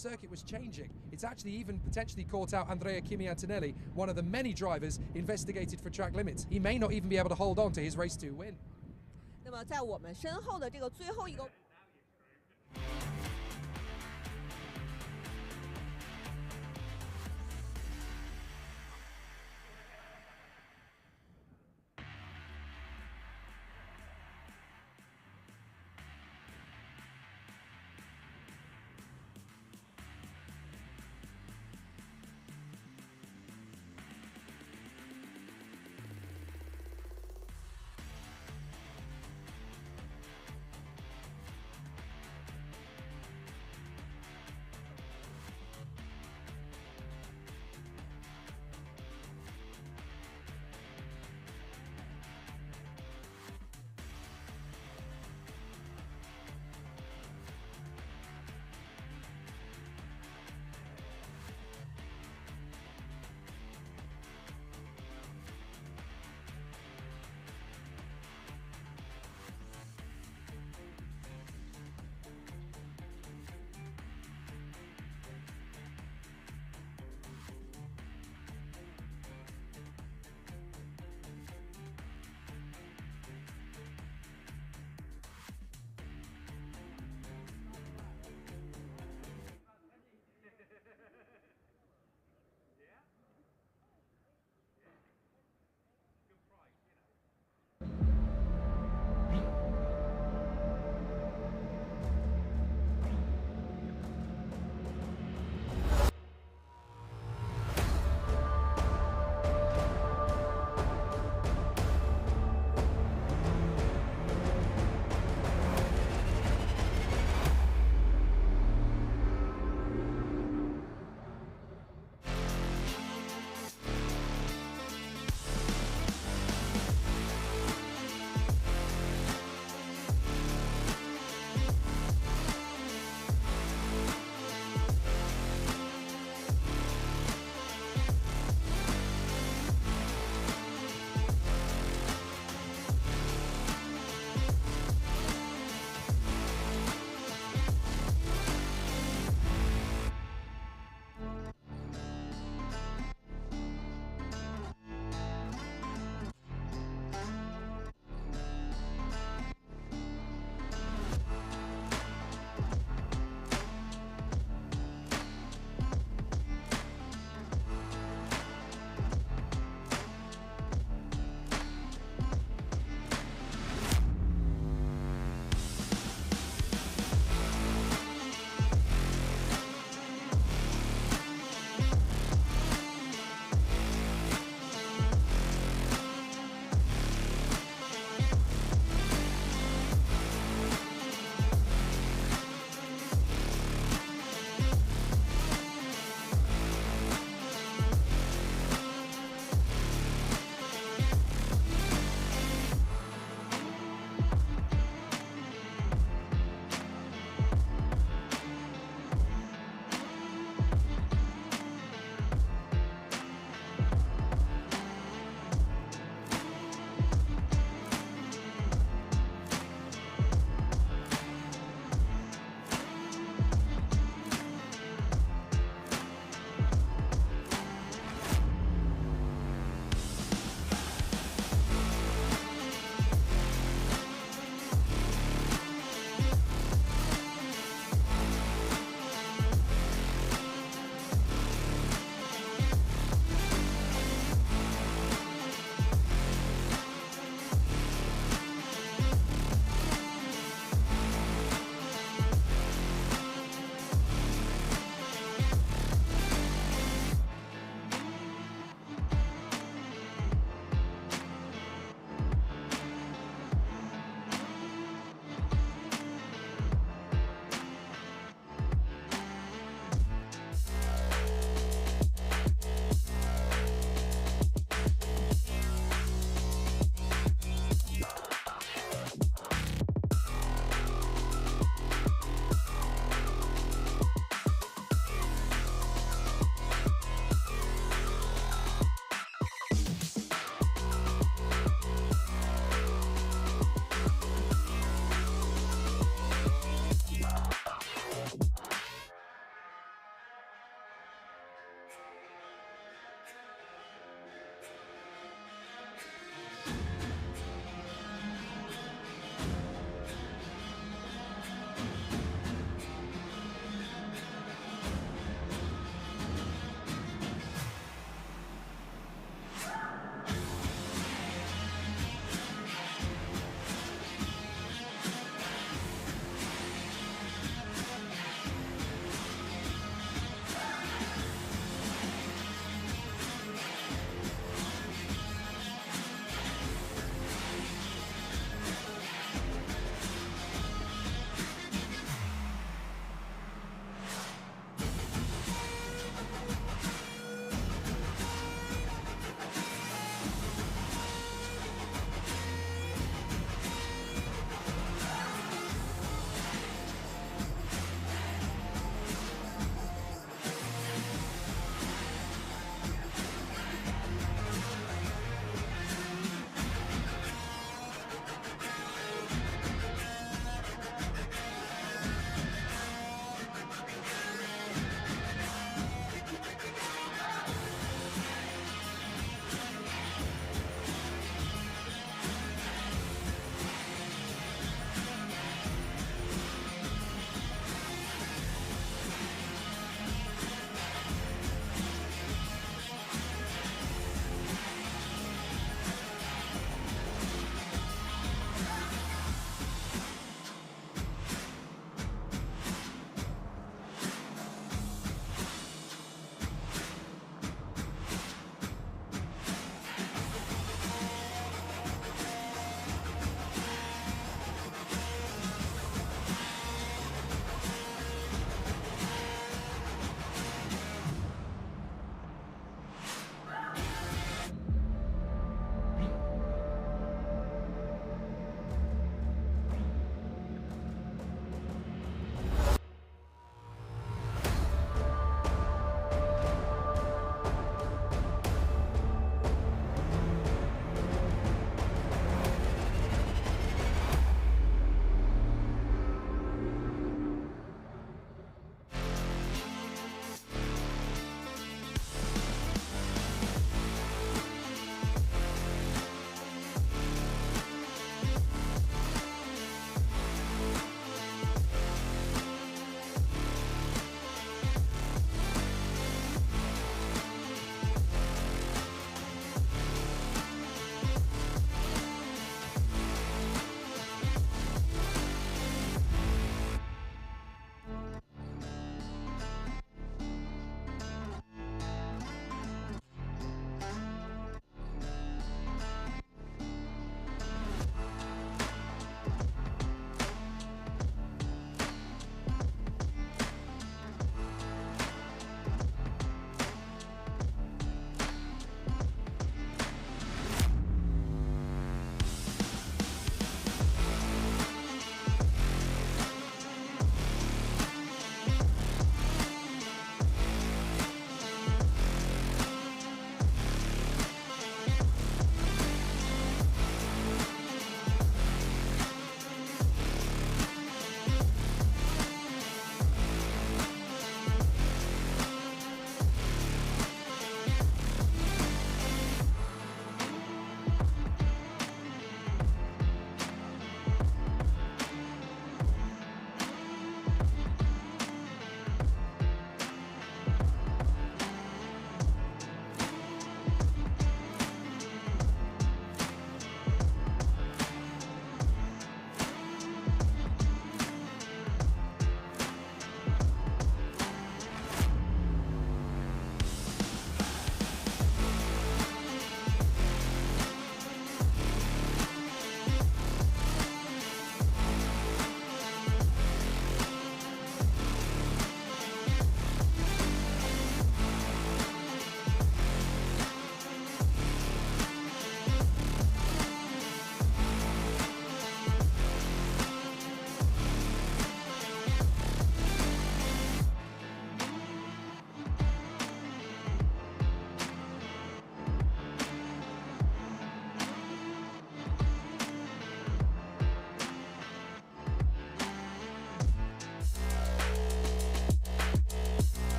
circuit was changing. It's actually even potentially caught out Andrea Kimi Antonelli, one of the many drivers investigated for track limits. He may not even be able to hold on to his race 2 win. 那么在我们身后的这个最后一个。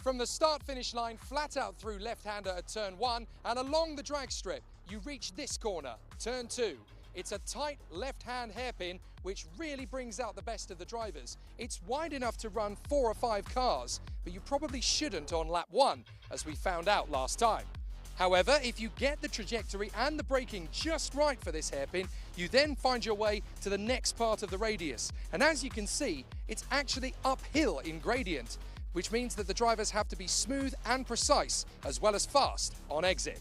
From the start-finish line, flat out through left-hander at turn 1 and along the drag strip, you reach this corner, turn 2. It's a tight left-hand hairpin which really brings out the best of the drivers. It's wide enough to run 4 or 5 cars, but you probably shouldn't on lap 1, as we found out last time. However, if you get the trajectory and the braking just right for this hairpin, you then find your way to the next part of the radius. And as you can see, it's actually uphill in gradient, which means that the drivers have to be smooth and precise, as well as fast on exit.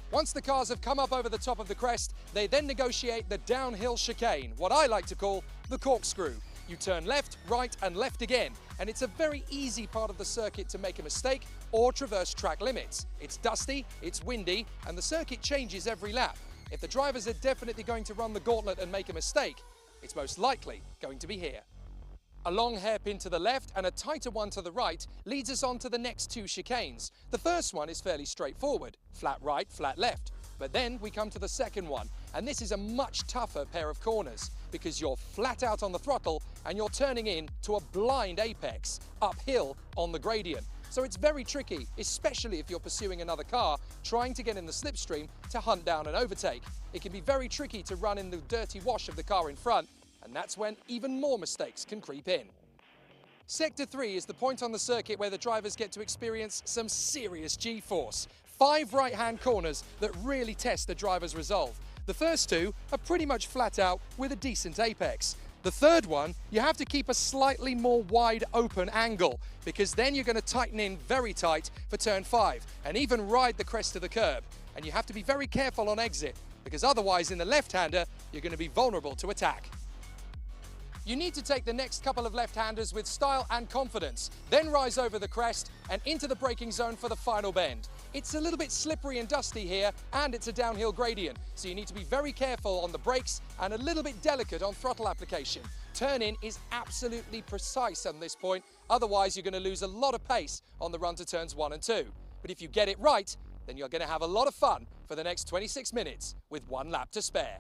Once the cars have come up over the top of the crest, they then negotiate the downhill chicane, what I like to call the corkscrew. You turn left, right and left again, and it's a very easy part of the circuit to make a mistake or traverse track limits. It's dusty, it's windy, and the circuit changes every lap. If the drivers are definitely going to run the gauntlet and make a mistake, it's most likely going to be here. A long hairpin to the left and a tighter one to the right leads us on to the next 2 chicanes. The first one is fairly straightforward, flat right, flat left. But then we come to the second one, and this is a much tougher pair of corners because you're flat out on the throttle and you're turning in to a blind apex, uphill on the gradient. So it's very tricky, especially if you're pursuing another car, trying to get in the slipstream to hunt down an overtake. It can be very tricky to run in the dirty wash of the car in front, and that's when even more mistakes can creep in. Sector 3 is the point on the circuit where the drivers get to experience some serious G-force. 5 right-hand corners that really test the driver's resolve. The first 2 are pretty much flat out with a decent apex. The third one, you have to keep a slightly more wide open angle because then you're going to tighten in very tight for turn 5 and even ride the crest of the curb. And you have to be very careful on exit because otherwise in the left-hander, you're going to be vulnerable to attack. You need to take the next couple of left-handers with style and confidence, then rise over the crest and into the braking zone for the final bend. It's a little bit slippery and dusty here, and it's a downhill gradient, so you need to be very careful on the brakes and a little bit delicate on throttle application. Turn-in is absolutely precise on this point, otherwise you're going to lose a lot of pace on the run to turns 1 and 2. But if you get it right, then you're going to have a lot of fun for the next 26 minutes with 1 lap to spare.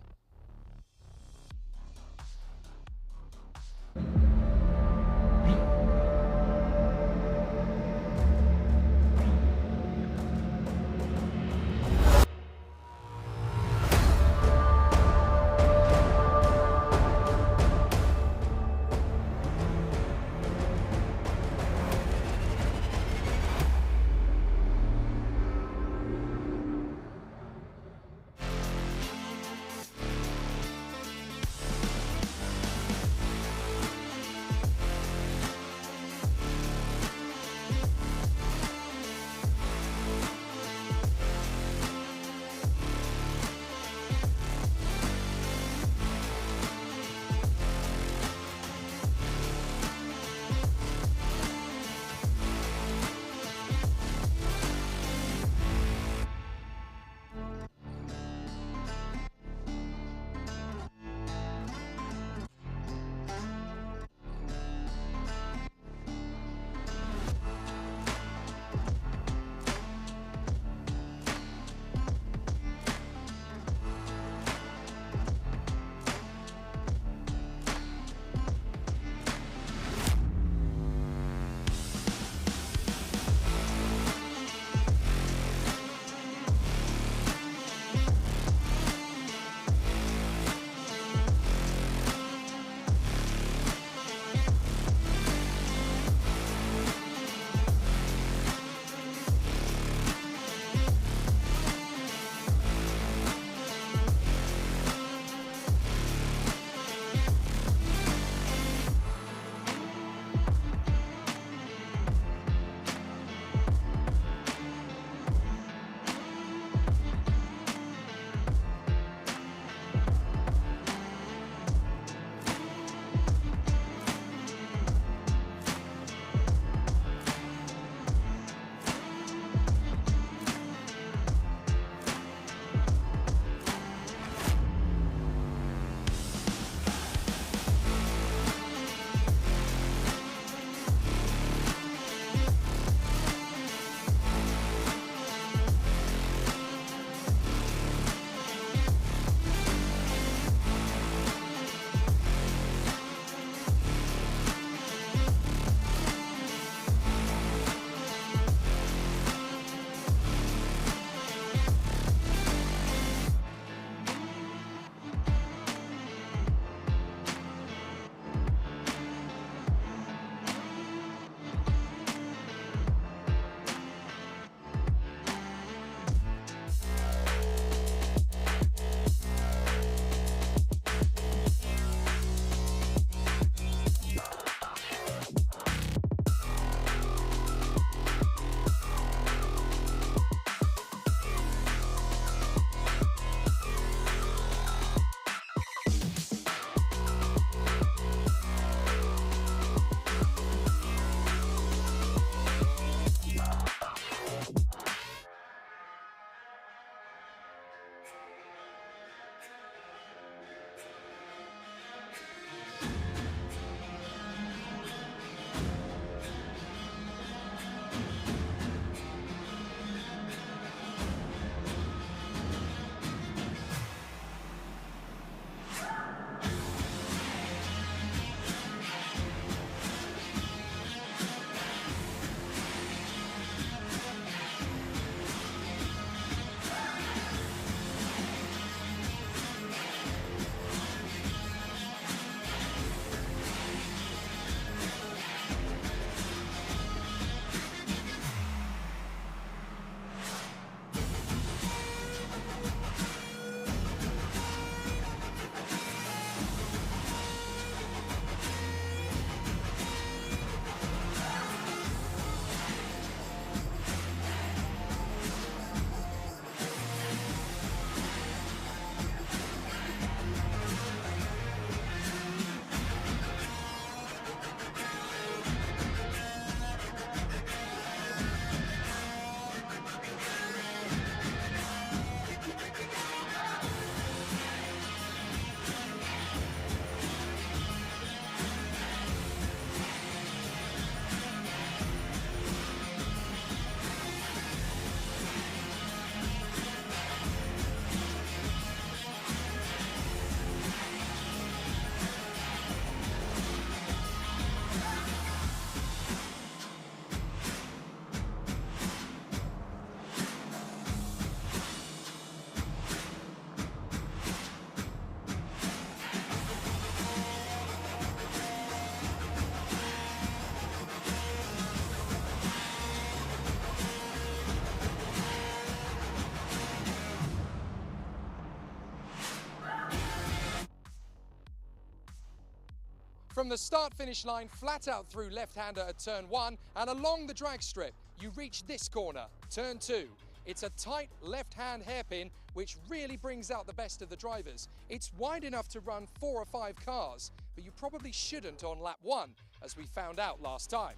From the start-finish line, flat out through left-hander at turn 1 and along the drag strip, you reach this corner, turn 2. It's a tight left-hand hairpin which really brings out the best of the drivers. It's wide enough to run 4 or 5 cars, but you probably shouldn't on lap 1, as we found out last time.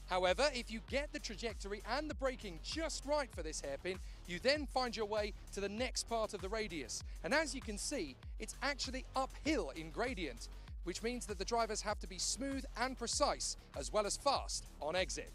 However, if you get the trajectory and the braking just right for this hairpin, you then find your way to the next part of the radius. And as you can see, it's actually uphill in gradient, which means that the drivers have to be smooth and precise, as well as fast on exit.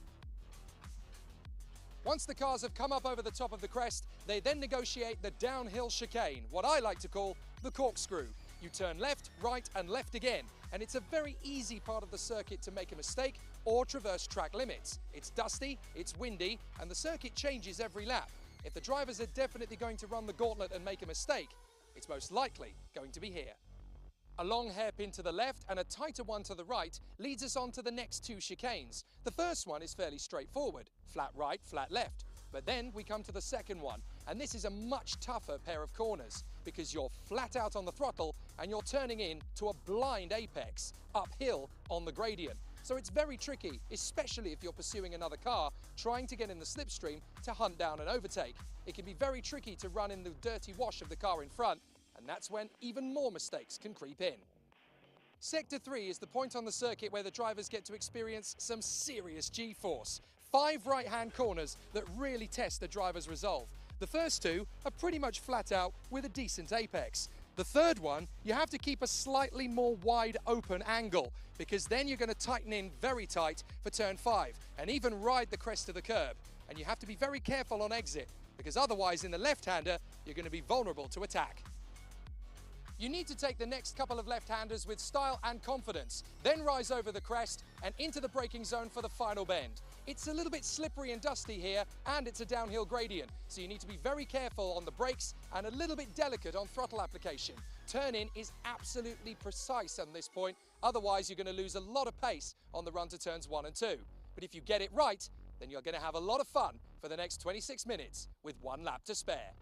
Once the cars have come up over the top of the crest, they then negotiate the downhill chicane, what I like to call the corkscrew. You turn left, right and left again, and it's a very easy part of the circuit to make a mistake or traverse track limits. It's dusty, it's windy, and the circuit changes every lap. If the drivers are definitely going to run the gauntlet and make a mistake, it's most likely going to be here. A long hairpin to the left and a tighter one to the right leads us on to the next 2 chicanes. The first one is fairly straightforward, flat right, flat left. But then we come to the second one, and this is a much tougher pair of corners because you're flat out on the throttle and you're turning in to a blind apex, uphill on the gradient. So it's very tricky, especially if you're pursuing another car, trying to get in the slipstream to hunt down and overtake. It can be very tricky to run in the dirty wash of the car in front, and that's when even more mistakes can creep in. Sector 3 is the point on the circuit where the drivers get to experience some serious G-force. 5 right-hand corners that really test the driver's resolve. The first 2 are pretty much flat out with a decent apex. The third one, you have to keep a slightly more wide open angle because then you're going to tighten in very tight for turn 5 and even ride the crest of the curb. And you have to be very careful on exit because otherwise in the left-hander, you're going to be vulnerable to attack. You need to take the next couple of left-handers with style and confidence, then rise over the crest and into the braking zone for the final bend. It's a little bit slippery and dusty here, and it's a downhill gradient, so you need to be very careful on the brakes and a little bit delicate on throttle application. Turn-in is absolutely precise on this point, otherwise you're going to lose a lot of pace on the run to turns 1 and 2. But if you get it right, then you're going to have a lot of fun for the next 26 minutes with 1 lap to spare.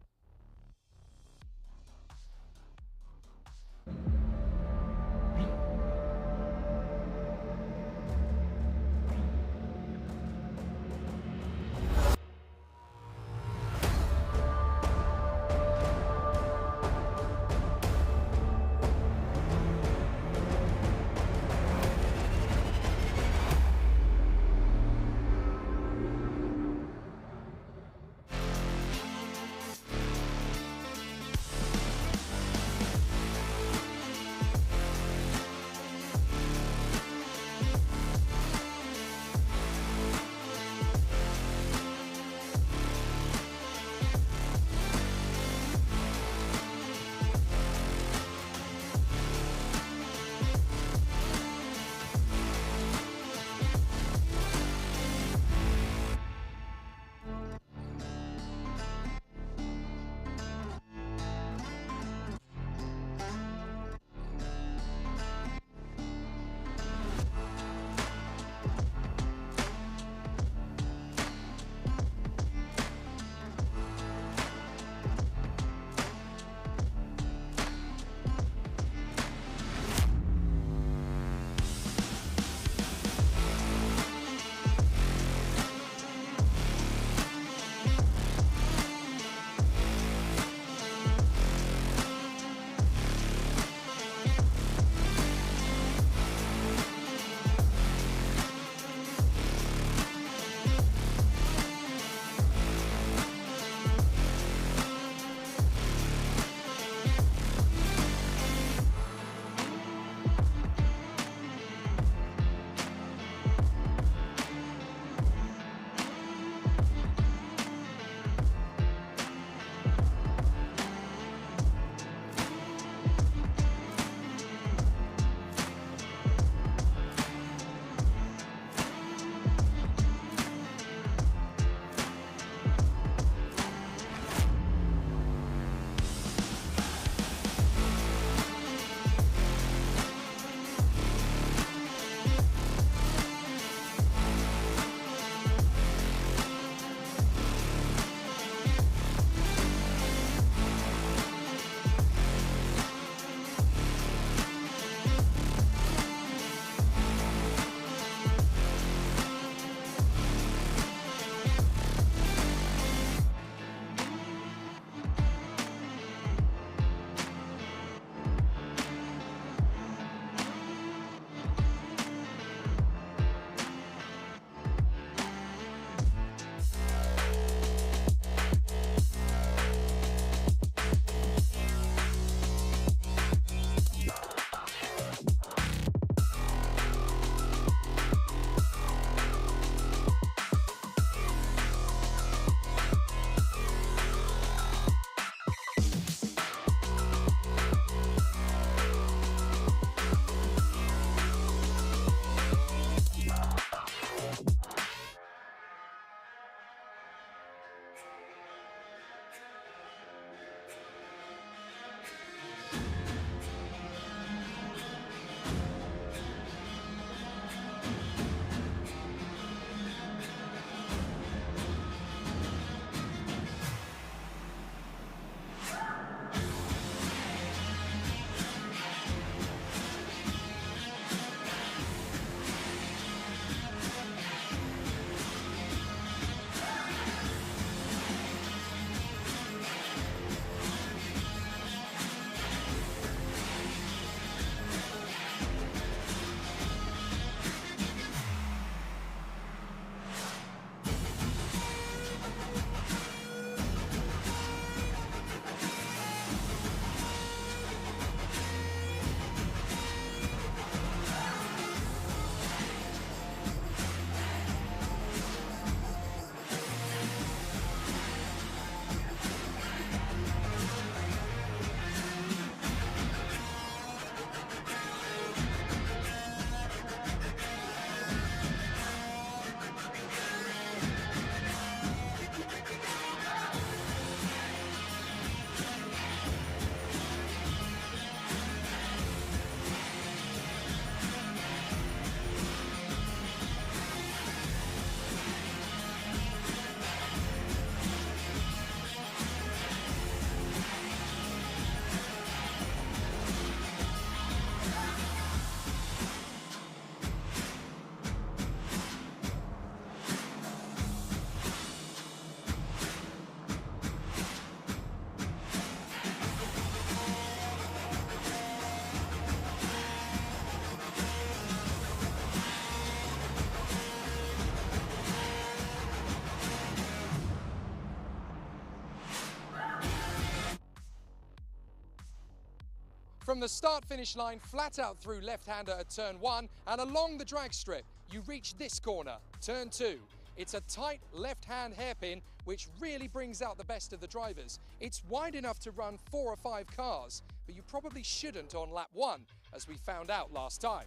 From the start-finish line, flat out through left-hander at turn 1 and along the drag strip, you reach this corner, turn 2. It's a tight left-hand hairpin which really brings out the best of the drivers. It's wide enough to run 4 or 5 cars, but you probably shouldn't on lap 1, as we found out last time.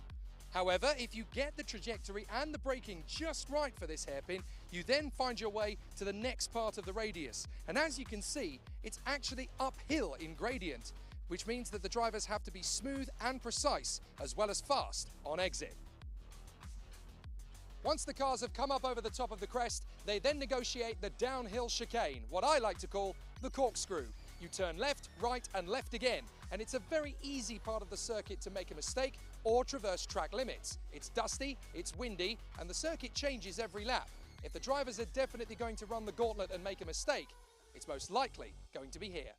However, if you get the trajectory and the braking just right for this hairpin, you then find your way to the next part of the radius. And as you can see, it's actually uphill in gradient, which means that the drivers have to be smooth and precise, as well as fast on exit. Once the cars have come up over the top of the crest, they then negotiate the downhill chicane, what I like to call the corkscrew. You turn left, right and left again, and it's a very easy part of the circuit to make a mistake or traverse track limits. It's dusty, it's windy, and the circuit changes every lap. If the drivers are definitely going to run the gauntlet and make a mistake, it's most likely going to be here.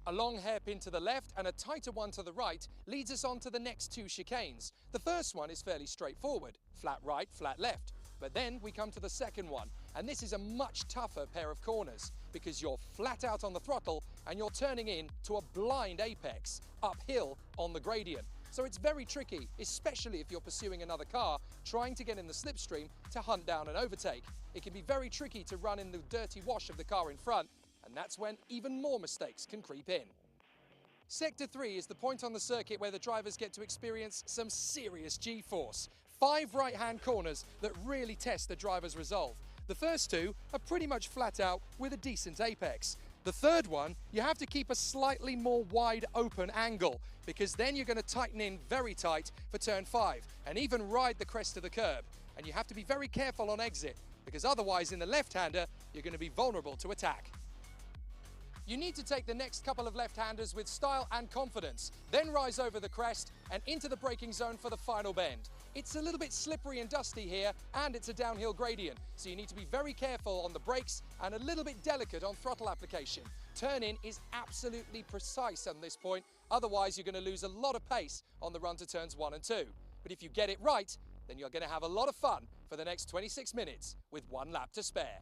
A long hairpin to the left and a tighter one to the right leads us on to the next 2 chicanes. The first one is fairly straightforward, flat right, flat left. But then we come to the second one, and this is a much tougher pair of corners because you're flat out on the throttle and you're turning in to a blind apex, uphill on the gradient. So it's very tricky, especially if you're pursuing another car, trying to get in the slipstream to hunt down and overtake. It can be very tricky to run in the dirty wash of the car in front, and that's when even more mistakes can creep in. Sector 3 is the point on the circuit where the drivers get to experience some serious G-force. 5 right-hand corners that really test the driver's resolve. The first 2 are pretty much flat out with a decent apex. The third one, you have to keep a slightly more wide open angle because then you're going to tighten in very tight for turn 5 and even ride the crest of the curb. And you have to be very careful on exit because otherwise in the left-hander, you're going to be vulnerable to attack. You need to take the next couple of left-handers with style and confidence, then rise over the crest and into the braking zone for the final bend. It's a little bit slippery and dusty here, and it's a downhill gradient, so you need to be very careful on the brakes and a little bit delicate on throttle application. Turn-in is absolutely precise on this point, otherwise you're going to lose a lot of pace on the run to turns 1 and 2. But if you get it right, then you're going to have a lot of fun for the next 26 minutes with 1 lap to spare.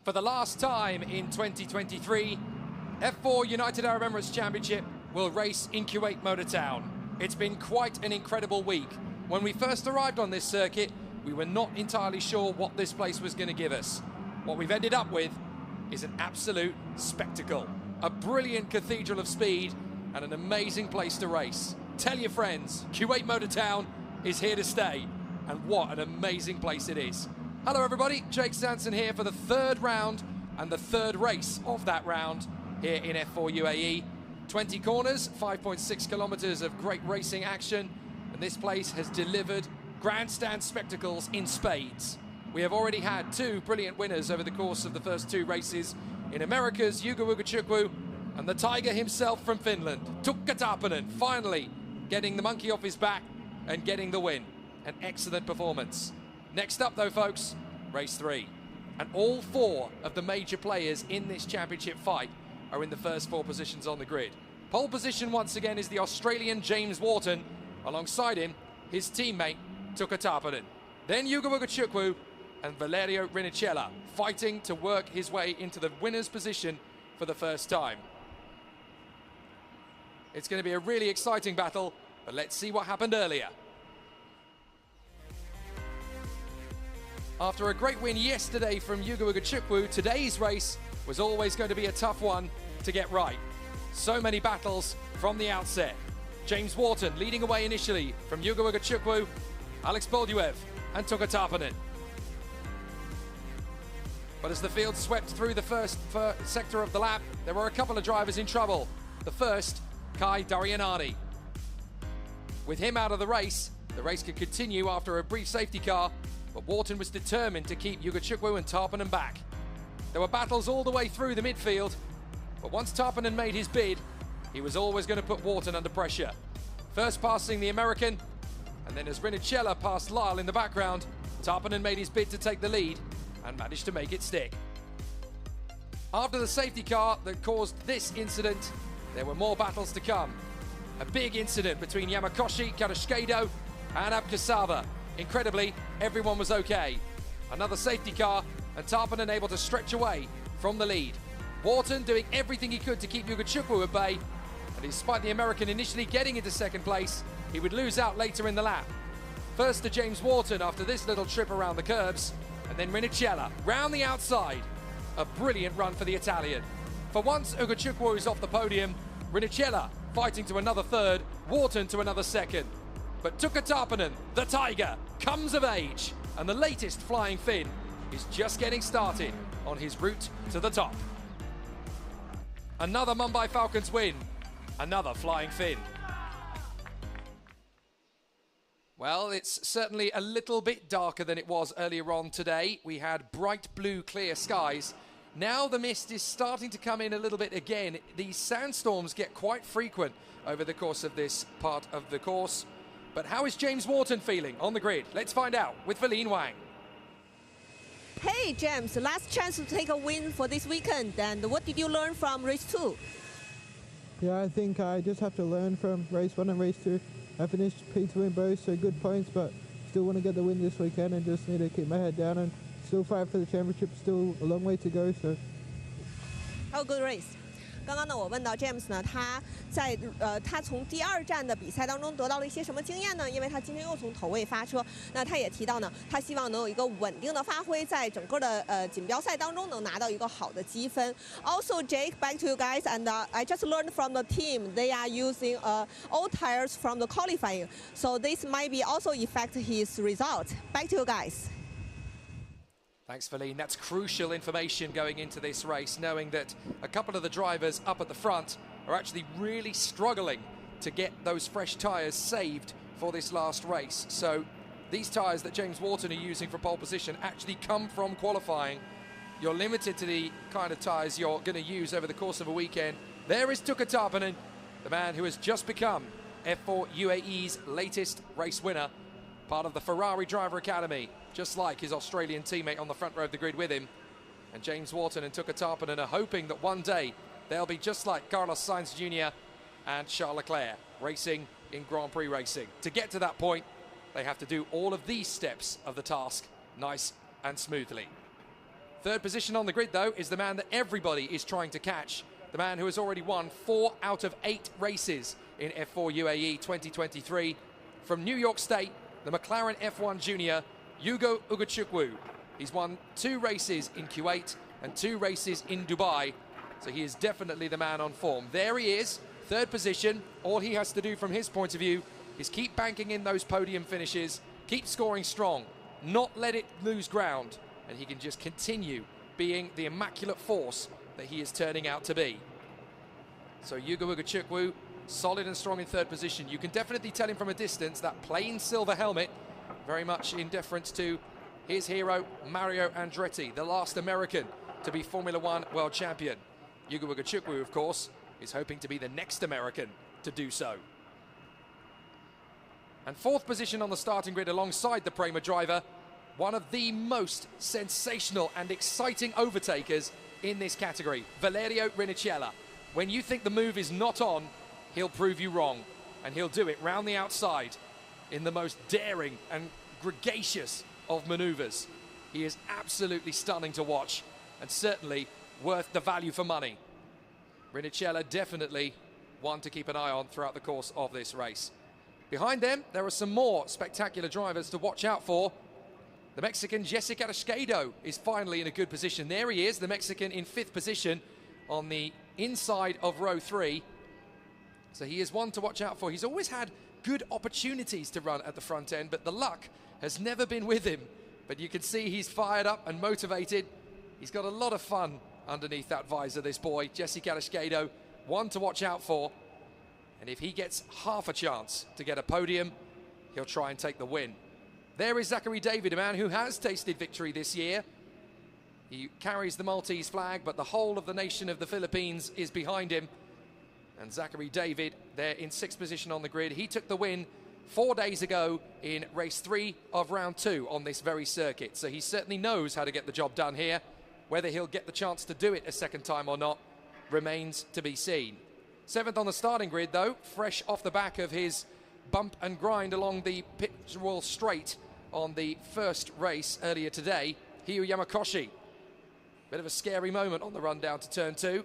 For the last time in 2023, F4 United Arab Emirates Championship will race in Kuwait Motor Town. It's been quite an incredible week. When we first arrived on this circuit, we were not entirely sure what this place was going to give us. What we've ended up with is an absolute spectacle. A brilliant cathedral of speed and an amazing place to race. Tell your friends, Kuwait Motor Town is here to stay. And what an amazing place it is. Hello everybody, Jake Sanson here for the third round and the third race of that round here in F4 UAE. 20 corners, 5.6 kilometers of great racing action, and this place has delivered grandstand spectacles in spades. We have already had two brilliant winners over the course of the first two races in America's Ugo Ugochukwu and the Tiger himself from Finland, Tukka Tapanen, finally getting the monkey off his back and getting the win. An excellent performance. Next up though folks, race 3. And all 4 of the major players in this championship fight are in the first 4 positions on the grid. Pole position once again is the Australian James Wharton, alongside him his teammate Tukka Tapanen. Then Ugo Ugochukwu and Valerio Rinicella fighting to work his way into the winner's position for the first time. It's going to be a really exciting battle, but let's see what happened earlier. After a great win yesterday from Ugo Ugochukwu, today's race was always going to be a tough one to get right. So many battles from the outset. James Wharton leading away initially from Ugo Ugochukwu, Alex Bolduev and Tukka Tapanen. But as the field swept through the first sector of the lap, there were a couple of drivers in trouble. The first, Kai Darianani. With him out of the race could continue after a brief safety car, but Wharton was determined to keep Ugochukwu and Tapanen back. There were battles all the way through the midfield, but once Tapanen made his bid, he was always going to put Wharton under pressure. First passing the American, and then as Rinicella passed Lyle in the background, Tapanen made his bid to take the lead and managed to make it stick. After the safety car that caused this incident, there were more battles to come. A big incident between Yamakoshi, Karashkedo and Abkasava. Incredibly, everyone was okay. Another safety car and Tapanen able to stretch away from the lead. Wharton doing everything he could to keep Ugochukwu at bay, and despite the American initially getting into second place, he would lose out later in the lap. First to James Wharton after this little trip around the curbs, and then Rinicella round the outside. A brilliant run for the Italian. For once, Ugochukwu is off the podium, Rinicella fighting to another third, Wharton to another second. But Tukka Tapanen, the Tiger, comes of age, and the latest flying Finn is just getting started on his route to the top. Another Mumbai Falcons win, another flying Finn. Well, it's certainly a little bit darker than it was earlier on today. We had bright blue, clear skies. Now the mist is starting to come in a little bit again. These sandstorms get quite frequent over the course of this part of the course. But how is James Wharton feeling on the grid? Let's find out with Feline Wang. Hey James, last chance to take a win for this weekend, and what did you learn from race 2? Yeah, I think I just have to learn from race 1 and race 2. I finished P2 in both, so good points, but still want to get the win this weekend and just need to keep my head down and still fight for the championship. Still a long way to go, so. Have a good race. 刚刚呢，我问到 James 呢，他从第2站的比赛当中得到了一些什么经验呢？因为他今天又从头位发车，那他也提到呢，他希望能有一个稳定的发挥，在整个的锦标赛当中能拿到一个好的积分。Also, Jake, back to you guys, and I just learned from the team they are using old tires from the qualifying, so this might be also affect his result. Back to you guys. Thanks, Feline. That's crucial information going into this race, knowing that a couple of the drivers up at the front are actually really struggling to get those fresh tyres saved for this last race. So these tyres that James Wharton are using for pole position actually come from qualifying. You're limited to the kind of tyres you're going to use over the course of a weekend. There is Tukka Tapanen, the man who has just become F4 UAE's latest race winner, part of the Ferrari Driver Academy, just like his Australian teammate on the front row of the grid with him. And James Wharton and Tukka Tapanen are hoping that one day they'll be just like Carlos Sainz Jr. and Charles Leclerc, racing in Grand Prix racing. To get to that point, they have to do all of these steps of the task nice and smoothly. Third position on the grid, though, is the man that everybody is trying to catch. The man who has already won 4 out of 8 races in F4 UAE 2023. From New York State, the McLaren F1 Junior, Yugo Ugachukwu. He's won 2 races in Kuwait and 2 races in Dubai. So he is definitely the man on form. There he is, third position. All he has to do from his point of view is keep banking in those podium finishes, keep scoring strong, not let it lose ground, and he can just continue being the immaculate force that he is turning out to be. So Yugo Ugachukwu, solid and strong in third position. You can definitely tell him from a distance that plain silver helmet, very much in deference to his hero, Mario Andretti, the last American to be Formula One world champion. Yugo Ugachukwu, of course, is hoping to be the next American to do so. And fourth position on the starting grid alongside the Prema driver, one of the most sensational and exciting overtakers in this category, Valerio Rinicella. When you think the move is not on, he'll prove you wrong, and he'll do it round the outside in the most daring and gregarious of maneuvers. He is absolutely stunning to watch, and certainly worth the value for money. Rinicella definitely one to keep an eye on throughout the course of this race. Behind them, there are some more spectacular drivers to watch out for. The Mexican Jesse Carrasquedo is finally in a good position. There he is, the Mexican in 5th position on the inside of row 3. So he is one to watch out for. He's always had good opportunities to run at the front end, but the luck has never been with him. But you can see he's fired up and motivated. He's got a lot of fun underneath that visor, this boy, Jesse Carrasquedo, one to watch out for. And if he gets half a chance to get a podium, he'll try and take the win. There is Zachary David, a man who has tasted victory this year. He carries the Maltese flag, but the whole of the nation of the Philippines is behind him. And Zachary David, there in 6th position on the grid. He took the win 4 days ago in race 3 of round 2 on this very circuit. So he certainly knows how to get the job done here. Whether he'll get the chance to do it a second time or not remains to be seen. 7th on the starting grid, though, fresh off the back of his bump and grind along the pit wall straight on the first race earlier today, Hiyu Yamakoshi. Bit of a scary moment on the run down to turn 2.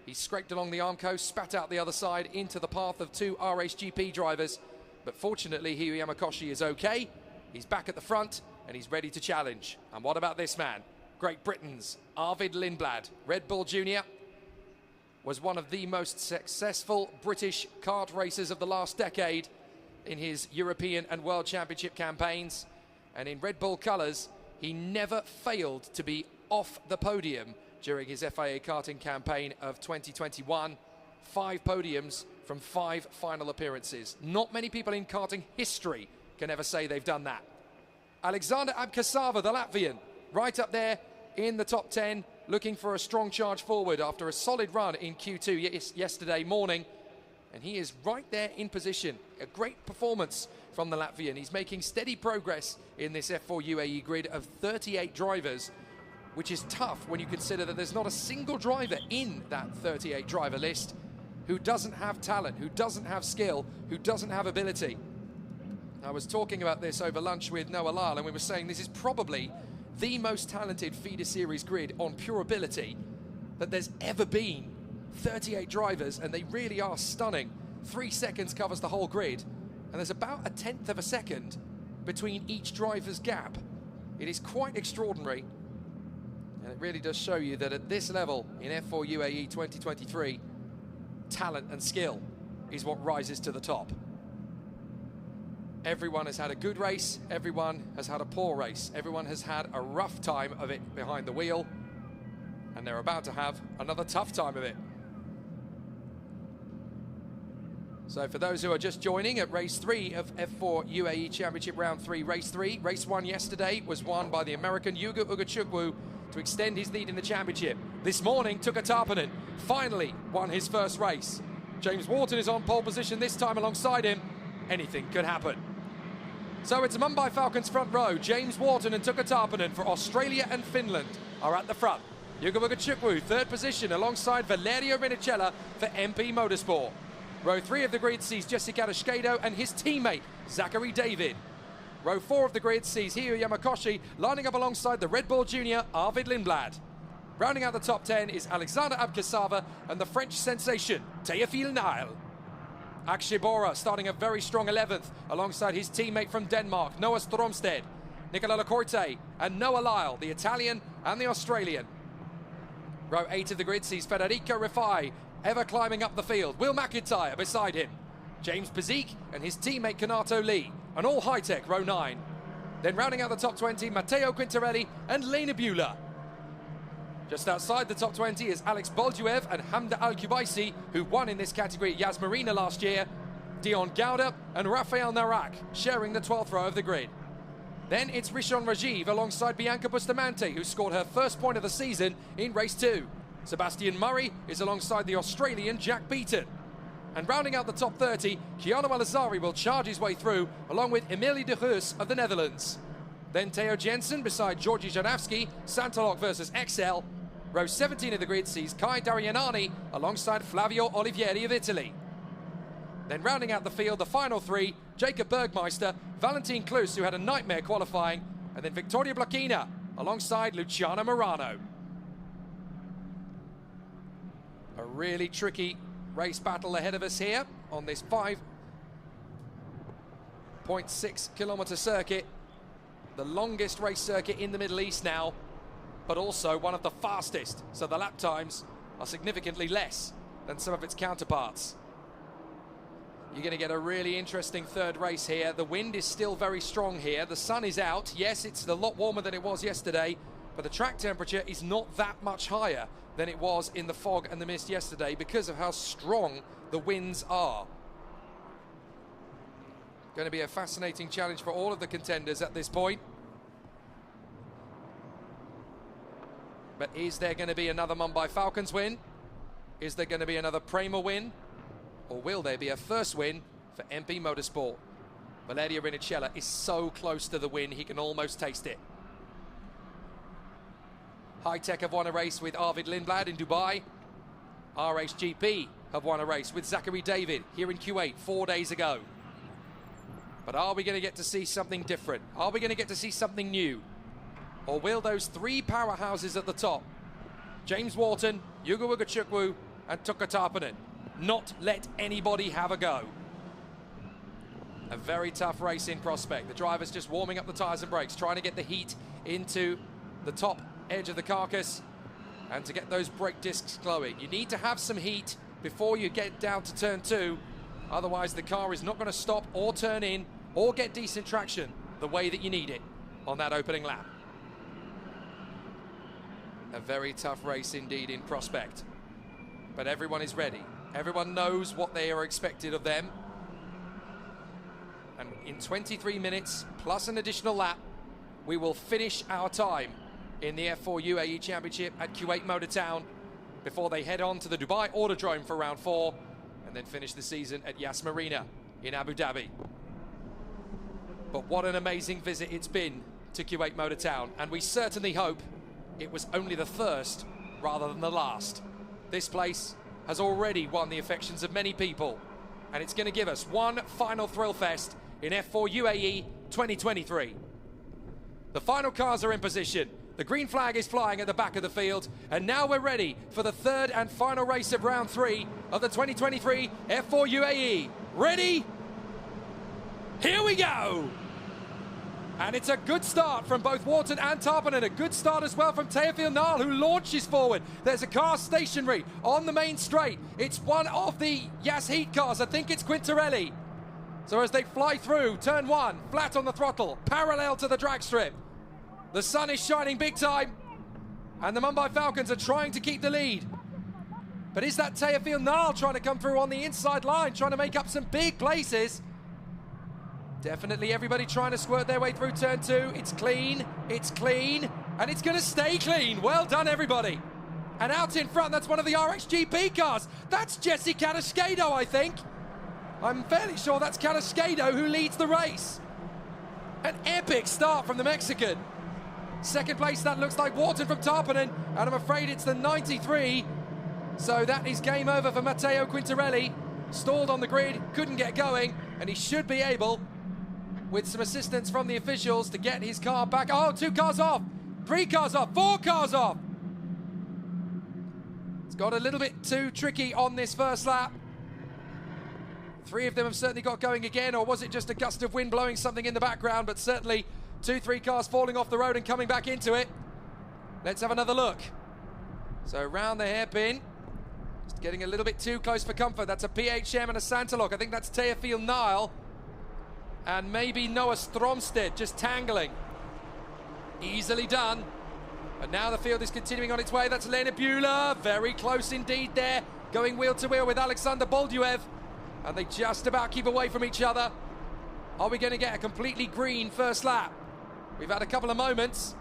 He scraped along the Armco, spat out the other side into the path of 2 RHGP drivers. But fortunately, Hiyu Yamakoshi is okay. He's back at the front and he's ready to challenge. And what about this man? Great Britain's Arvid Lindblad, Red Bull Junior, was one of the most successful British kart racers of the last decade in his European and World Championship campaigns. And in Red Bull colours, he never failed to be off the podium during his FIA karting campaign of 2021. 5 podiums from 5 final appearances. Not many people in karting history can ever say they've done that. Alexander Abkasava, the Latvian, right up there in the top 10, looking for a strong charge forward after a solid run in Q2 yesterday morning. And he is right there in position. A great performance from the Latvian. He's making steady progress in this F4 UAE grid of 38 drivers, which is tough when you consider that there's not a single driver in that 38 driver list who doesn't have talent, who doesn't have skill, who doesn't have ability. I was talking about this over lunch with Noah Lyle, and we were saying this is probably the most talented feeder series grid on pure ability that there's ever been. 38 drivers, and they really are stunning. 3 seconds covers the whole grid, and there's about a 1/10 of a second between each driver's gap. It is quite extraordinary, and it really does show you that at this level in F4 UAE 2023, talent and skill is what rises to the top. Everyone has had a good race, everyone has had a poor race, everyone has had a rough time of it behind the wheel, and they're about to have another tough time of it. So for those who are just joining at race 3 of F4 UAE Championship Round 3, race 3, race 1 yesterday was won by the American Yugo Ugachukwu to extend his lead in the championship. This morning, Tuka Tarpanen finally won his first race. James Wharton is on pole position this time alongside him. Anything could happen. So it's Mumbai Falcons front row. James Wharton and Tuka Tarpanen for Australia and Finland are at the front. Yugo Ugachukwu, 3rd position alongside Valerio Rinicella for MP Motorsport. Row 3 of the grid sees Jesse Carrasquedo and his teammate, Zachary David. Row 4 of the grid sees Hio Yamakoshi lining up alongside the Red Bull junior Arvid Lindblad. Rounding out the top 10 is Alexander Abkasava and the French sensation, Théophile Nile. Akshay Bora starting a very strong 11th alongside his teammate from Denmark, Noah Stromsted, Nicola Lacorte and Noah Lyle, the Italian and the Australian. Row 8 of the grid sees Federico Rifai ever climbing up the field. Will McIntyre beside him. James Pazik and his teammate Kanato Lee. And all high-tech, row 9. Then rounding out the top 20, Matteo Quintarelli and Lena Bueller. Just outside the top 20 is Alex Bolduev and Hamda Al-Kubaisi, who won in this category at Yas Marina last year. Dion Gauda and Rafael Narak sharing the 12th row of the grid. Then it's Rishon Rajiv alongside Bianca Bustamante, who scored her first point of the season in race 2. Sebastian Murray is alongside the Australian Jack Beaton. And rounding out the top 30, Keanu Alazari will charge his way through, along with Emilie de Heus of the Netherlands. Then Theo Jensen beside Georgi Janavski, Santolok versus XL. Row 17 of the grid sees Kai Darianani alongside Flavio Olivieri of Italy. Then rounding out the field, the final 3, Jacob Bergmeister, Valentin Klus, who had a nightmare qualifying, and then Victoria Blachina alongside Luciana Morano. A really tricky race battle ahead of us here on this 5.6 kilometre circuit, the longest race circuit in the Middle East now, but also one of the fastest, so the lap times are significantly less than some of its counterparts. You're going to get a really interesting third race here. The wind is still very strong here. The sun is out. Yes, it's a lot warmer than it was yesterday, but the track temperature is not that much higher than it was in the fog and the mist yesterday because of how strong the winds are. Going to be a fascinating challenge for all of the contenders at this point. But is there going to be another Mumbai Falcons win? Is there going to be another Prema win? Or will there be a first win for MP Motorsport? Valerio Rinicella is so close to the win, he can almost taste it. High Tech have won a race with Arvid Lindblad in Dubai. RHGP have won a race with Zachary David here in Kuwait 4 days ago. But are we going to get to see something different? Are we going to get to see something new? Or will those 3 powerhouses at the top, James Wharton, Yugo Ugachukwu and Tuka Tarpanen, not let anybody have a go? A very tough race in prospect. The drivers just warming up the tyres and brakes, trying to get the heat into the top edge of the carcass and to get those brake discs glowing. You need to have some heat before you get down to turn 2, otherwise the car is not going to stop or turn in or get decent traction the way that you need it on that opening lap. A very tough race indeed in prospect, but everyone is ready. Everyone knows what they are expected of them, and in 23 minutes plus an additional lap we will finish our time in the F4 UAE Championship at Kuwait Motor Town before they head on to the Dubai Autodrome for round 4 and then finish the season at Yas Marina in Abu Dhabi. But what an amazing visit it's been to Kuwait Motor Town, and we certainly hope it was only the first rather than the last. This place has already won the affections of many people, and it's going to give us one final thrill fest in F4 UAE 2023. The final cars are in position. The green flag is flying at the back of the field, and now we're ready for the third and final race of round 3 of the 2023 F4 UAE. Ready? Here we go! And it's a good start from both Wharton and Tarpanen. A good start as well from Théophile Nile, who launches forward. There's a car stationary on the main straight. It's one of the Yas Heat cars. I think it's Quintarelli. So as they fly through turn 1, flat on the throttle, parallel to the drag strip. The sun is shining big time, and the Mumbai Falcons are trying to keep the lead. But is that Théophile Nile trying to come through on the inside line, trying to make up some big places? Definitely everybody trying to squirt their way through turn 2. It's clean, and it's going to stay clean. Well done, everybody. And out in front, that's one of the RXGP cars. That's Jesse Carrasquedo, I think. I'm fairly sure that's Carrasquedo who leads the race. An epic start from the Mexican. Second place, that looks like Wharton from Tarpanen, and I'm afraid it's the 93. So that is game over for Matteo Quintarelli. Stalled on the grid, couldn't get going, and he should be able with some assistance from the officials to get his car back. Oh, 2 cars off, 3 cars off, 4 cars off. It's got a little bit too tricky on this first lap. 3 of them have certainly got going again, or was it just a gust of wind blowing something in the background? But certainly 2-3 cars falling off the road and coming back into it. Let's have another look. So round the hairpin, just getting a little bit too close for comfort. That's a PHM and a Santalock. I think that's Teofil Nile and maybe Noah Stromstedt just tangling. Easily done. And now the field is continuing on its way. That's Lena Buehler, very close indeed there, going wheel to wheel with Alexander Bolduev. And they just about keep away from each other. Are we going to get a completely green first lap? We've had a couple of moments,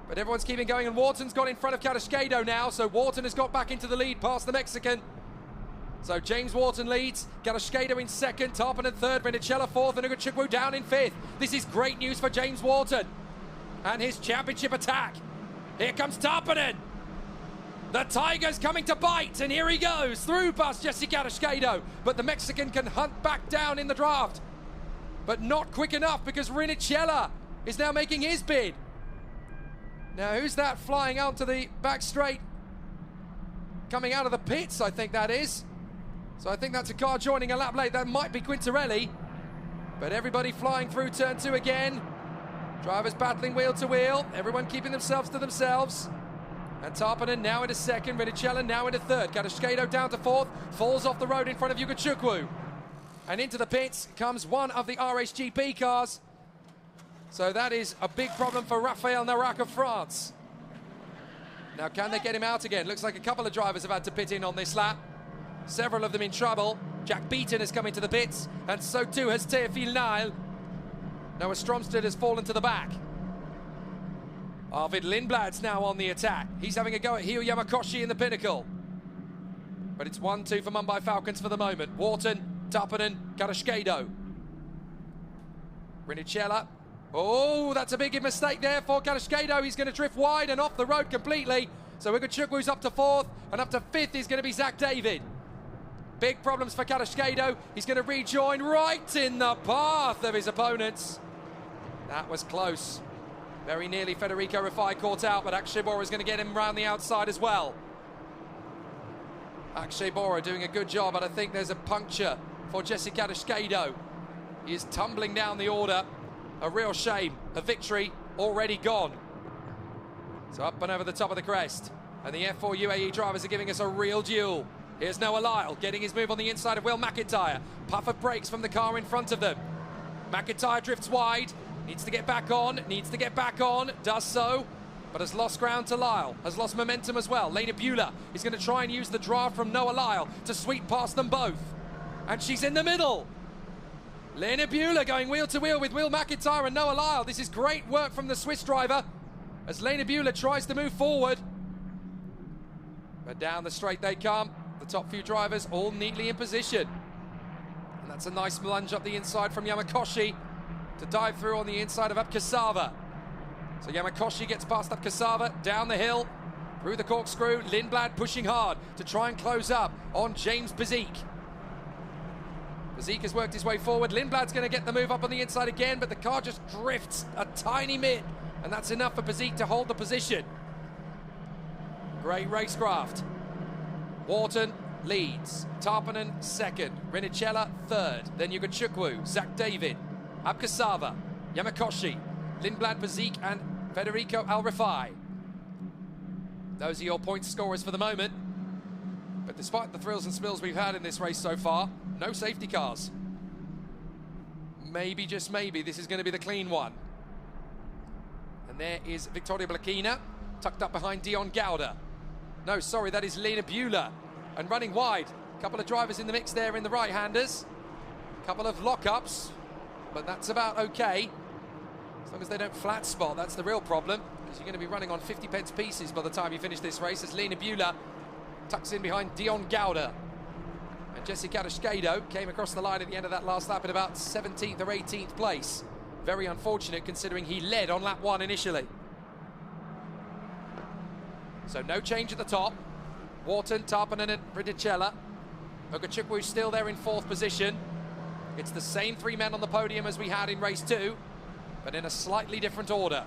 but everyone's keeping going, and Wharton's got in front of Carrasquedo now, so Wharton has got back into the lead past the Mexican. So James Wharton leads, Carrasquedo in second, Tarpon in third, Vinicella fourth, and Ugachukwu down in fifth. This is great news for James Wharton and his championship attack. Here comes Tarpanen. The Tiger's coming to bite, and here he goes, through past Jesse Carrasquedo, but the Mexican can hunt back down in the draft. But not quick enough, because Rinicella is now making his bid. Now, who's that flying out to the back straight? Coming out of the pits, I think that is. So I think that's a car joining a lap late. That might be Quintarelli. But everybody flying through turn 2 again. Drivers battling wheel to wheel. Everyone keeping themselves to themselves. And Tarpanen now into second, Rinicella now into third. Carrasquedo down to fourth, falls off the road in front of Ugachukwu. And into the pits comes one of the RSGP cars. So that is a big problem for Raphael Narac of France. Now, can they get him out again? Looks like a couple of drivers have had to pit in on this lap. Several of them in trouble. Jack Beaton has come into the pits, and so too has Teofil Nile. Noah Stromstedt has fallen to the back. Arvid Lindblad's now on the attack. He's having a go at Hio Yamakoshi in the pinnacle. But it's 1-2 for Mumbai Falcons for the moment. Wharton, Tarpanen, Carrasquedo. Rinicella. Oh, that's a big mistake there for Carrasquedo. He's going to drift wide and off the road completely. So Ugachukwu up to fourth, and up to fifth is going to be Zach David. Big problems for Carrasquedo. He's going to rejoin right in the path of his opponents. That was close. Very nearly Federico Rafai caught out, but Akshay Bora is going to get him around the outside as well. Akshay Bora doing a good job, but I think there's a puncture for Jesse Carrasquedo. He is tumbling down the order. A real shame. A victory already gone. So up and over the top of the crest. And the F4 UAE drivers are giving us a real duel. Here's Noah Lyle getting his move on the inside of Will McIntyre. Puff of brakes from the car in front of them. McIntyre drifts wide. Needs to get back on, does so, but has lost ground to Lyle, has lost momentum as well. Lena Buehler is going to try and use the draft from Noah Lyle to sweep past them both. And she's in the middle. Lena Buehler going wheel to wheel with Will McIntyre and Noah Lyle. This is great work from the Swiss driver as Lena Buehler tries to move forward. But down the straight they come. The top few drivers all neatly in position. And that's a nice lunge up the inside from Yamakoshi to dive through on the inside of Abkasava. So Yamakoshi gets past Abkasava, down the hill, through the corkscrew. Lindblad pushing hard to try and close up on James Bezique. Bezique has worked his way forward. Lindblad's going to get the move up on the inside again, but the car just drifts a tiny bit, and that's enough for Bezique to hold the position. Great racecraft. Wharton leads. Tarpanen second. Rinicella third. Then Ugachukwu, Zach David, Abkasava, Yamakoshi, Lindblad, Bezique, and Federico Al-Rifai. Those are your point scorers for the moment. But despite the thrills and spills we've had in this race so far, no safety cars. Maybe, just maybe, this is going to be the clean one. And there is Victoria Blakina, tucked up behind Dion Gouda. No, sorry, that is Lena Buehler. And running wide. A couple of drivers in the mix there in the right-handers. A couple of lockups. But that's about okay. As long as they don't flat spot, that's the real problem. Because you're going to be running on 50 pence pieces by the time you finish this race, as Lena Buehler tucks in behind Dion Gouda. And Jesse Carrasquedo came across the line at the end of that last lap in about 17th or 18th place. Very unfortunate considering he led on lap 1 initially. So no change at the top. Wharton, Tarpanen and Rinicella. Ugachukwu still there in 4th position. It's the same 3 men on the podium as we had in race 2, but in a slightly different order.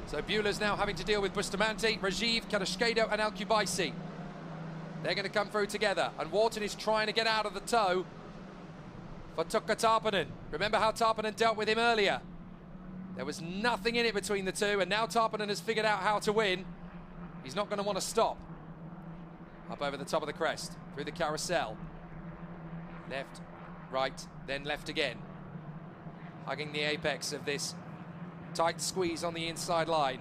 So Beulah's now having to deal with Bustamante, Rajiv, Kadashkedo and Al-Kubaisi. They're going to come through together, and Wharton is trying to get out of the tow for Tukka Tarpanen. Remember how Tarpanen dealt with him earlier? There was nothing in it between the two, and now Tarpanen has figured out how to win. He's not going to want to stop. Up over the top of the crest, through the carousel. Left, right, then left again. Hugging the apex of this tight squeeze on the inside line.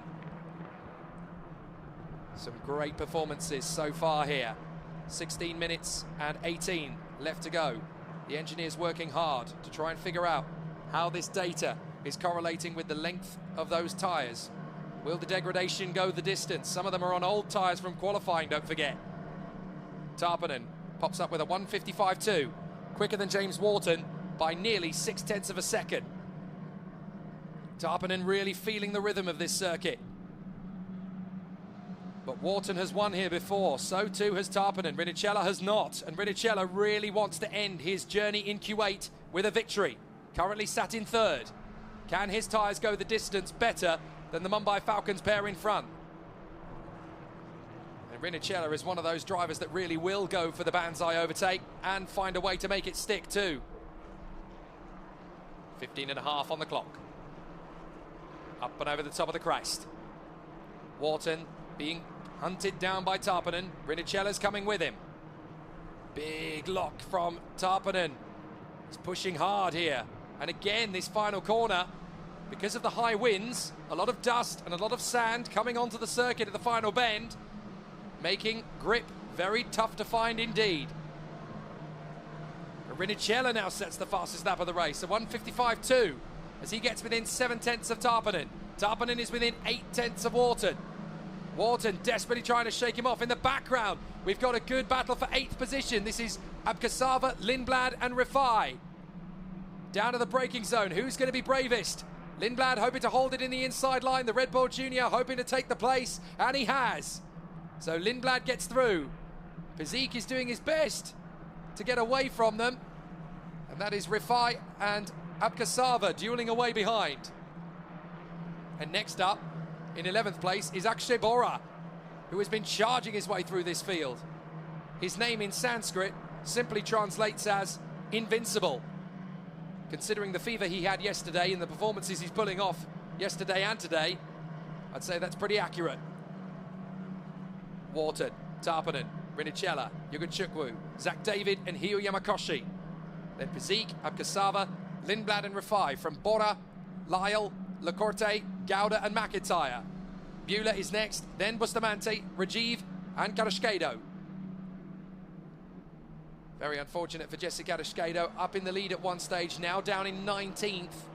Some great performances so far here. 16 minutes and 18 left to go. The engineers working hard to try and figure out how this data is correlating with the length of those tyres. Will the degradation go the distance? Some of them are on old tyres from qualifying, don't forget. Tarpanen pops up with a 1:55.2, quicker than James Wharton by nearly 0.6 of a second. Tarpanen really feeling the rhythm of this circuit. But Wharton has won here before, so too has Tarpanen. Rinicella has not, and Rinicella really wants to end his journey in Kuwait with a victory. Currently sat in 3rd. Can his tyres go the distance better than the Mumbai Falcons pair in front? And Rinicella is one of those drivers that really will go for the Banzai overtake and find a way to make it stick too. 15.5 on the clock. Up and over the top of the crest. Wharton being hunted down by Tarpanen. Rinicella's coming with him. Big lock from Tarpanen. He's pushing hard here. And again, this final corner, because of the high winds, a lot of dust and a lot of sand coming onto the circuit at the final bend, making grip very tough to find indeed. Rinicella now sets the fastest lap of the race, a 1:55.2, as he gets within 0.7 of Tarpanen. Tarpanen is within 0.8 of Wharton. Wharton desperately trying to shake him off. In the background, we've got a good battle for 8th position. This is Abkasava, Lindblad and Rifai. Down to the braking zone. Who's going to be bravest? Lindblad hoping to hold it in the inside line. The Red Bull Junior hoping to take the place, and he has. So Lindblad gets through. Pizik is doing his best to get away from them. And that is Rifai and Abkasava dueling away behind. And next up, in 11th place, is Akshay Bora, who has been charging his way through this field. His name in Sanskrit simply translates as invincible. Considering the fever he had yesterday and the performances he's pulling off yesterday and today, I'd say that's pretty accurate. Wharton, Tarpanen, Rinicella, Yugunchukwu, Zach David and Hio Yamakoshi. Then Pizik, Abkasava, Lindblad and Rifai from Bora, Lyle, Lacorte, Gouda and McIntyre. Beulah is next, then Bustamante, Rajiv and Kadashkedo. Very unfortunate for Jesse Kadashkedo, up in the lead at one stage, now down in 19th.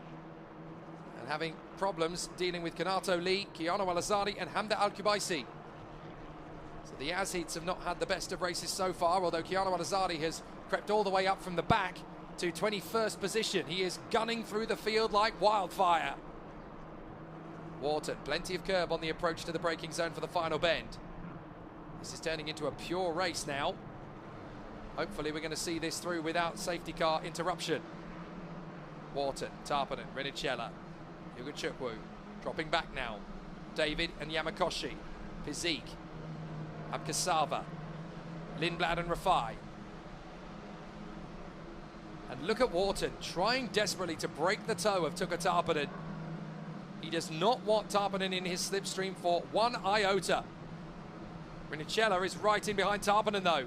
And having problems dealing with Kanato Lee, Kiano Alazari and Hamda Al-Kubaisi. So the Azhids have not had the best of races so far, although Kiano Alazari has crept all the way up from the back to 21st position. He is gunning through the field like wildfire. Wharton, plenty of curb on the approach to the braking zone for the final bend. This is turning into a pure race now. Hopefully we're going to see this through without safety car interruption. Wharton, Tarpanen, Rinicella, Yugunchukwu, dropping back now. David and Yamakoshi, Pizik, Abkasava, Lindblad and Rifai. And look at Wharton, trying desperately to break the toe of Tukka Tarpanen. He does not want Tarpanen in his slipstream for one iota. Rinicella is right in behind Tarpanen though.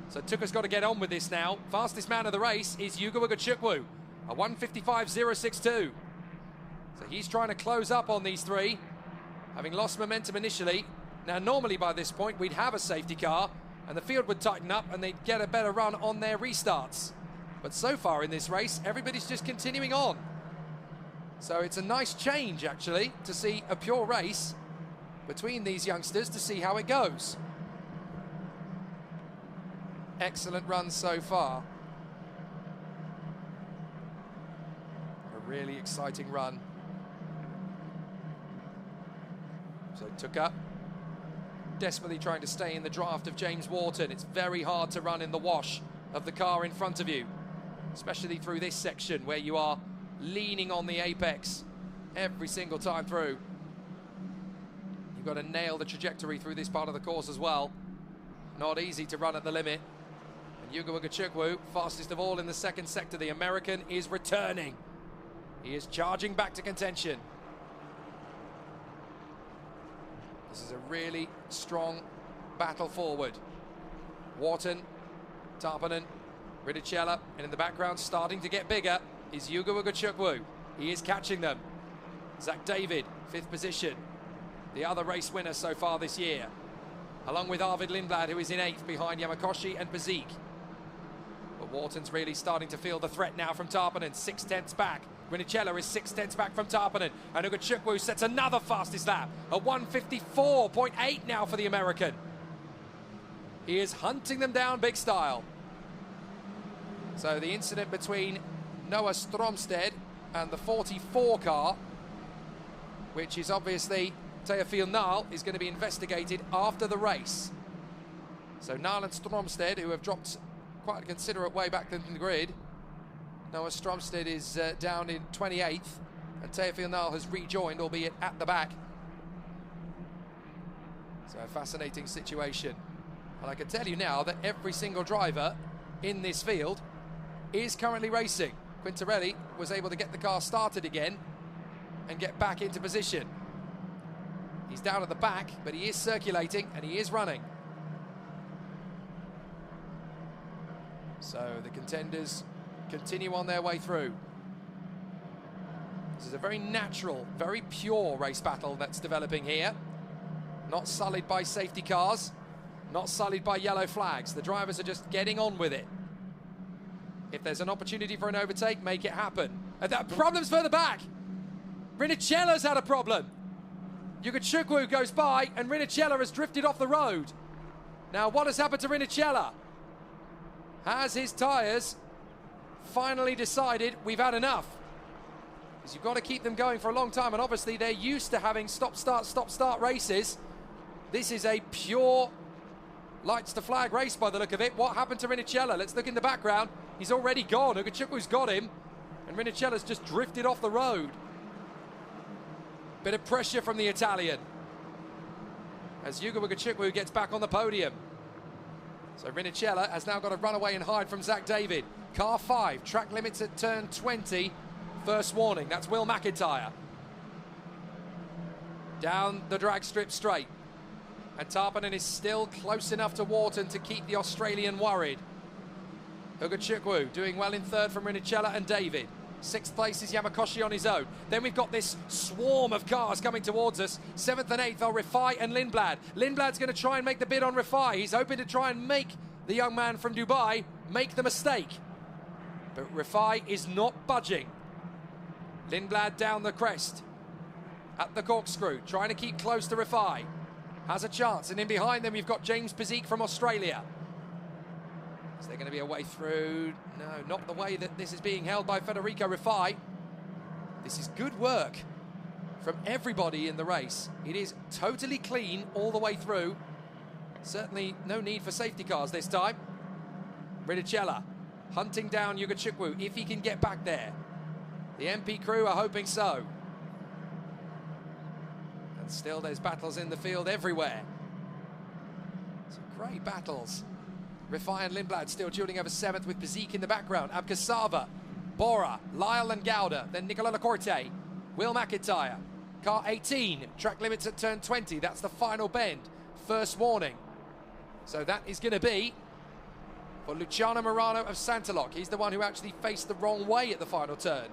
So Tukka's got to get on with this now. Fastest man of the race is Yuga Wagachukwu, a 1:55.062. So he's trying to close up on these three, having lost momentum initially. Now normally by this point we'd have a safety car and the field would tighten up and they'd get a better run on their restarts. But so far in this race, everybody's just continuing on. So it's a nice change actually to see a pure race between these youngsters to see how it goes. Excellent run so far. A really exciting run. So Tukka desperately trying to stay in the draft of James Wharton. It's very hard to run in the wash of the car in front of you. especially through this section where you are leaning on the apex every single time through. You've got to nail the trajectory through this part of the course as well. Not easy to run at the limit. And Yugo Ugachukwu, fastest of all in the second sector. The American is returning. He is charging back to contention. This is a really strong battle forward. Wharton, Tarpanen, Ridicella, and in the background, starting to get bigger, is Yugo Ugachukwu. He is catching them. Zach David, 5th position. The other race winner so far this year. Along with Arvid Lindblad, who is in 8th behind Yamakoshi and Bazik. But Wharton's really starting to feel the threat now from Tarpanen. 6/10 back. Ridicella is 6/10 back from Tarpanen. And Ugachukwu sets another fastest lap. A 1:54.8 now for the American. He is hunting them down big style. So the incident between Noah Stromsted and the 44 car, which is obviously Teofil Nal, is going to be investigated after the race. So Nal and Stromsted, who have dropped quite a considerate way back in the grid. Noah Stromsted is down in 28th, and Teofil Nal has rejoined, albeit at the back. So a fascinating situation. And I can tell you now that every single driver in this field is currently racing. Quintarelli was able to get the car started again and get back into position. He's down at the back, but he is circulating and he is running. So the contenders continue on their way through. This is a very natural, very pure race battle that's developing here. Not sullied by safety cars, not sullied by yellow flags. The drivers are just getting on with it. If there's an opportunity for an overtake, make it happen. And that problem's further back. Rinicella's had a problem. Ugachukwu goes by and Rinicella has drifted off the road. Now what has happened to Rinicella? Has his tyres finally decided we've had enough? Because you've got to keep them going for a long time, and obviously they're used to having stop-start races. This is a pure lights to flag race by the look of it. What happened to Rinicella? Let's look in the background. He's already gone. Ugachukwu's got him, and Rinicella's just drifted off the road. Bit of pressure from the Italian as Yugo Ugachukwu gets back on the podium. So Rinicella has now got to run away and hide from Zach David. Car 5, track limits at turn 20. First warning, that's Will McIntyre. Down the drag strip straight. And Tarpanen is still close enough to Wharton to keep the Australian worried. Ugachukwu doing well in 3rd from Rinicella and David. 6th place is Yamakoshi on his own. Then we've got this swarm of cars coming towards us. 7th and 8th are Rifai and Lindblad. Lindblad's going to try and make the bid on Rifai. He's hoping to try and make the young man from Dubai make the mistake. But Rifai is not budging. Lindblad down the crest at the corkscrew, trying to keep close to Rifai. Has a chance, and in behind them you've got James Bazik from Australia. Is there going to be a way through? No, not the way that this is being held by Federico Rifai. This is good work from everybody in the race. It is totally clean all the way through. Certainly no need for safety cars this time. Rinicella hunting down Ugachukwu if he can get back there. The MP crew are hoping so. And still there's battles in the field everywhere. Some great battles. Rifai and Lindblad still dueling over 7th with Bazik in the background. Abkasava, Bora, Lyle and Gouda, then Nicola Lacorte, Will McIntyre. Car 18, track limits at turn 20. That's the final bend. First warning. So that is going to be for Luciano Morano of Santaloc. He's the one who actually faced the wrong way at the final turn.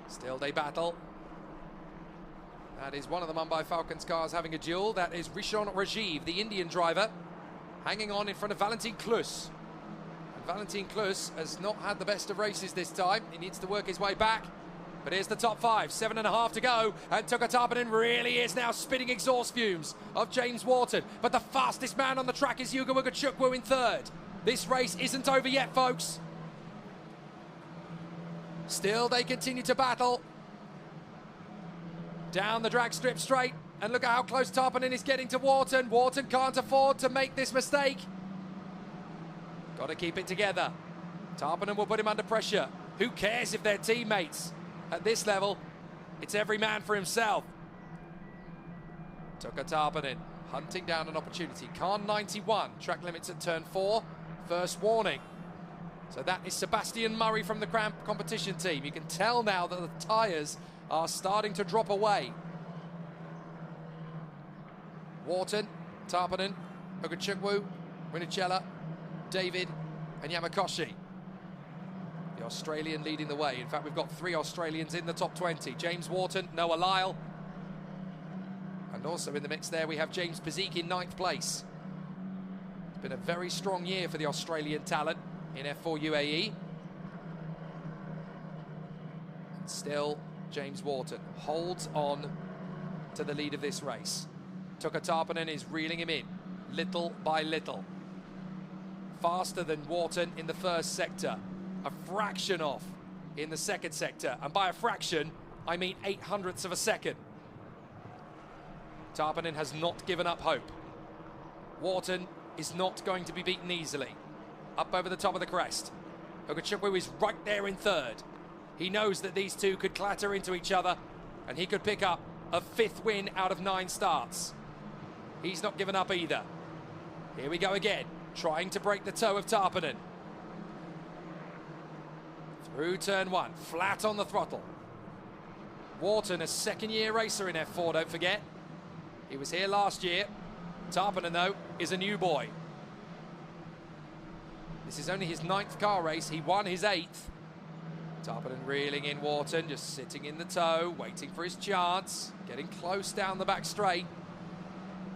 Still they battle. That is one of the Mumbai Falcons cars having a duel. That is Rishon Rajiv, the Indian driver, hanging on in front of Valentin Klus. And Valentin Klus has not had the best of races this time. He needs to work his way back. But here's the top 5, 7.5 to go. And Tuka Tarpanen really is now spitting exhaust fumes of James Wharton. But the fastest man on the track is Yugo Ugachukwu in 3rd. This race isn't over yet, folks. Still, they continue to battle. Down the drag strip straight. And look at how close Tarpanen is getting to Wharton. Wharton can't afford to make this mistake. Got to keep it together. Tarpanen will put him under pressure. Who cares if they're teammates? At this level, it's every man for himself. Tuka Tarpanen hunting down an opportunity. Khan 91, track limits at turn 4, first warning. So that is Sebastian Murray from the Cramp competition team. You can tell now that the tyres are starting to drop away. Wharton, Tarpanen, Ogachukwu, Winicella, David and Yamakoshi. The Australian leading the way. In fact, we've got 3 Australians in the top 20. James Wharton, Noah Lyle. And also in the mix there we have James Pazik in 9th place. It's been a very strong year for the Australian talent in F4 UAE. And still, James Wharton holds on to the lead of this race. Tuka Tarpanen is reeling him in, little by little. Faster than Wharton in the first sector, a fraction off in the second sector, and by a fraction, I mean 0.08 of a second. Tarpanen has not given up hope. Wharton is not going to be beaten easily. Up over the top of the crest. Ogachukwu is right there in 3rd. He knows that these two could clatter into each other and he could pick up a 5th win out of 9 starts. He's not given up either. Here we go again, trying to break the toe of Tarpanen. Through turn 1, flat on the throttle. Wharton, a second-year racer in F4, don't forget. He was here last year. Tarpanen, though, is a new boy. This is only his 9th car race. He won his 8th. Tarpanen reeling in Wharton, just sitting in the toe, waiting for his chance, getting close down the back straight.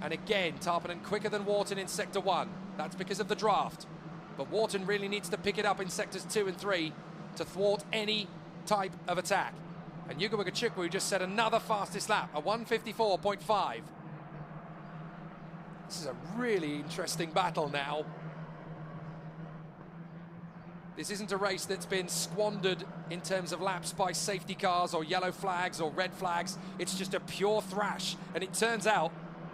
And again, Tarpanen quicker than Wharton in sector 1. That's because of the draft. But Wharton really needs to pick it up in sectors 2 and 3 to thwart any type of attack. And Yuga Ogachukwu just set another fastest lap, a 1:54.5. This is a really interesting battle now. This isn't a race that's been squandered in terms of laps by safety cars or yellow flags or red flags. It's just a pure thrash. And it turns out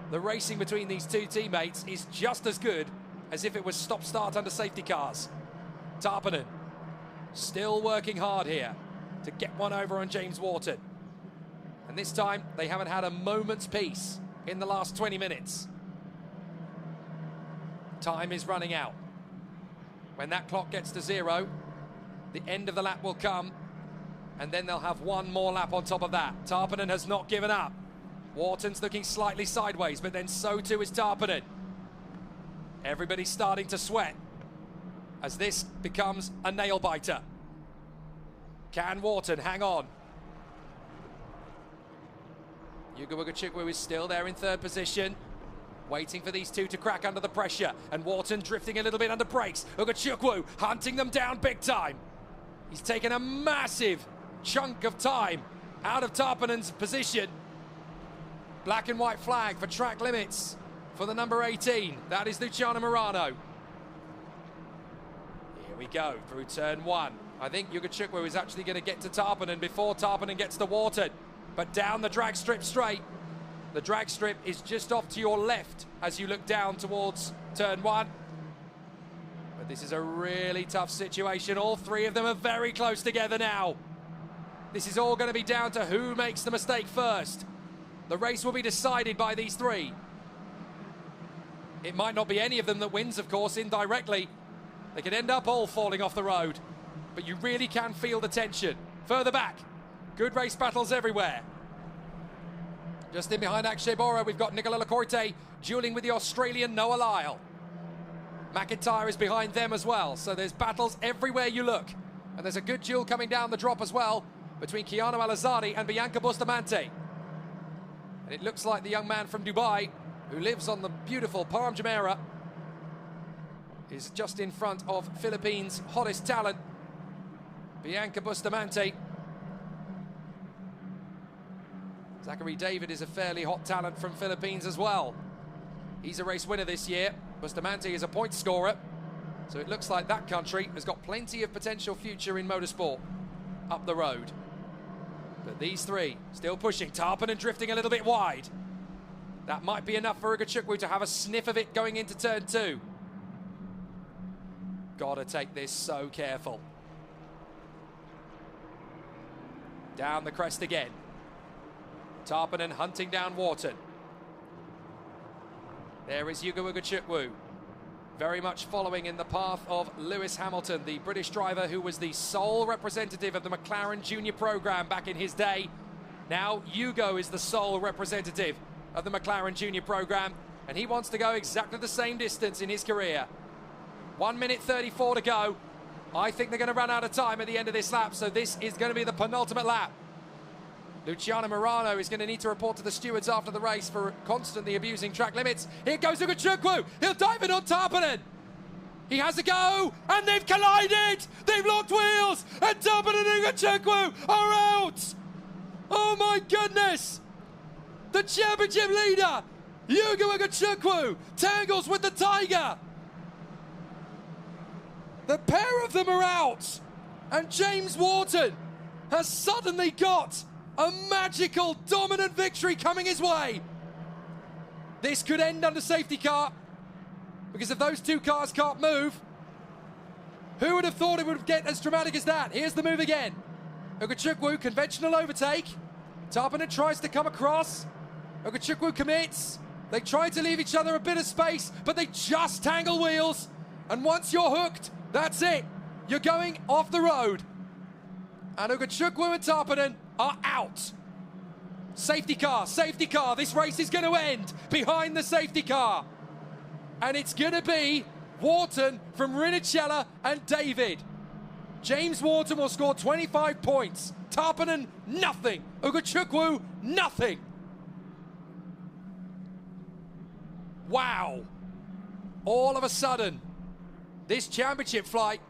the racing between these two teammates is just as good as if it was stop-start under safety cars. Tarpanen still working hard here to get one over on James Wharton. And this time, they haven't had a moment's peace in the last 20 minutes. Time is running out. When that clock gets to 0, the end of the lap will come, and then they'll have one more lap on top of that. Tarpanen has not given up. Wharton's looking slightly sideways, but then so too is Tarpanen. Everybody's starting to sweat as this becomes a nail-biter. Can Wharton hang on? Yuga Ogachukwu is still there in 3rd position, waiting for these two to crack under the pressure, and Wharton drifting a little bit under brakes. Ogachukwu hunting them down big time. He's taken a massive chunk of time out of Tarpanen's position. Black and white flag for track limits for the number 18. That is Luciano Morano. Here we go through turn 1. I think Ogachukwu is actually going to get to Tarpanen before Tarpanen gets to Wharton. But down the drag strip straight. The drag strip is just off to your left as you look down towards turn 1. But this is a really tough situation. All 3 of them are very close together now. This is all going to be down to who makes the mistake first. The race will be decided by these 3. It might not be any of them that wins, of course, indirectly. They could end up all falling off the road. But you really can feel the tension. Further back, good race battles everywhere. Just in behind Akshay Bora, we've got Nicola Lacorte dueling with the Australian Noah Lyle. McIntyre is behind them as well, so there's battles everywhere you look. And there's a good duel coming down the drop as well between Keanu Alazari and Bianca Bustamante. And it looks like the young man from Dubai, who lives on the beautiful Palm Jumeirah, is just in front of Philippines' hottest talent, Bianca Bustamante. Zachary David is a fairly hot talent from Philippines as well. He's a race winner this year. Bustamante is a point scorer. So it looks like that country has got plenty of potential future in motorsport up the road. But these 3 still pushing. Tarpanen drifting a little bit wide. That might be enough for Ogachukwu to have a sniff of it going into turn 2. got to take this so careful. Down the crest again. Tarpanen hunting down Wharton. There is Yugo Ugachukwu, very much following in the path of Lewis Hamilton, the British driver who was the sole representative of the McLaren Junior program back in his day. Now Yugo is the sole representative of the McLaren Junior program, and he wants to go exactly the same distance in his career. 1 minute 34 to go. I think they're going to run out of time at the end of this lap, so this is going to be the penultimate lap. Luciano Morano is going to need to report to the stewards after the race for constantly abusing track limits. Here goes Ugachukwu. He'll dive in on Tarpanen. He has a go, and they've collided. They've locked wheels, and Tarpanen and Ugachukwu are out. Oh my goodness. The championship leader, Yugo Ugachukwu, tangles with the Tiger. The pair of them are out, and James Wharton has suddenly got a magical, dominant victory coming his way. This could end under safety car, because if those two cars can't move, who would have thought it would get as dramatic as that? Here's the move again. Ugachukwu, conventional overtake. Tarpanen tries to come across. Ugachukwu commits. They try to leave each other a bit of space, but they just tangle wheels. And once you're hooked, that's it. You're going off the road. And Ugachukwu and Tarpanen are out. Safety car, safety car. This race is going to end behind the safety car. And it's going to be Wharton from Rinicella and David. James Wharton will score 25 points. Tarpanen, nothing. Ugachukwu, nothing. Wow. All of a sudden, this championship flight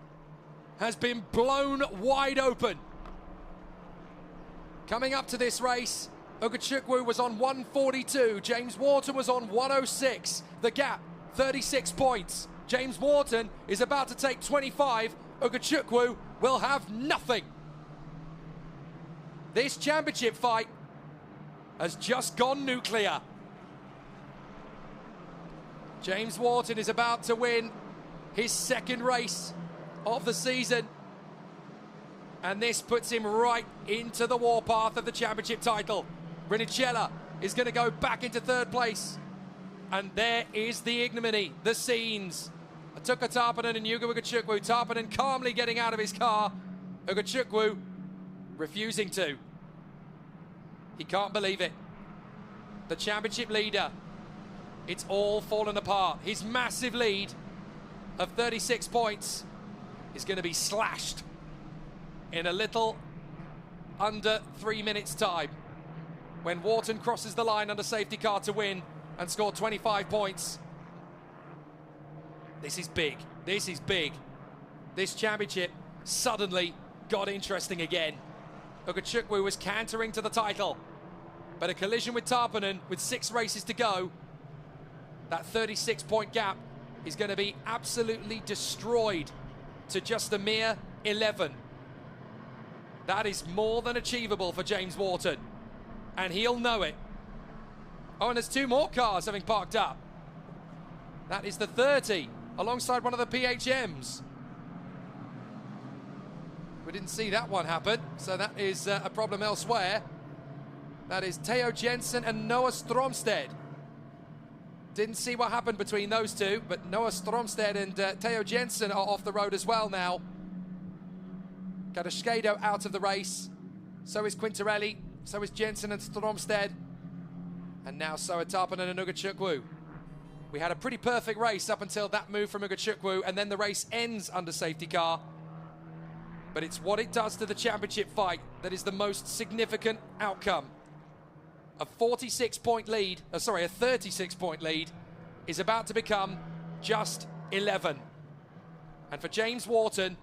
has been blown wide open. Coming up to this race, Ugachukwu was on 142. James Wharton was on 106. The gap, 36 points. James Wharton is about to take 25. Ugachukwu will have nothing. This championship fight has just gone nuclear. James Wharton is about to win his second race of the season. And this puts him right into the warpath of the championship title. Rinicella is going to go back into third place. And there is the ignominy, the scenes. Atuka Tarpanen and Yugo Ugachukwu. Tarpanen calmly getting out of his car. Ugachukwu refusing to. He can't believe it. The championship leader. It's all fallen apart. His massive lead of 36 points is going to be slashed in a little under 3 minutes' time when Wharton crosses the line under safety car to win and score 25 points. This is big. This is big. This championship suddenly got interesting again. Ugachukwu was cantering to the title, but a collision with Tarpanen with 6 races to go, that 36-point gap is going to be absolutely destroyed to just a mere 11. That is more than achievable for James Wharton, and he'll know it. Oh, and there's 2 more cars having parked up. That is the 30, alongside one of the PHMs. We didn't see that one happen, so that is a problem elsewhere. That is Theo Jensen and Noah Stromsted. Didn't see what happened between those two, but Noah Stromsted and Theo Jensen are off the road as well now. Cadascedo out of the race. So is Quintarelli. So is Jensen and Stromsted. And now so are Tarpanen and Ugachukwu. We had a pretty perfect race up until that move from Ugachukwu, and then the race ends under safety car. But it's what it does to the championship fight that is the most significant outcome. A 46-point lead, a 36-point lead is about to become just 11. And for James Wharton,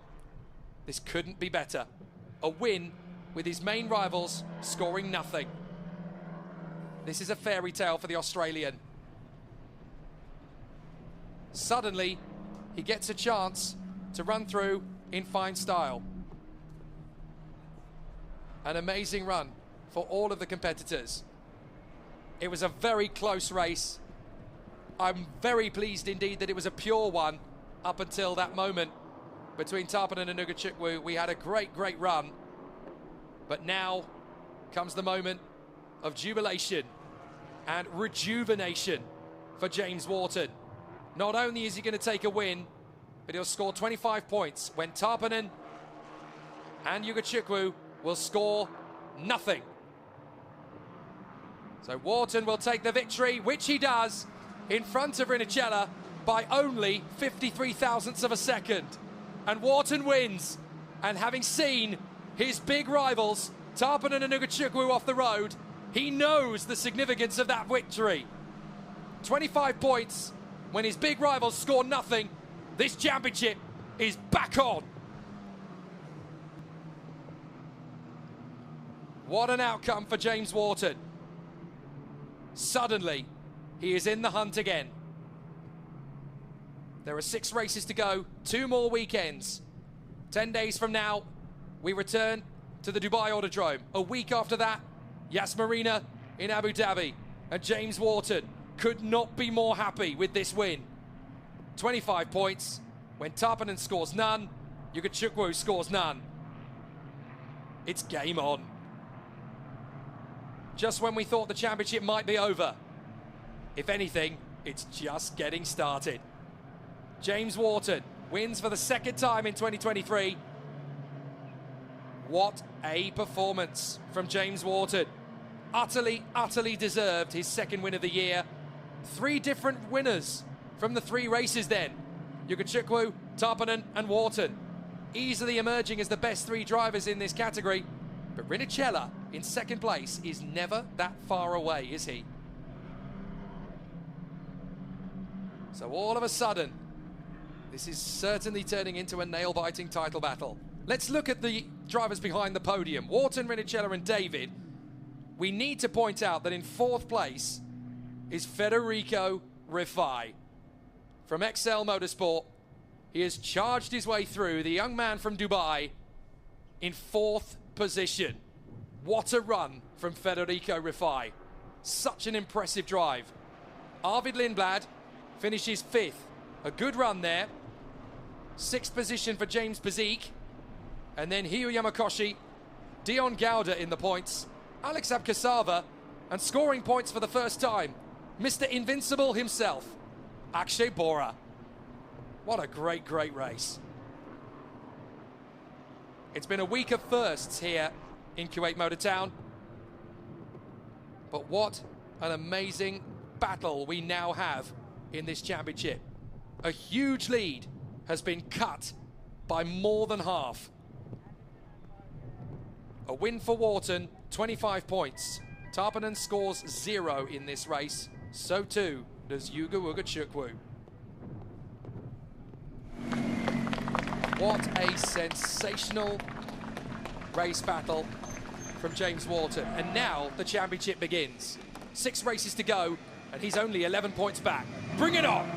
this couldn't be better. A win with his main rivals scoring nothing. This is a fairy tale for the Australian. Suddenly, he gets a chance to run through in fine style. An amazing run for all of the competitors. It was a very close race. I'm very pleased indeed that it was a pure one up until that moment. between Tarpanen and Nugachukwu. We had a great run. But now comes the moment of jubilation and rejuvenation for James Wharton. Not only is he going to take a win, but he'll score 25 points when Tarpanen and Nugachukwu will score nothing. So Wharton will take the victory, which he does, in front of Rinicella by only 53 thousandths of a second. And Wharton wins. And having seen his big rivals, Tarpanen and Nugachukwu, off the road, he knows the significance of that victory. 25 points when his big rivals score nothing. This championship is back on. What an outcome for James Wharton. Suddenly, he is in the hunt again. There are 6 races to go, 2 more weekends. 10 days from now, we return to the Dubai Autodrome. A week after that, Yas Marina in Abu Dhabi. And James Wharton could not be more happy with this win. 25 points when Tarpanen scores none, Nugachukwu scores none. It's game on. Just when we thought the championship might be over. If anything, it's just getting started. James Wharton wins for the 2nd time in 2023. What a performance from James Wharton. Utterly deserved his 2nd win of the year. 3 different winners from the 3 races then. Nugachukwu, Tarpanen and Wharton. Easily emerging as the best 3 drivers in this category. But Rinicella in 2nd place is never that far away, is he? So all of a sudden, this is certainly turning into a nail-biting title battle. Let's look at the drivers behind the podium. Wharton, Rinicella and David. We need to point out that in 4th place is Federico Rifai from XL Motorsport. He has charged his way through, the young man from Dubai, in 4th position. What a run from Federico Rifai. Such an impressive drive. Arvid Lindblad finishes 5th. A good run there. 6th position for James Bezique. And then Hiyu Yamakoshi, Dion Gauda in the points. Alex Abkasava, and scoring points for the first time, Mr. Invincible himself, Akshay Bora. What a great race. It's been a week of firsts here in Kuwait Motor Town. But what an amazing battle we now have in this championship. A huge lead has been cut by more than half. A win for Wharton, 25 points. Tarpanen scores 0 in this race. So too does Nugachukwu. What a sensational race battle from James Wharton. And now the championship begins. 6 races to go, and he's only 11 points back. Bring it on!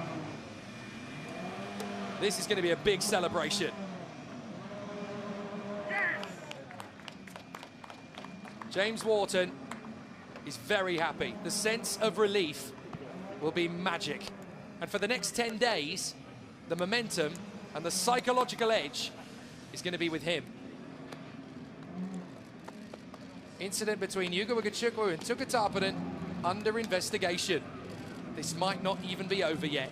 This is going to be a big celebration. James Wharton is very happy. The sense of relief will be magic. And for the next 10 days, the momentum and the psychological edge is going to be with him. Incident between Nugachukwu and Tuka Tarpanen under investigation. This might not even be over yet.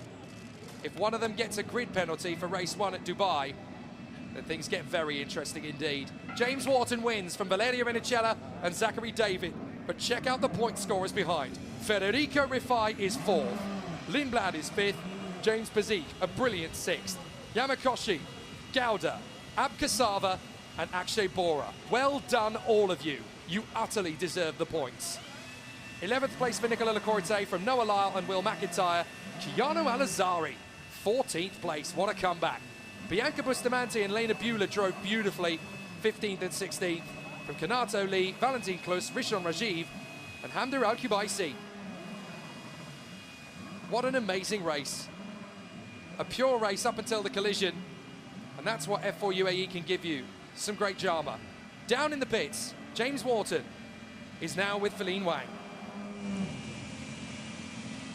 If one of them gets a grid penalty for race 1 at Dubai, then things get very interesting indeed. James Wharton wins from Valerio Rinicella and Zachary David. But check out the point scorers behind. Federico Rifai is 4th. Lindblad is 5th. James Bezique, a brilliant 6th. Yamakoshi, Gauda, Abkasava and Akshay Bora. Well done, all of you. You utterly deserve the points. 11th place for Nicola Lacorte from Noah Lyle and Will McIntyre. Keanu Alazari, 14th place. What a comeback. Bianca Bustamante and Lena Bueller drove beautifully, 15th and 16th. From Kanato Lee, Valentin Klus, Rishon Rajiv, and Hamdou Al-Kubaisi. What an amazing race. A pure race up until the collision. And that's what F4 UAE can give you. Some great drama. Down in the pits, James Wharton is now with Feline Wang.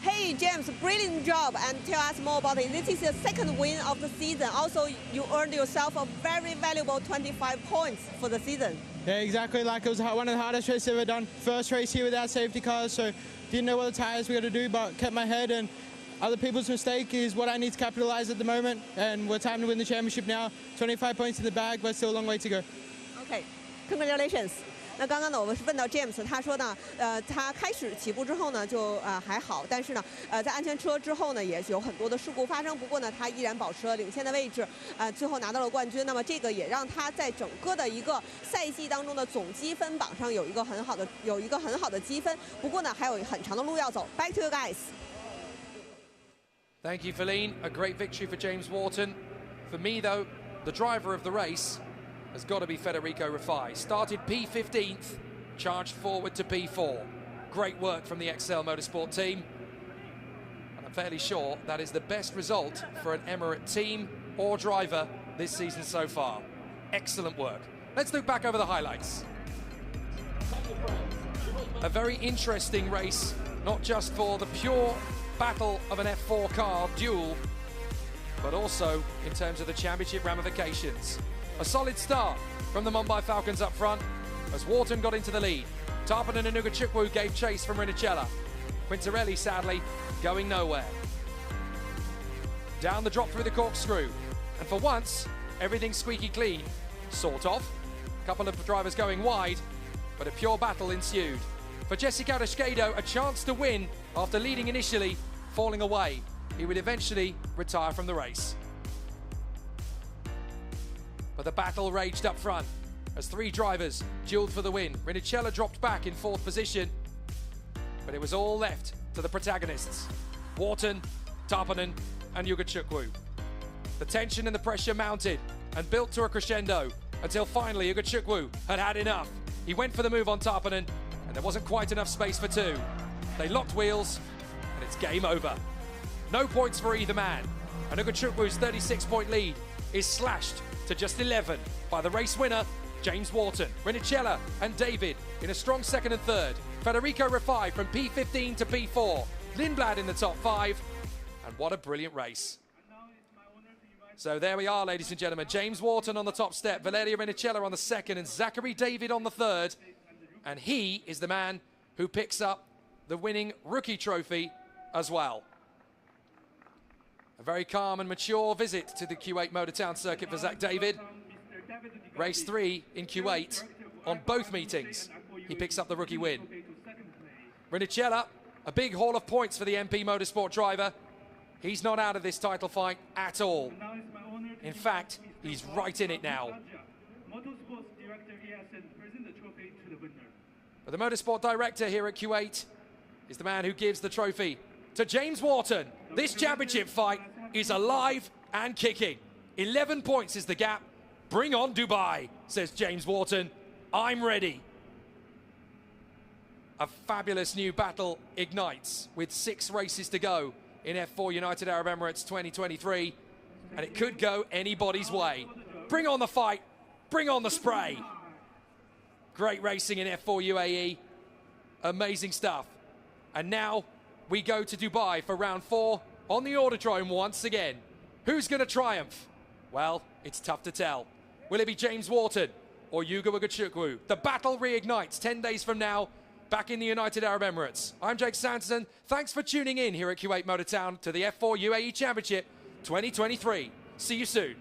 Hey, Hey, James, brilliant job, and tell us more about it. This is your second win of the season. Also, you earned yourself a very valuable 25 points for the season. Yeah, exactly. Like it was one of the hardest races I've ever done. First race here without safety cars, so didn't know what the tires we got to do, but kept my head. And other people's mistake is what I need to capitalize at the moment. And we're time to win the championship now. 25 points in the bag, but still a long way to go. Okay, congratulations. 那刚刚呢，我们是问到 James， 他说呢，他开始起步之后呢，就还好，但是呢，在安全车之后呢，也有很多的事故发生。不过呢，他依然保持了领先的位置，最后拿到了冠军。那么这个也让他在整个的一个赛季当中的总积分榜上有一个很好的积分。不过呢，还有很长的路要走。Back to you guys. Thank you, Feline. A great victory for James Wharton. For me, though, the driver of the race has got to be Federico Rafai. Started P15th, charged forward to P4. Great work from the XL Motorsport team. And I'm fairly sure that is the best result for an Emirates team or driver this season so far. Excellent work. Let's look back over the highlights. A very interesting race, not just for the pure battle of an F4 car duel, but also in terms of the championship ramifications. A solid start from the Mumbai Falcons up front as Wharton got into the lead. Tarpon and Nugachukwu gave chase from Rinicella. Quintarelli, sadly, going nowhere. Down the drop through the corkscrew. And for once, everything's squeaky clean, sort of. A couple of drivers going wide, but a pure battle ensued. For Jesse Carrasquedo, a chance to win after leading initially, falling away. He would eventually retire from the race. But the battle raged up front as three drivers duelled for the win. Rinicella dropped back in fourth position, but it was all left to the protagonists, Wharton, Tarpanen and Nugachukwu. The tension and the pressure mounted and built to a crescendo until finally Nugachukwu had had enough. He went for the move on Tarpanen and there wasn't quite enough space for two. They locked wheels and it's game over. No points for either man, and Nugachukwu's 36-point lead is slashed to just 11 by the race winner, James Wharton. Rinicella and David in a strong second and third. Federico Rafai from P15 to P4. Lindblad in the top 5. And what a brilliant race. So there we are, ladies and gentlemen. James Wharton on the top step, Valerio Rinicella on the second, and Zachary David on the third. And he is the man who picks up the winning rookie trophy as well. A very calm and mature visit to the Kuwait Motor Town circuit for Zach David. Race 3 in Kuwait. On both meetings, he picks up the rookie win. Rinicella, a big haul of points for the MP Motorsport driver. He's not out of this title fight at all. In fact, he's right in it now. But the Motorsport Director here at Kuwait is the man who gives the trophy to James Wharton. This championship fight is alive and kicking. 11 points is the gap. Bring on Dubai, says James Wharton. I'm ready. A fabulous new battle ignites with 6 races to go in F4 United Arab Emirates 2023, and it could go anybody's way. Bring on the fight, bring on the spray. Great racing in F4 UAE, amazing stuff. And now we go to Dubai for round 4 on the Autodrome once again. Who's going to triumph? Well, it's tough to tell. Will it be James Wharton or Yuga Nugachukwu? The battle reignites 10 days from now, back in the United Arab Emirates. I'm Jake Sanderson. Thanks for tuning in here at Kuwait Motor Town to the F4 UAE Championship 2023. See you soon.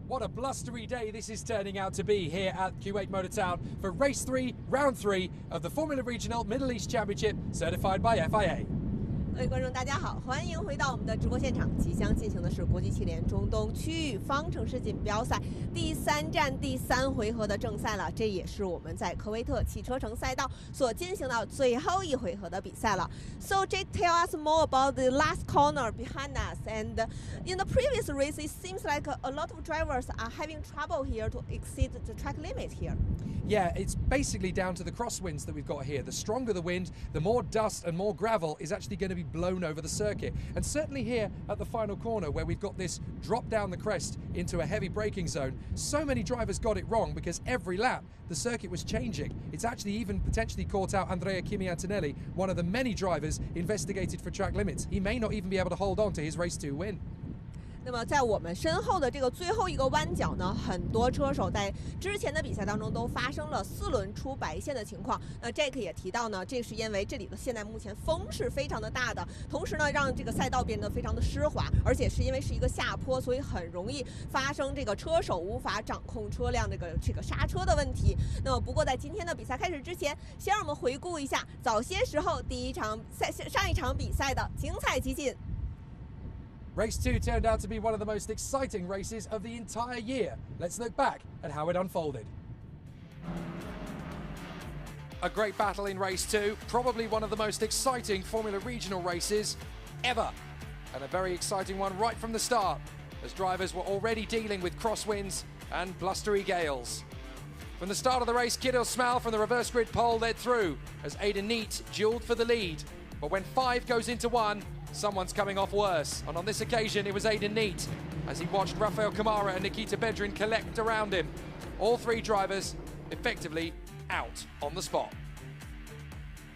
What a blustery day this is turning out to be here at Kuwait Motor Town for race 3, round 3 of the Formula Regional Middle East Championship, certified by FIA. 各位观众，大家好，欢迎回到我们的直播现场。即将进行的是国际汽联中东区域方程式锦标赛第3站第3回合的正赛了。这也是我们在科威特汽车城赛道所进行到最后一回合的比赛了。So Jake, tell us more about the last corner behind us. And in the previous race, it seems like a lot of drivers are having trouble here to exceed the track limit here. Yeah, it's basically down to the crosswinds that we've got here. The stronger the wind, the more dust and more gravel is actually going to be blown over the circuit. And certainly here at the final corner where we've got this drop down the crest into a heavy braking zone, so many drivers got it wrong because every lap the circuit was changing. It's actually even potentially caught out Andrea Antonelli, one of the many drivers investigated for track limits. He may not even be able to hold on to his race 2 win. 那么在我们身后的这个最后一个弯角呢，很多车手在之前的比赛当中都发生了4轮出白线的情况。那 Jake 也提到呢，这是因为这里的现在目前风是非常的大的，同时呢让这个赛道变得非常的湿滑，而且是因为是一个下坡，所以很容易发生这个车手无法掌控车辆这个刹车的问题。那么不过在今天的比赛开始之前，先让我们回顾一下早些时候上一场比赛的精彩集锦。Race 2 turned out to be one of the most exciting races of the entire year. Let's look back at how it unfolded. A great battle in race 2, probably one of the most exciting Formula Regional races ever. And a very exciting one right from the start, as drivers were already dealing with crosswinds and blustery gales. From the start of the race, Kidil Smal from the reverse grid pole led through as Aidan Neat duelled for the lead. But when 5 goes into 1, someone's coming off worse, and on this occasion it was Aidan Neat as he watched Rafael Kamara and Nikita Bedrin collect around him. All 3 drivers effectively out on the spot.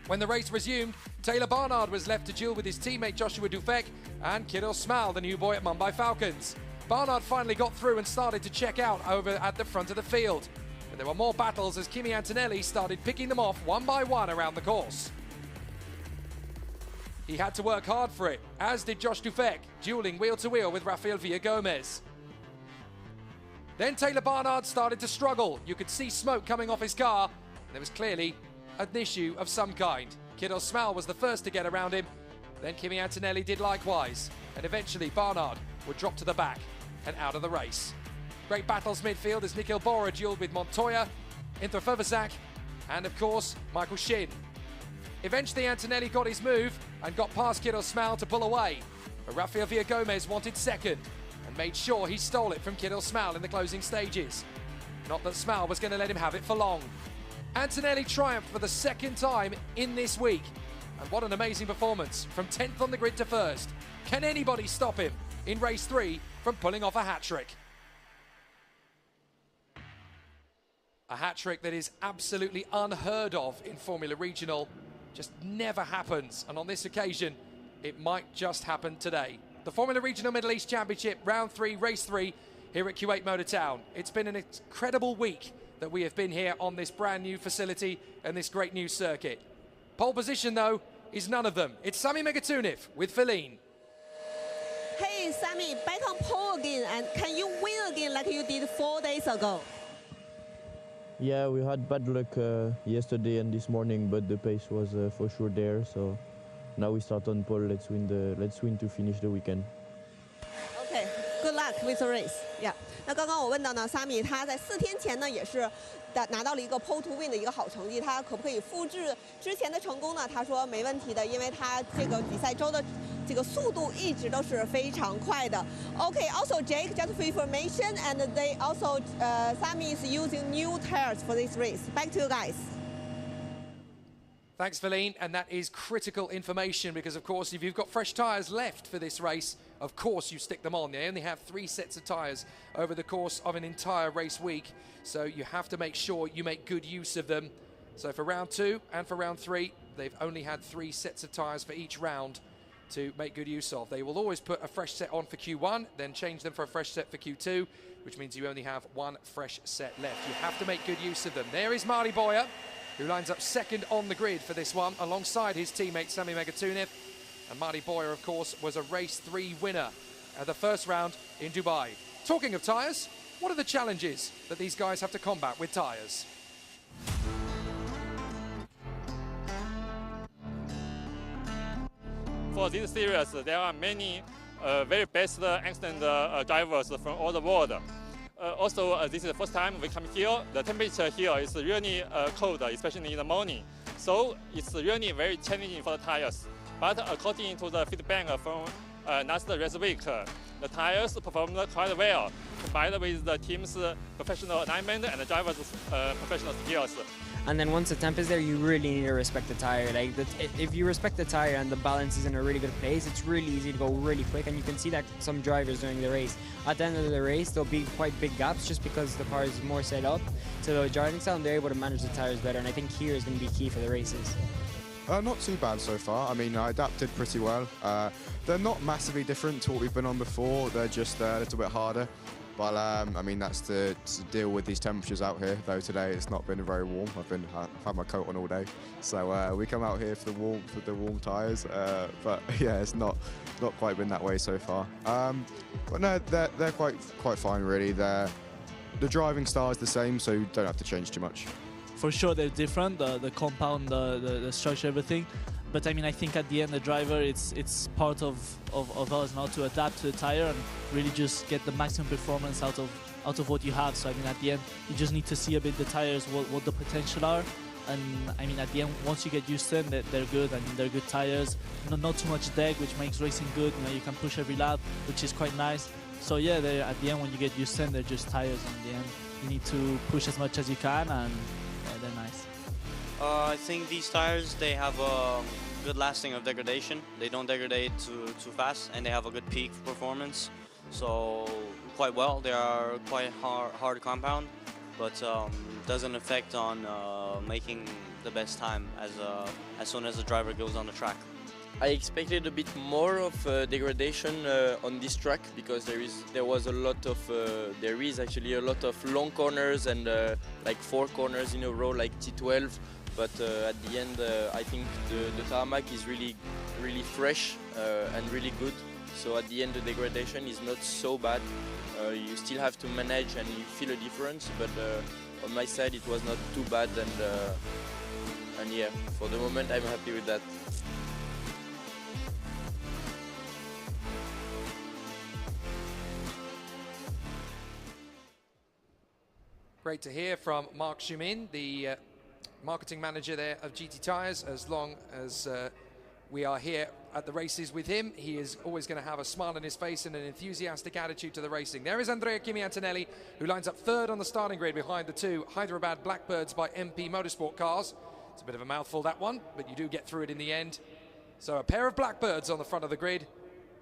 When the race resumed, Taylor Barnard was left to duel with his teammate Joshua Dufek and Kidil Smal, the new boy at Mumbai Falcons. Barnard finally got through and started to check out over at the front of the field. But there were more battles as Kimi Antonelli started picking them off one by one around the course. He had to work hard for it, as did Josh Dufek, dueling wheel-to-wheel with Rafael Villagomez. Then Taylor Barnard started to struggle. You could see smoke coming off his car, and there was clearly an issue of some kind. Kidil Smal was the first to get around him, then Kimi Antonelli did likewise, and eventually Barnard would drop to the back and out of the race. Great battles midfield as Nikhil Bora duelled with Montoya, Inter Furvazak, and of course, Michael Shin. Eventually Antonelli got his move and got past Kidil Smal to pull away, but Rafael Villagomez wanted second and made sure he stole it from Kidil Smal in the closing stages. Not that Smal was going to let him have it for long. Antonelli triumphed for the 2nd time in this week, and what an amazing performance from 10th on the grid to 1st. Can anybody stop him in race 3 from pulling off a hat-trick? A hat-trick that is absolutely unheard of in Formula Regional. Just never happens, and on this occasion it might just happen today. The Formula Regional Middle East Championship, round 3, race 3 here at Kuwait Motor Town. It's been an incredible week that we have been here on this brand new facility and this great new circuit. Pole position though is none of them. It's Sami Megatuniv with Feline. Hey Sami, back on pole again, and can you win again like you did 4 days ago? Yeah, we had bad luck yesterday and this morning, but the pace was for sure there. So now we start on pole. Let's win to finish the weekend. Okay, good luck with the race. Yeah. 那刚刚我问到呢，Sami他在4天前呢也是拿到了一个 pole to win 的一个好成绩，他可不可以复制之前的成功呢？他说没问题的，因为他这个比赛周的这个速度一直都是非常快的。Okay, also Jake, just for information, and they also Sami is using new tires for this race. Back to you guys. Thanks, Feline, and that is critical information because, of course, if you've got fresh tyres left for this race, of course you stick them on. They only have 3 sets of tyres over the course of an entire race week, so you have to make sure you make good use of them. So for round 2 and for round 3, they've only had 3 sets of tyres for each round to make good use of. They will always put a fresh set on for Q1, then change them for a fresh set for Q2, which means you only have 1 fresh set left. You have to make good use of them. There is Marty Boyer, who lines up 2nd on the grid for this one, alongside his teammate Sami Megatuniv. And Marty Boyer, of course, was a race 3 winner at the first round in Dubai. Talking of tyres, What are the challenges that these guys have to combat with tyres? For this series, there are many very best excellent drivers from all the world. Also, this is the first time we come here. The temperature here is really cold, especially in the morning. So it's really very challenging for the tires. But according to the feedback from last race week, the tires performed quite well, combined with the team's professional alignment and the driver's professional skills. And then once the temp is there, you really need to respect the tire. Like if you respect the tire and the balance is in a really good place, it's really easy to go really quick. And you can see that some drivers during the race. At the end of the race, there'll be quite big gaps just because the car is more set up to the driving style and they're able to manage the tires better. And I think here is going to be key for the races. Not too bad so far. I mean, I adapted pretty well. They're not massively different to what we've been on before. They're just a little bit harder. But I mean, that's to deal with these temperatures out here. Though today it's not been very warm. I've had my coat on all day, so we come out here for the warmth with the warm tyres. But yeah, it's not quite been that way so far. But no, they're quite fine really. The driving style is the same, so you don't have to change too much. For sure, they're different. The compound, the structure, everything. But I mean, I think at the end, the driver, it's part of us now to adapt to the tire and really just get the maximum performance out of what you have. So I mean, at the end, you just need to see a bit the tires, what the potential are. And I mean, at the end, once you get used to them, they're good. I mean, they're good tires. Not too much drag, which makes racing good. You know, you can push every lap, which is quite nice. So yeah, at the end, when you get used to them, they're just tires. And at the end, you need to push as much as you can, and yeah, they're nice. I think these tires, they have a good lasting of degradation. They don't degrade too fast, and they have a good peak performance. So quite well. They are quite hard compound, but doesn't affect on making the best time as soon as the driver goes on the track. I expected a bit more of degradation on this track because there is actually a lot of long corners and like 4 corners in a row, like T12. But at the end, I think the tarmac is really fresh and really good. So at the end, the degradation is not so bad. You still have to manage and you feel a difference, but on my side, it was not too bad. And yeah, for the moment, I'm happy with that. Great to hear from Mark Schumin, the marketing manager there of GT Tyres. As long as we are here at the races with him, he is always going to have a smile on his face and an enthusiastic attitude to the racing. There is Andrea Kimi Antonelli, who lines up third on the starting grid behind the 2 Hyderabad Blackbirds by MP Motorsport cars. It's a bit of a mouthful, that one, but you do get through it in the end. So a pair of Blackbirds on the front of the grid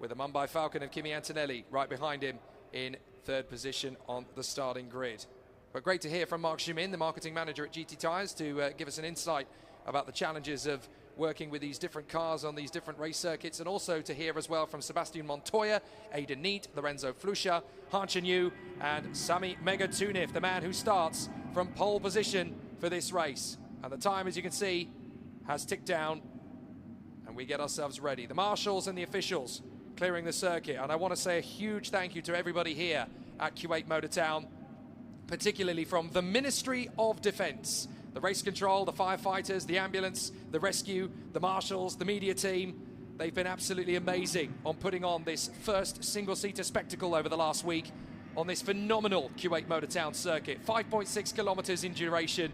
with a Mumbai Falcon of Kimi Antonelli right behind him in third position on the starting grid. But great to hear from Mark Schumin, the marketing manager at GT Tyres, to give us an insight about the challenges of working with these different cars on these different race circuits, and also to hear as well from Sebastian Montoya, Aidan Neat, Lorenzo Flusha, Han Chen-Yu and Sami Megatunif, the man who starts from pole position for this race. And the time, as you can see, has ticked down and we get ourselves ready. The marshals and the officials clearing the circuit. And I want to say a huge thank you to everybody here at Kuwait Motor Town, particularly from the Ministry of Defence, the race control, the firefighters, the ambulance, the rescue, the marshals, the media team. They've been absolutely amazing on putting on this first single-seater spectacle over the last week on this phenomenal Kuwait Motor Town circuit. 5.6 kilometers in duration,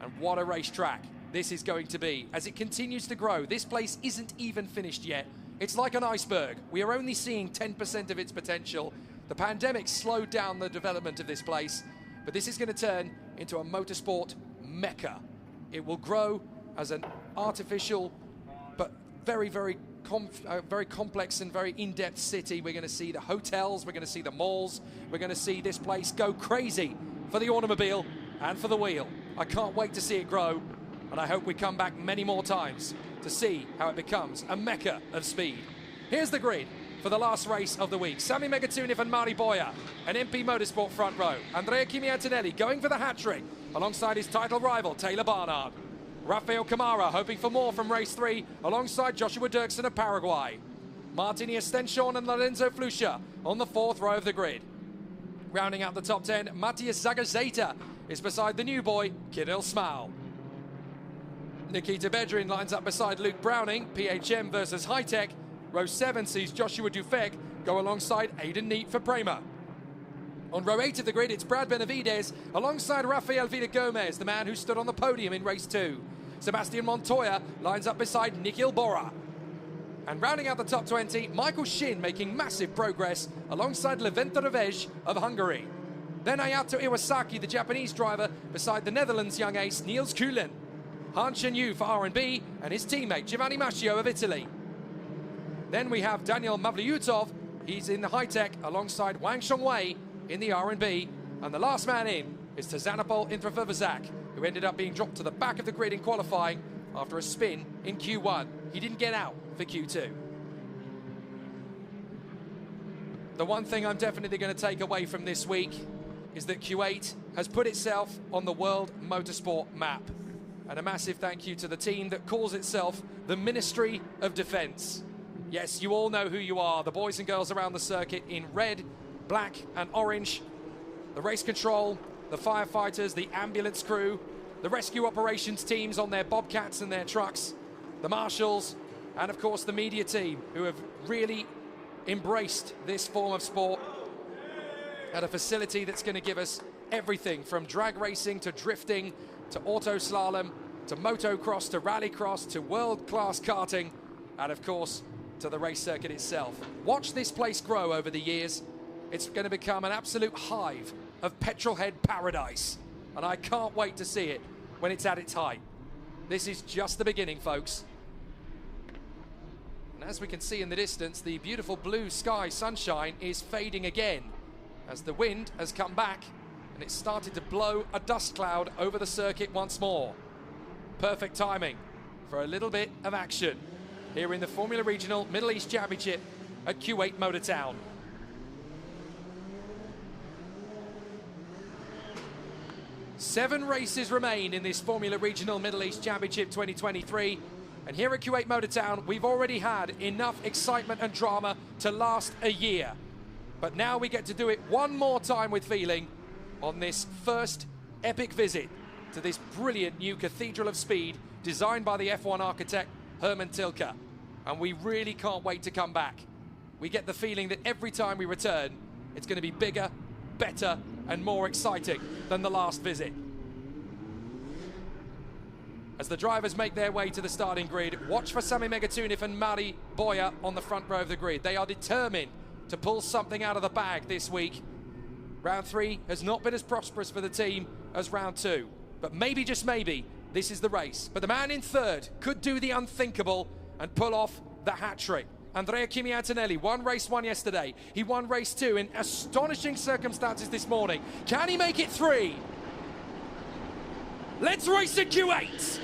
and what a racetrack this is going to be as it continues to grow. This place isn't even finished yet. It's like an iceberg. We are only seeing 10% of its potential. The pandemic slowed down the development of this place, but this is going to turn into a motorsport mecca. It will grow as an artificial but very complex and very in-depth city. We're going to see the hotels, we're going to see the malls, we're going to see this place go crazy for the automobile and for the wheel. I can't wait to see it grow, and I hope we come back many more times to see how it becomes a mecca of speed. Here's the grid for the last race of the week. Sami Megatunif and Mari Boya, an MP Motorsport front row. Andrea Kimi Antonelli going for the hat-trick alongside his title rival, Taylor Barnard. Rafael Camara hoping for more from race 3 alongside Joshua Dirksen of Paraguay. Martini Estenshorn and Lorenzo Flusha on the 4th row of the grid. Rounding out the top 10, Matthias Zagazeta is beside the new boy, Kirill Smal. Nikita Bedrin lines up beside Luke Browning, PHM versus High-Tech. Row 7 sees Joshua Dufek go alongside Aidan Neat for Prema. On row 8 of the grid, it's Brad Benavides alongside Rafael Vida-Gomez, the man who stood on the podium in race 2. Sebastian Montoya lines up beside Nikhil Bora. And rounding out the top 20, Michael Shin making massive progress alongside Levente Revej of Hungary. Then Ayato Iwasaki, the Japanese driver, beside the Netherlands young ace Niels Kuhlen. Han Chen-Yu for R&B and his teammate Giovanni Mascio of Italy. Then we have Daniel Mavlyutov, he's in the High-Tech alongside Wang Shongwei in the R&B. And the last man in is Tzanopol Intrafurvazak, who ended up being dropped to the back of the grid in qualifying after a spin in Q1. He didn't get out for Q2. The one thing I'm definitely going to take away from this week is that Kuwait has put itself on the world motorsport map. And a massive thank you to the team that calls itself the Ministry of Defence. Yes, you all know who you are, the boys and girls around the circuit in red, black and orange. The race control, the firefighters, the ambulance crew, the rescue operations teams on their bobcats and their trucks, the marshals, and of course the media team, who have really embraced this form of sport at a facility that's going to give us everything from drag racing to drifting to auto slalom to motocross to rallycross to world-class karting, and of course to the race circuit itself. Watch this place grow over the years. It's going to become an absolute hive of petrolhead paradise, and I can't wait to see it when it's at its height. This is just the beginning, folks. And as we can see in the distance, the beautiful blue sky sunshine is fading again as the wind has come back and it's started to blow a dust cloud over the circuit once more. Perfect timing for a little bit of action here in the Formula Regional Middle East Championship at Kuwait Motor Town. Seven races remain in this Formula Regional Middle East Championship 2023. And here at Kuwait Motor Town, we've already had enough excitement and drama to last a year. But now we get to do it one more time with feeling on this first epic visit to this brilliant new Cathedral of Speed designed by the F1 architect Herman Tilke. And we really can't wait to come back. We get the feeling that every time we return, it's going to be bigger, better, and more exciting than the last visit. As the drivers make their way to the starting grid, watch for Sami Megatunov and Mari Boya on the front row of the grid. They are determined to pull something out of the bag this week. Round 3 has not been as prosperous for the team as round 2, but maybe, just maybe, this is the race. But the man in third could do the unthinkable and pull off the hat-trick. Andrea Kimi Antonelli won race 1 yesterday. He won race 2 in astonishing circumstances this morning. Can he make it 3? Let's race at Kuwait.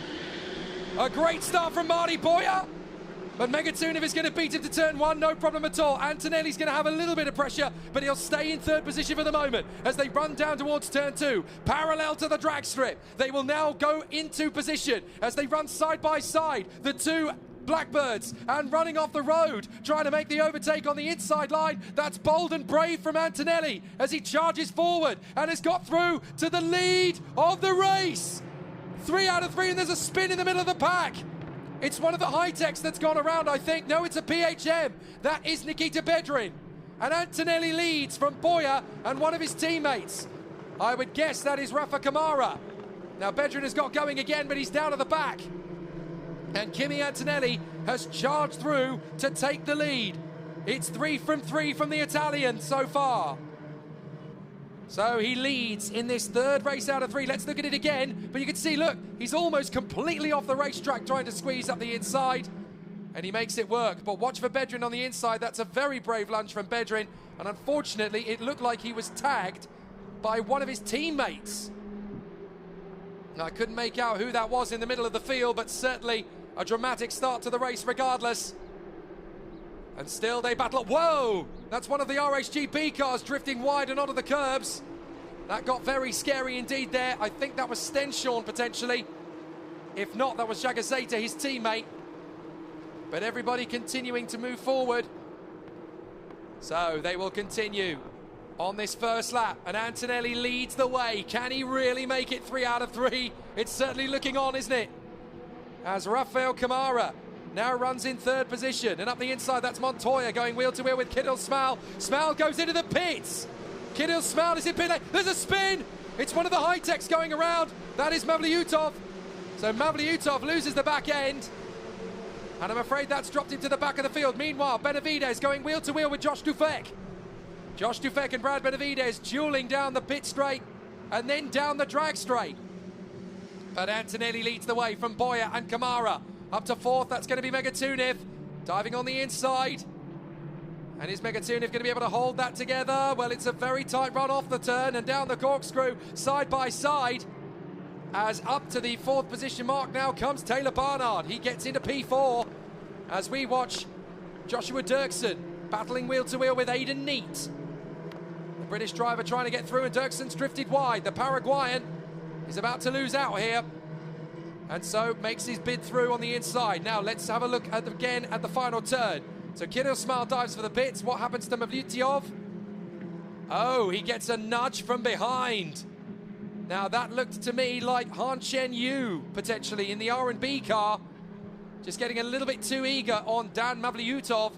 A great start from Mari Boya, but Megatunov is going to beat him to turn 1, no problem at all. Antonelli's going to have a little bit of pressure, but he'll stay in third position for the moment as they run down towards turn 2, parallel to the drag strip. They will now go into position as they run side by side, the two Blackbirds, and running off the road, trying to make the overtake on the inside line. That's bold and brave from Antonelli as he charges forward and has got through to the lead of the race. 3 out of 3, and there's a spin in the middle of the pack. It's one of the High-Techs that's gone around, I think. No, it's a PHM. That is Nikita Bedrin. And Antonelli leads from Boya and one of his teammates. I would guess that is Rafa Kamara. Now Bedrin has got going again, but he's down at the back. And Kimi Antonelli has charged through to take the lead. It's 3 from 3 from the Italian so far. So he leads in this third race out of 3. Let's look at it again. But you can see, look, he's almost completely off the racetrack trying to squeeze up the inside. And he makes it work. But watch for Bedrin on the inside. That's a very brave lunge from Bedrin. And unfortunately, it looked like he was tagged by one of his teammates. Now, I couldn't make out who that was in the middle of the field, but certainly a dramatic start to the race regardless. And still they battle. Whoa! That's one of the RHGP cars drifting wide and onto the curbs. That got very scary indeed there. I think that was Stenshawn potentially. If not, that was Zagazeta, his teammate. But everybody continuing to move forward. So they will continue on this first lap, and Antonelli leads the way. Can he really make it 3 out of 3? It's certainly looking on, isn't it? As Rafael Camara now runs in 3rd position, and up the inside, that's Montoya going wheel to wheel with Kidil Smal. Smal goes into the pits. Kidil Smal is in pit lane. There's a spin. It's one of the high-techs going around. That is Mavlyutov. So Mavlyutov loses the back end, and I'm afraid that's dropped him to the back of the field. Meanwhile, Benavides going wheel to wheel with Josh Dufek. Josh Dufek and Brad Benavides dueling down the pit straight and then down the drag straight. But Antonelli leads the way from Boyer and Camara. Up to 4th, that's going to be Megatuniv. Diving on the inside. And is Megatuniv going to be able to hold that together? Well, it's a very tight run off the turn and down the corkscrew, side by side. As up to the 4th position mark now comes Taylor Barnard. He gets into P4 as we watch Joshua Dirksen battling wheel to wheel with Aidan Neat. The British driver trying to get through, and Dirksen's drifted wide. The Paraguayan is about to lose out here, and so makes his bid through on the inside. Now let's have a look at again at the final turn. So Kirill Smal dives for the pits. What happens to Mavlyutov? Oh, he gets a nudge from behind. Now that looked to me like Han Chen Yu potentially in the R&B car, just getting a little bit too eager on Dan Mavlyutov,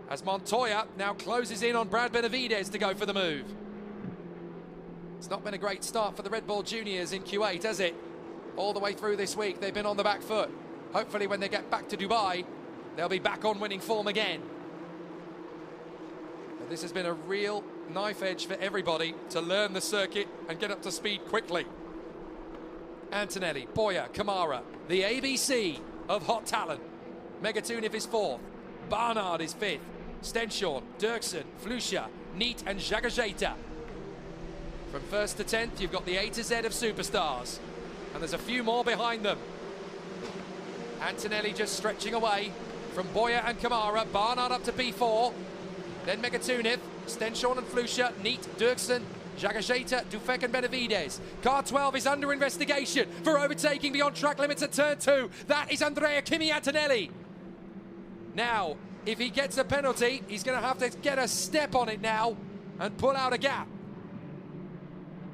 as Montoya now closes in on Brad Benavides to go for the move. It's not been a great start for the Red Bull Juniors in Kuwait, has it? All the way through this week, they've been on the back foot. Hopefully when they get back to Dubai, they'll be back on winning form again. But this has been a real knife edge for everybody to learn the circuit and get up to speed quickly. Antonelli, Boyer, Camara, the ABC of hot talent. Megatuniv is 4th, Barnard is 5th, Stenshorn, Dirksen, Flusha, Neat and Jagajeta. From 1st to 10th, you've got the A to Z of superstars, and there's a few more behind them. Antonelli just stretching away from Boyer and Camara. Barnard up to P4, then Megatuniv, Stenshorn and Flusha, Neat, Dirksen, Jagajeta, Dufek and Benavides. Car 12 is under investigation for overtaking beyond track limits at turn 2. That is Andrea Kimi Antonelli. Now, if he gets a penalty, he's going to have to get a step on it now and pull out a gap.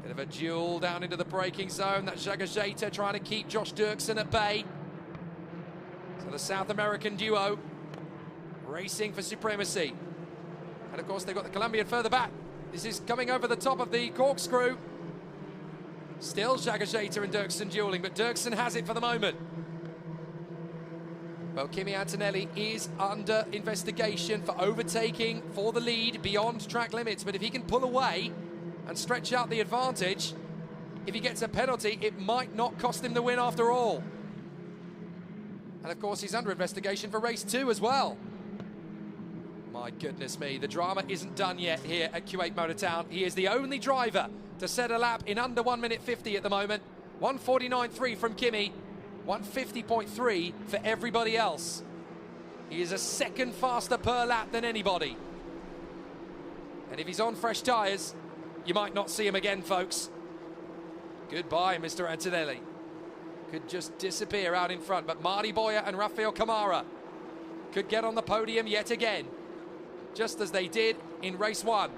Bit of a duel down into the braking zone. That's Jagajeta trying to keep Josh Dirksen at bay. So the South American duo racing for supremacy. And of course they've got the Colombian further back. This is coming over the top of the corkscrew. Still Jagajeta and Dirksen dueling, but Dirksen has it for the moment. Well, Kimi Antonelli is under investigation for overtaking for the lead beyond track limits, but if he can pull away and stretch out the advantage, if he gets a penalty, it might not cost him the win after all. And of course, he's under investigation for race 2 as well. My goodness me, the drama isn't done yet here at Kuwait Motor Town. He is the only driver to set a lap in under 1 minute 50 at the moment. 1:49.3 from Kimi, 1:50.3 for everybody else. He is a second faster per lap than anybody. And if he's on fresh tyres, you might not see him again, folks. Goodbye, Mr. Antonelli. Could just disappear out in front, but Marty Boyer and Rafael Camara could get on the podium yet again, just as they did in race 1.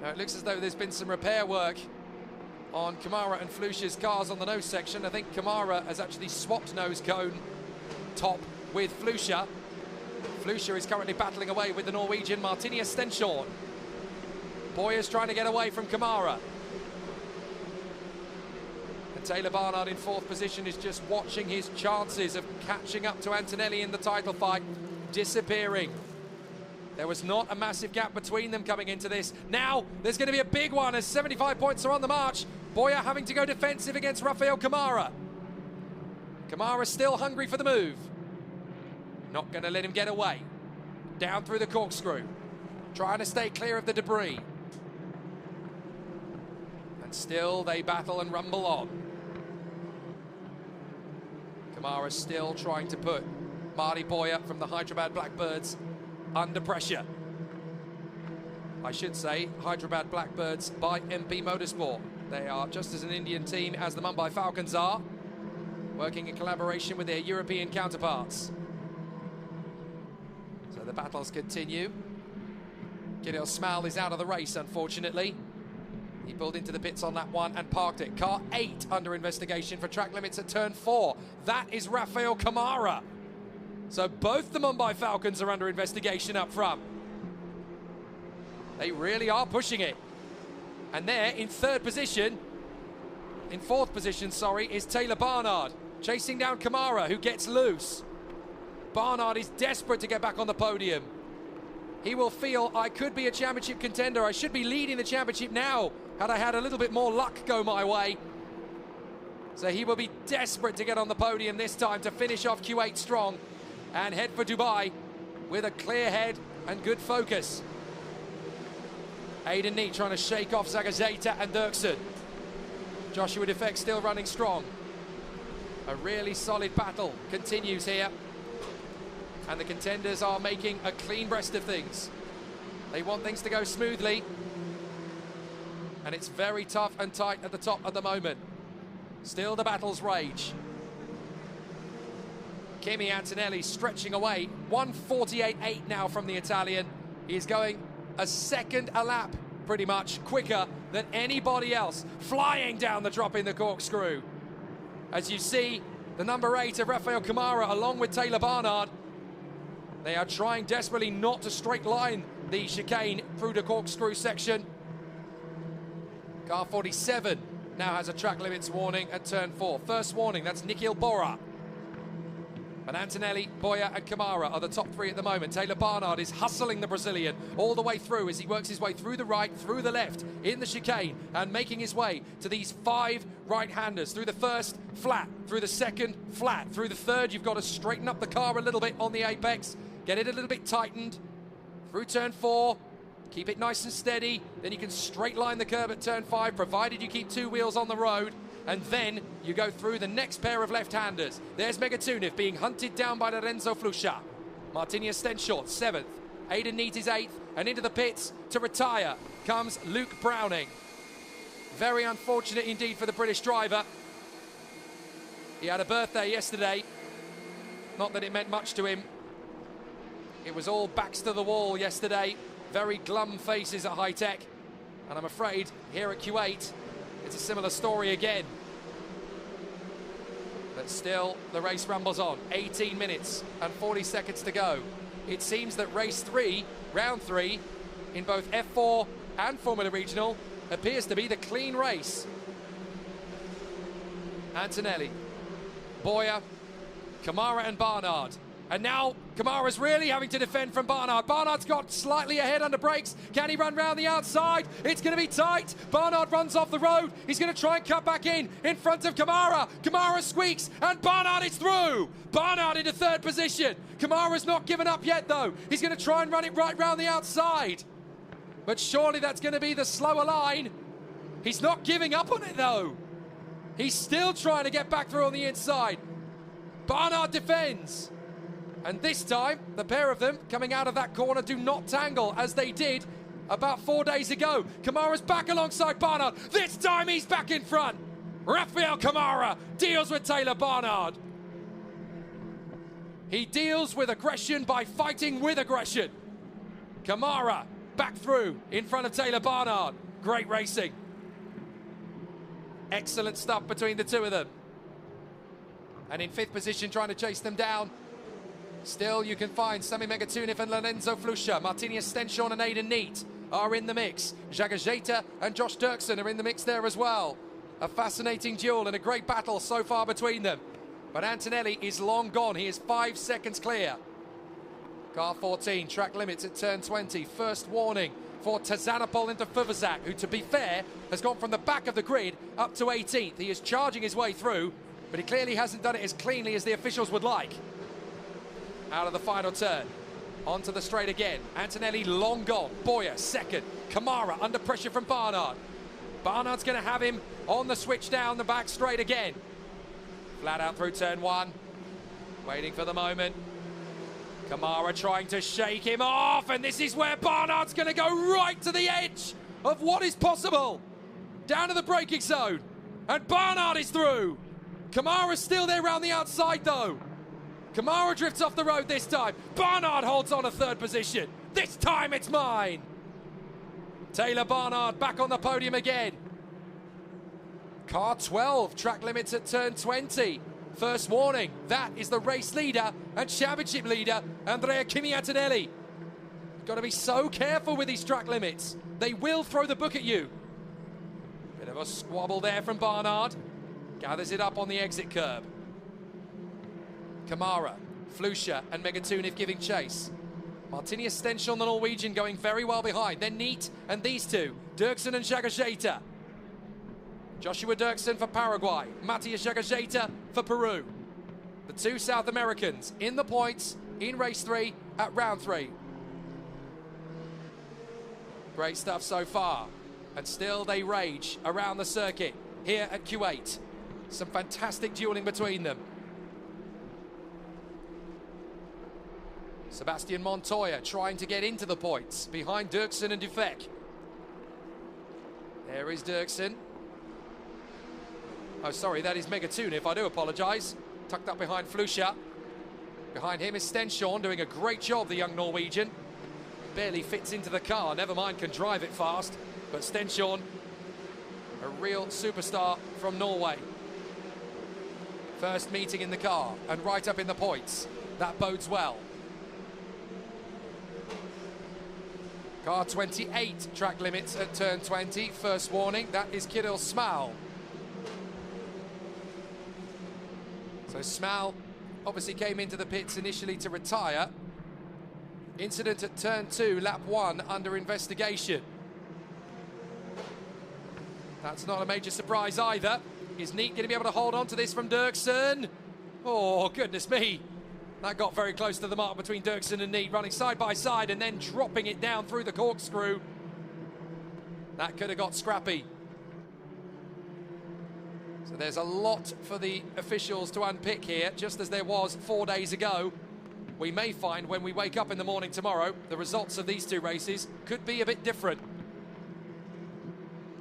Now it looks as though there's been some repair work on Camara and Flusha's cars on the nose section. I think Camara has actually swapped nose cone top with Flusha. Flusha is currently battling away with the Norwegian Martinius Stenshorn. Boyer's trying to get away from Camara. And Taylor Barnard in 4th position is just watching his chances of catching up to Antonelli in the title fight disappearing. There was not a massive gap between them coming into this. Now there's going to be a big one as 75 points are on the march. Boyer having to go defensive against Rafael Camara. Camara still hungry for the move. Not going to let him get away. Down through the corkscrew. Trying to stay clear of the debris. And still they battle and rumble on. Camara still trying to put Marty Boyer from the Hyderabad Blackbirds under pressure. I should say Hyderabad Blackbirds by MP Motorsport. They are just as an Indian team as the Mumbai Falcons are, working in collaboration with their European counterparts. So the battles continue. Kirill Smal is out of the race, unfortunately. He pulled into the pits on that one and parked it. Car 8 under investigation for track limits at turn 4. That is Rafael Kamara. So both the Mumbai Falcons are under investigation up front. They really are pushing it. And there in fourth position, is Taylor Barnard, chasing down Kamara, who gets loose. Barnard is desperate to get back on the podium. He will feel, I could be a championship contender. I should be leading the championship now, had I had a little bit more luck go my way. So he will be desperate to get on the podium this time to finish off Q8 strong and head for Dubai with a clear head and good focus. Aidan Neat trying to shake off Zagazeta and Dirksen. Joshua Defect still running strong. A really solid battle continues here. And the contenders are making a clean breast of things. They want things to go smoothly. And it's very tough and tight at the top at the moment. Still the battles rage. Kimi Antonelli stretching away. 1:48.8 now from the Italian. He's going a second a lap, pretty much, quicker than anybody else. Flying down the drop in the corkscrew. As you see, the number 8 of Rafael Kamara along with Taylor Barnard. They are trying desperately not to straight line the chicane through the corkscrew section. Car 47 now has a track limits warning at turn 4. First warning, that's Nikhil Bora. But Antonelli, Boya and Kamara are the top 3 at the moment. Taylor Barnard is hustling the Brazilian all the way through as he works his way through the right, through the left, in the chicane, and making his way to these 5 right-handers. Through the first, flat. Through the second, flat. Through the third, you've got to straighten up the car a little bit on the apex. Get it a little bit tightened. Through turn 4, keep it nice and steady. Then you can straight line the curb at turn 5, provided you keep 2 wheels on the road. And then you go through the next pair of left-handers. There's Megatuniv being hunted down by Lorenzo Flusha. Martinius Stenshort, 7th. Aidan Neat is 8th. And into the pits to retire comes Luke Browning. Very unfortunate indeed for the British driver. He had a birthday yesterday. Not that it meant much to him. It was all backs to the wall yesterday. Very glum faces at High Tech. And I'm afraid here at Q8, it's a similar story again. But still, the race rumbles on. 18 minutes and 40 seconds to go. It seems that race 3, round 3, in both F4 and Formula Regional, appears to be the clean race. Antonelli, Boya, Kamara and Barnard. And now Kamara's really having to defend from Barnard. Barnard's got slightly ahead under brakes. Can he run round the outside? It's going to be tight. Barnard runs off the road. He's going to try and cut back in front of Kamara. Kamara squeaks and Barnard is through. Barnard into 3rd position. Kamara's not given up yet though. He's going to try and run it right round the outside. But surely that's going to be the slower line. He's not giving up on it though. He's still trying to get back through on the inside. Barnard defends. And this time, the pair of them coming out of that corner do not tangle as they did about 4 days ago. Kamara's back alongside Barnard. This time he's back in front. Rafael Kamara deals with Taylor Barnard. He deals with aggression by fighting with aggression. Kamara back through in front of Taylor Barnard. Great racing. Excellent stuff between the two of them. And in 5th position, trying to chase them down. Still, you can find Sami Megatuniv and Lorenzo Flusha. Martinius Stenshorn and Aidan Neat are in the mix. Zagazeta and Josh Dirksen are in the mix there as well. A fascinating duel and a great battle so far between them. But Antonelli is long gone. He is 5 seconds clear. Car 14, track limits at turn 20. First warning for Tazanopol into Fuvazak, who, to be fair, has gone from the back of the grid up to 18th. He is charging his way through, but he clearly hasn't done it as cleanly as the officials would like. Out of the final turn, onto the straight again. Antonelli long gone. Boya 2nd. Kamara under pressure from Barnard. Barnard's going to have him on the switch down the back straight again. Flat out through turn 1. Waiting for the moment. Kamara trying to shake him off, and this is where Barnard's going to go right to the edge of what is possible. Down to the braking zone, and Barnard is through. Kamara's still there around the outside though. Kamara drifts off the road this time. Barnard holds on a 3rd position. This time it's mine. Taylor Barnard back on the podium again. Car 12, track limits at turn 20. First warning, that is the race leader and championship leader, Andrea Antonelli. Got to be so careful with these track limits. They will throw the book at you. Bit of a squabble there from Barnard. Gathers it up on the exit curb. Kamara, Flusha and Megatuniv giving chase. Martinius Stenchel, the Norwegian, going very well behind. Then Neat and these two, Dirksen and Jagajeta. Joshua Dirksen for Paraguay, Matthias Jagajeta for Peru. The two South Americans in the points in race 3 at round 3. Great stuff so far. And still they rage around the circuit here at Kuwait. Some fantastic dueling between them. Sebastian Montoya trying to get into the points behind Dirksen and Dufek. There is Dirksen. Oh, sorry, that is Megatuniv, I do apologise. Tucked up behind Flusha. Behind him is Stenchel, doing a great job, the young Norwegian. Barely fits into the car, never mind can drive it fast. But Stenchel, a real superstar from Norway. First meeting in the car and right up in the points. That bodes well. Car 28, track limits at turn 20. First warning, that is Kirill Smal. So Smal obviously came into the pits initially to retire. Incident at turn 2, lap 1, under investigation. That's not a major surprise either. Is Neat going to be able to hold on to this from Dirksen? Oh, goodness me. That got very close to the mark between Dirksen and Neat, running side by side and then dropping it down through the corkscrew. That could have got scrappy. So there's a lot for the officials to unpick here, just as there was 4 days ago. We may find when we wake up in the morning tomorrow, the results of these two races could be a bit different.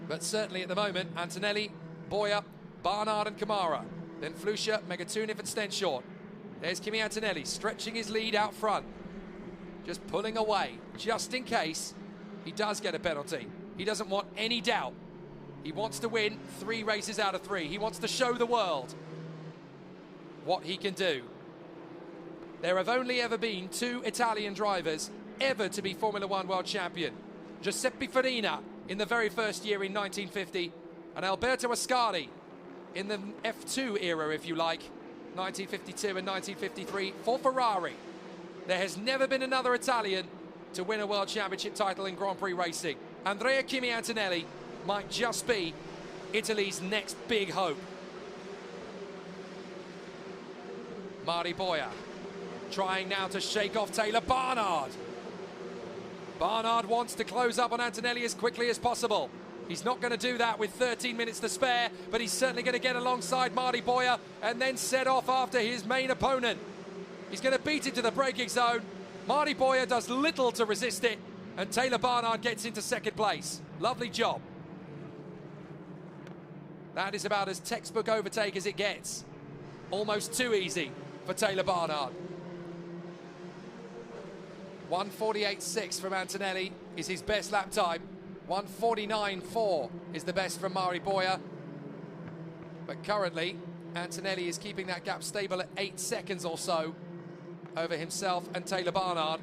But certainly at the moment, Antonelli, Boyer, Barnard and Kamara. Then Flusha, Megatuniv and Stenchel. There's Kimi Antonelli stretching his lead out front. Just pulling away, just in case he does get a penalty. He doesn't want any doubt. He wants to win 3 races out of 3. He wants to show the world what he can do. There have only ever been 2 Italian drivers ever to be Formula 1 world champion. Giuseppe Farina in the very first year in 1950, and Alberto Ascari in the F2 era, if you like, 1952 and 1953 for Ferrari. There has never been another Italian to win a world championship title in Grand Prix racing. Andrea Kimi Antonelli might just be Italy's next big hope. Mari Boyer trying now to shake off Taylor Barnard. Barnard wants to close up on Antonelli as quickly as possible. He's not going to do that with 13 minutes to spare, but he's certainly going to get alongside Marty Boyer and then set off after his main opponent. He's going to beat it to the braking zone. Marty Boyer does little to resist it, and Taylor Barnard gets into second place. Lovely job. That is about as textbook overtake as it gets. Almost too easy for Taylor Barnard. 1:48.6 from Antonelli is his best lap time. 1:49.4 is the best from Mari Boyer. But currently, Antonelli is keeping that gap stable at 8 seconds or so over himself and Taylor Barnard.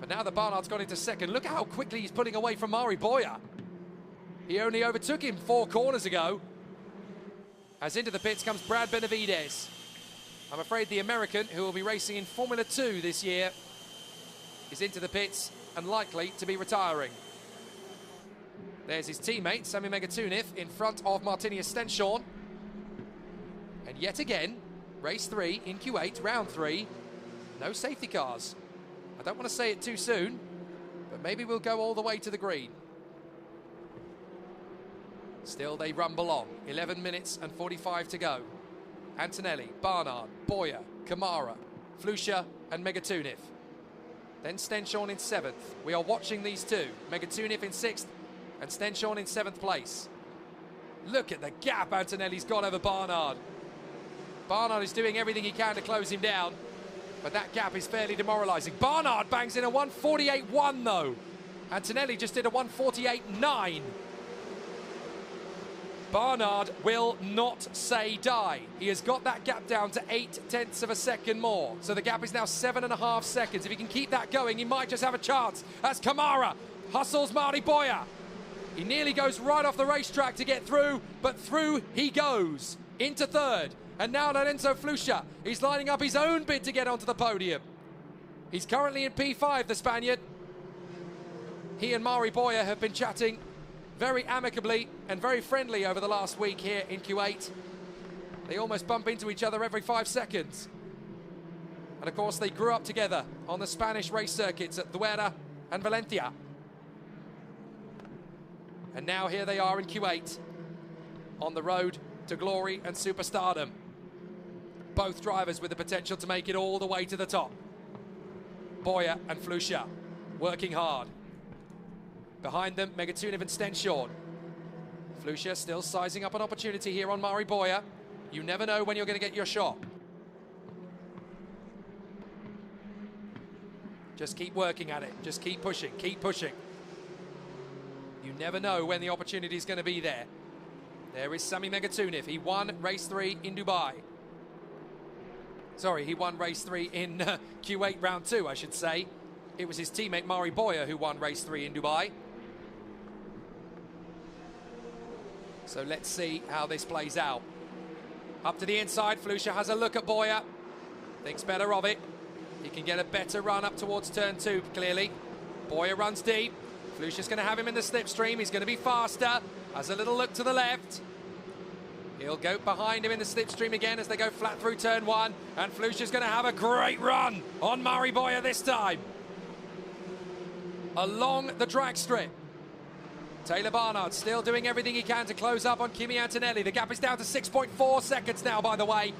But now that Barnard's gone into second, look how quickly he's putting away from Mari Boyer. He only overtook him 4 corners ago. As into the pits comes Brad Benavides. I'm afraid the American, who will be racing in Formula 2 this year, is into the pits and likely to be retiring. There's his teammate, Sami Megatuniv, in front of Martinius Stenchel. And yet again, race 3 in Kuwait, round 3, no safety cars. I don't want to say it too soon, but maybe we'll go all the way to the green. Still they rumble on, 11 minutes and 45 to go. Antonelli, Barnard, Boyer, Kamara, Flusha and Megatuniv. Then Stenchel in 7th. We are watching these two. Megatuniv in 6th and Stenchel in 7th place. Look at the gap Antonelli's got over Barnard. Barnard is doing everything he can to close him down, but that gap is fairly demoralising. Barnard bangs in a 1:48.1 though. Antonelli just did a 1:48.9. Barnard will not say die. He has got that gap down to 0.8 of a second more. So the gap is now 7.5 seconds. If he can keep that going, he might just have a chance. As Kamara hustles Mari Boya. He nearly goes right off the racetrack to get through, but through he goes into third. And now Lorenzo Flusha, he's lining up his own bid to get onto the podium. He's currently in P5, the Spaniard. He and Mari Boya have been chatting very amicably and very friendly over the last week here in Kuwait. They almost bump into each other every 5 seconds. And of course they grew up together on the Spanish race circuits at Duera and Valencia. And now here they are in Kuwait, on the road to glory and superstardom. Both drivers with the potential to make it all the way to the top. Boya and Flusha working hard. Behind them, Megatuniv and Stenshorn. Flusha still sizing up an opportunity here on Mari Boya. You never know when you're going to get your shot. Just keep working at it. Just keep pushing. Keep pushing. You never know when the opportunity is going to be there. There is Sami Megatuniv. He won race 3 in Dubai. Sorry, he won race 3 in Kuwait round 2, I should say. It was his teammate Mari Boya who won race 3 in Dubai. So let's see how this plays out. Up to the inside, Flusha has a look at Boya. Thinks better of it. He can get a better run up towards turn 2, clearly. Boya runs deep. Flusha's going to have him in the slipstream. He's going to be faster. Has a little look to the left. He'll go behind him in the slipstream again as they go flat through turn 1. And Flusha's going to have a great run on Mari Boya this time. Along the drag strip. Taylor Barnard still doing everything he can to close up on Kimi Antonelli. The gap is down to 6.4 seconds now, by the way.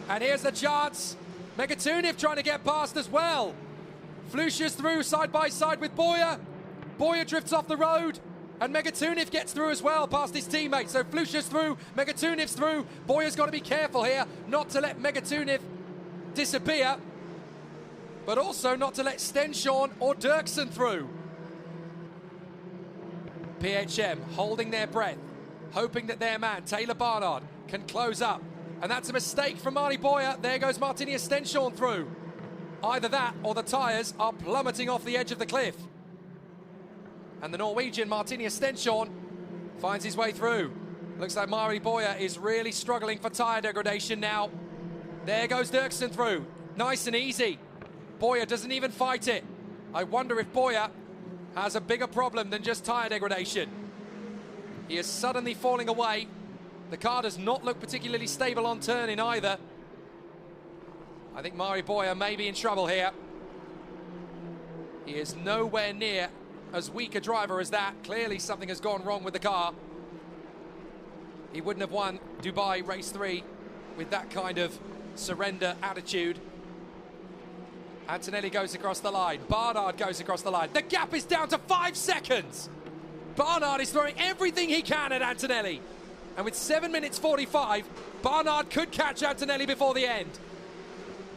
And here's the chance. Megatuniv trying to get past as well. Flusha's through side by side with Boya. Boya drifts off the road. And Megatuniv gets through as well past his teammate. So Flusha's through, Megatuniv's through. Boya's got to be careful here not to let Megatuniv disappear. But also not to let Stenshorn or Dirksen through. PHM holding their breath, hoping that their man, Taylor Barnard, can close up. And that's a mistake from Mari Boya. There goes Martinius Stenshorn through. Either that or the tyres are plummeting off the edge of the cliff. And the Norwegian, Martinius Stenshorn, finds his way through. Looks like Mari Boya is really struggling for tyre degradation now. There goes Dirksen through. Nice and easy. Boya doesn't even fight it. I wonder if Boya has a bigger problem than just tyre degradation. He is suddenly falling away. The car does not look particularly stable on turning either. I think Mari Boya may be in trouble here. He is nowhere near as weak a driver as that. Clearly something has gone wrong with the car. He wouldn't have won Dubai race 3 with that kind of surrender attitude. Antonelli goes across the line. Barnard goes across the line. The gap is down to 5 seconds. Barnard is throwing everything he can at Antonelli. And with 7 minutes 45, Barnard could catch Antonelli before the end.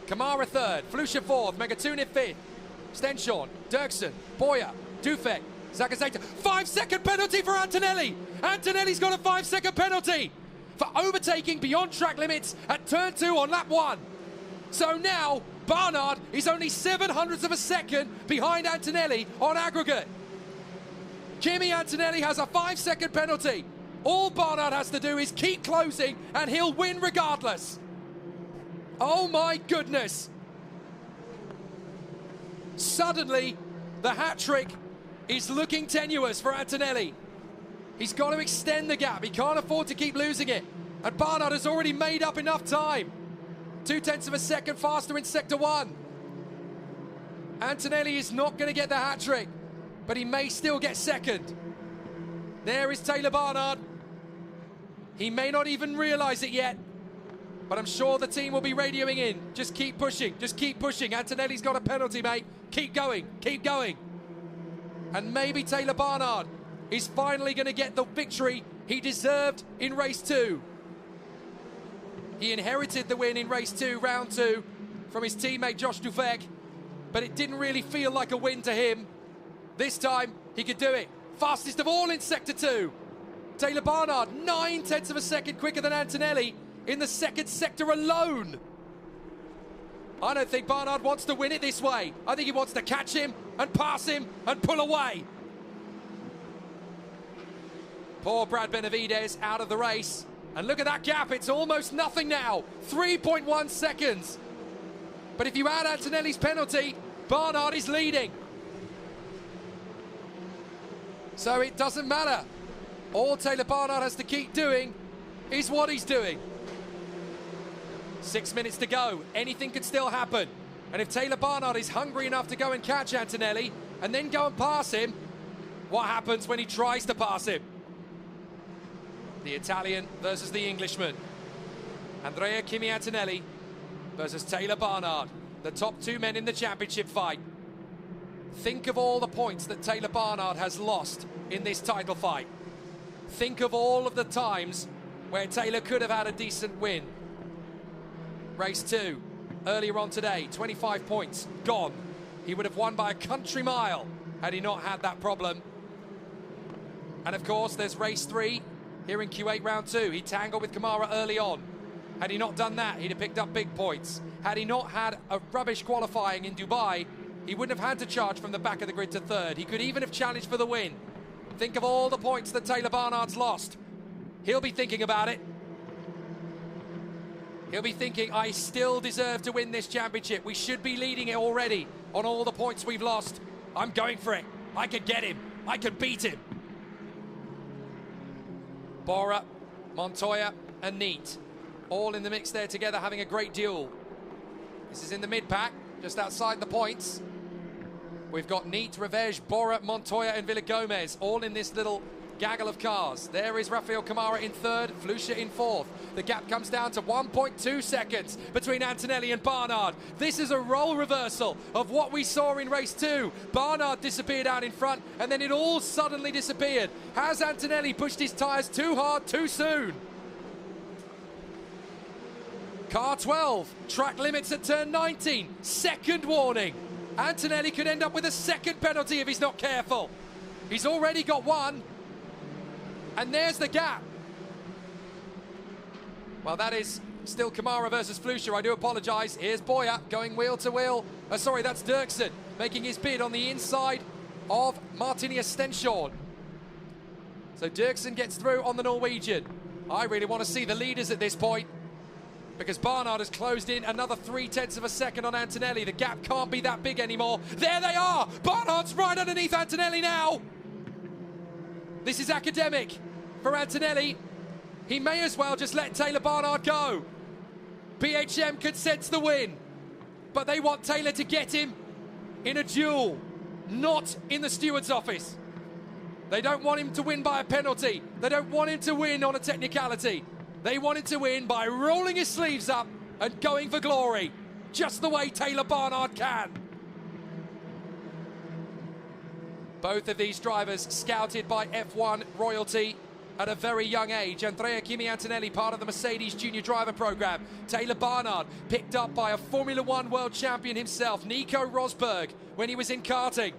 Kamara third, Flusha fourth, Megatuniv fifth. Stenshorn, Dirksen, Boya, Dufek, Zakazeta. 5-second penalty for Antonelli. Antonelli's got a 5-second penalty for overtaking beyond track limits at turn 2 on lap 1. So now, Barnard is only 0.07 of a second behind Antonelli on aggregate. Kimi Antonelli has a 5-second penalty. All Barnard has to do is keep closing and he'll win regardless. Oh my goodness. Suddenly, the hat-trick is looking tenuous for Antonelli. He's got to extend the gap. He can't afford to keep losing it. And Barnard has already made up enough time. 0.2 of a second faster in Sector 1. Antonelli is not going to get the hat-trick, but he may still get second. There is Taylor Barnard. He may not even realise it yet, but I'm sure the team will be radioing in. Just keep pushing, just keep pushing. Antonelli's got a penalty, mate. Keep going, keep going. And maybe Taylor Barnard is finally going to get the victory he deserved in race 2. He inherited the win in race 2, round 2, from his teammate Josh Dufek, but it didn't really feel like a win to him. This time, he could do it. Fastest of all in Sector 2. Taylor Barnard, 9/10 of a second quicker than Antonelli in the second sector alone. I don't think Barnard wants to win it this way. I think he wants to catch him and pass him and pull away. Poor Brad Benavides out of the race. And look at that gap, it's almost nothing now. 3.1 seconds. But if you add Antonelli's penalty, Barnard is leading. So it doesn't matter. All Taylor Barnard has to keep doing is what he's doing. 6 minutes to go. Anything could still happen. And if Taylor Barnard is hungry enough to go and catch Antonelli and then go and pass him, what happens when he tries to pass him? The Italian versus the Englishman. Andrea Kimi Antonelli versus Taylor Barnard, the top two men in the championship fight. Think of all the points that Taylor Barnard has lost in this title fight. Think of all of the times where Taylor could have had a decent win. Race 2, earlier on today, 25 points, gone. He would have won by a country mile had he not had that problem. And of course, there's race 3 here in Kuwait round 2. He tangled with Kamara early on. Had he not done that, he'd have picked up big points. Had he not had a rubbish qualifying in Dubai, he wouldn't have had to charge from the back of the grid to third. He could even have challenged for the win. Think of all the points that Taylor Barnard's lost. He'll be thinking about it. He'll be thinking, I still deserve to win this championship. We should be leading it already on all the points we've lost. I'm going for it. I could get him. I could beat him. Bora, Montoya and Neat, all in the mix there together, having a great duel. This is in the mid-pack, just outside the points. We've got Neat, Revej, Bora, Montoya and Villagomez, all in this little gaggle of cars. There is Rafael Kamara in third, Flusha in fourth. The gap comes down to 1.2 seconds between Antonelli and Barnard. This is a role reversal of what we saw in race 2. Barnard disappeared out in front and then it all suddenly disappeared. Has Antonelli pushed his tyres too hard too soon? Car 12, track limits at turn 19, second warning. Antonelli could end up with a second penalty if he's not careful. He's already got one. And there's the gap. Well, that is still Kamara versus Flusha. I do apologise. Here's Boya going wheel to wheel. Sorry, that's Dirksen making his bid on the inside of Martinius Stenshorn. So Dirksen gets through on the Norwegian. I really want to see the leaders at this point, because Barnard has closed in another 0.3 of a second on Antonelli. The gap can't be that big anymore. There they are. Barnard's right underneath Antonelli now. This is academic for Antonelli. He may as well just let Taylor Barnard go. BHM could sense the win, but they want Taylor to get him in a duel, not in the steward's office. They don't want him to win by a penalty. They don't want him to win on a technicality. They want him to win by rolling his sleeves up and going for glory, just the way Taylor Barnard can. Both of these drivers scouted by F1 royalty at a very young age. Andrea Kimi Antonelli, part of the Mercedes Junior Driver Program. Taylor Barnard, picked up by a Formula 1 world champion himself, Nico Rosberg, when he was in karting.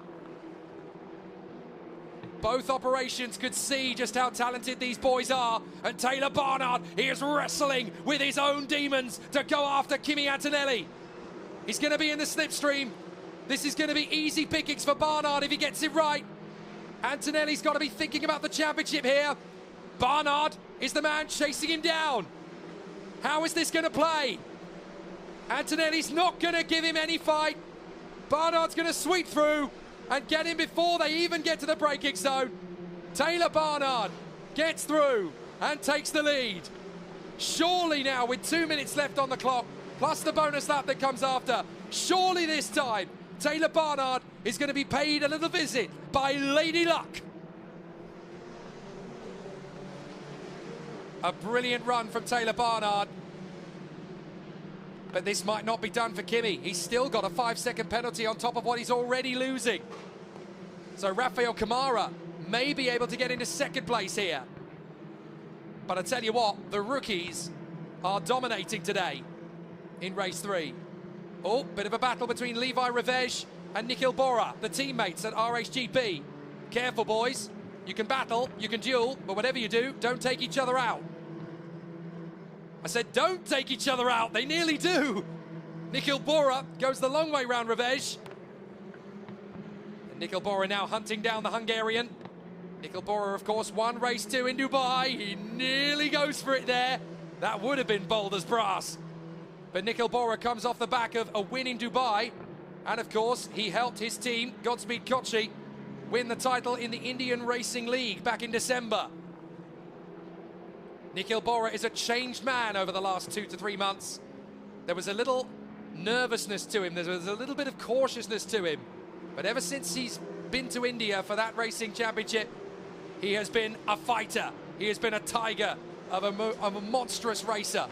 Both operations could see just how talented these boys are. And Taylor Barnard, he is wrestling with his own demons to go after Kimi Antonelli. He's going to be in the slipstream. This is going to be easy pickings for Barnard if he gets it right. Antonelli's got to be thinking about the championship here. Barnard is the man chasing him down. How is this going to play? Antonelli's not going to give him any fight. Barnard's going to sweep through and get him before they even get to the braking zone. Taylor Barnard gets through and takes the lead. Surely now, with 2 minutes left on the clock, plus the bonus lap that comes after, surely this time, Taylor Barnard is going to be paid a little visit by Lady Luck. A brilliant run from Taylor Barnard. But this might not be done for Kimi. He's still got a 5-second penalty on top of what he's already losing. So Rafael Kamara may be able to get into second place here. But I tell you what, the rookies are dominating today in race 3. Oh, bit of a battle between Levi Revej and Nikhil Bora, the teammates at RHGP. Careful, boys. You can battle, you can duel, but whatever you do, don't take each other out. I said don't take each other out. They nearly do. Nikhil Bora goes the long way round Revej. And Nikhil Bora now hunting down the Hungarian. Nikhil Bora, of course, won race 2 in Dubai. He nearly goes for it there. That would have been bold as brass. But Nikhil Bora comes off the back of a win in Dubai. And of course, he helped his team, Godspeed Kochi, win the title in the Indian Racing League back in December. Nikhil Bora is a changed man over the last 2 to 3 months. There was a little nervousness to him. There was a little bit of cautiousness to him. But ever since he's been to India for that racing championship, he has been a fighter. He has been a tiger of a monstrous racer.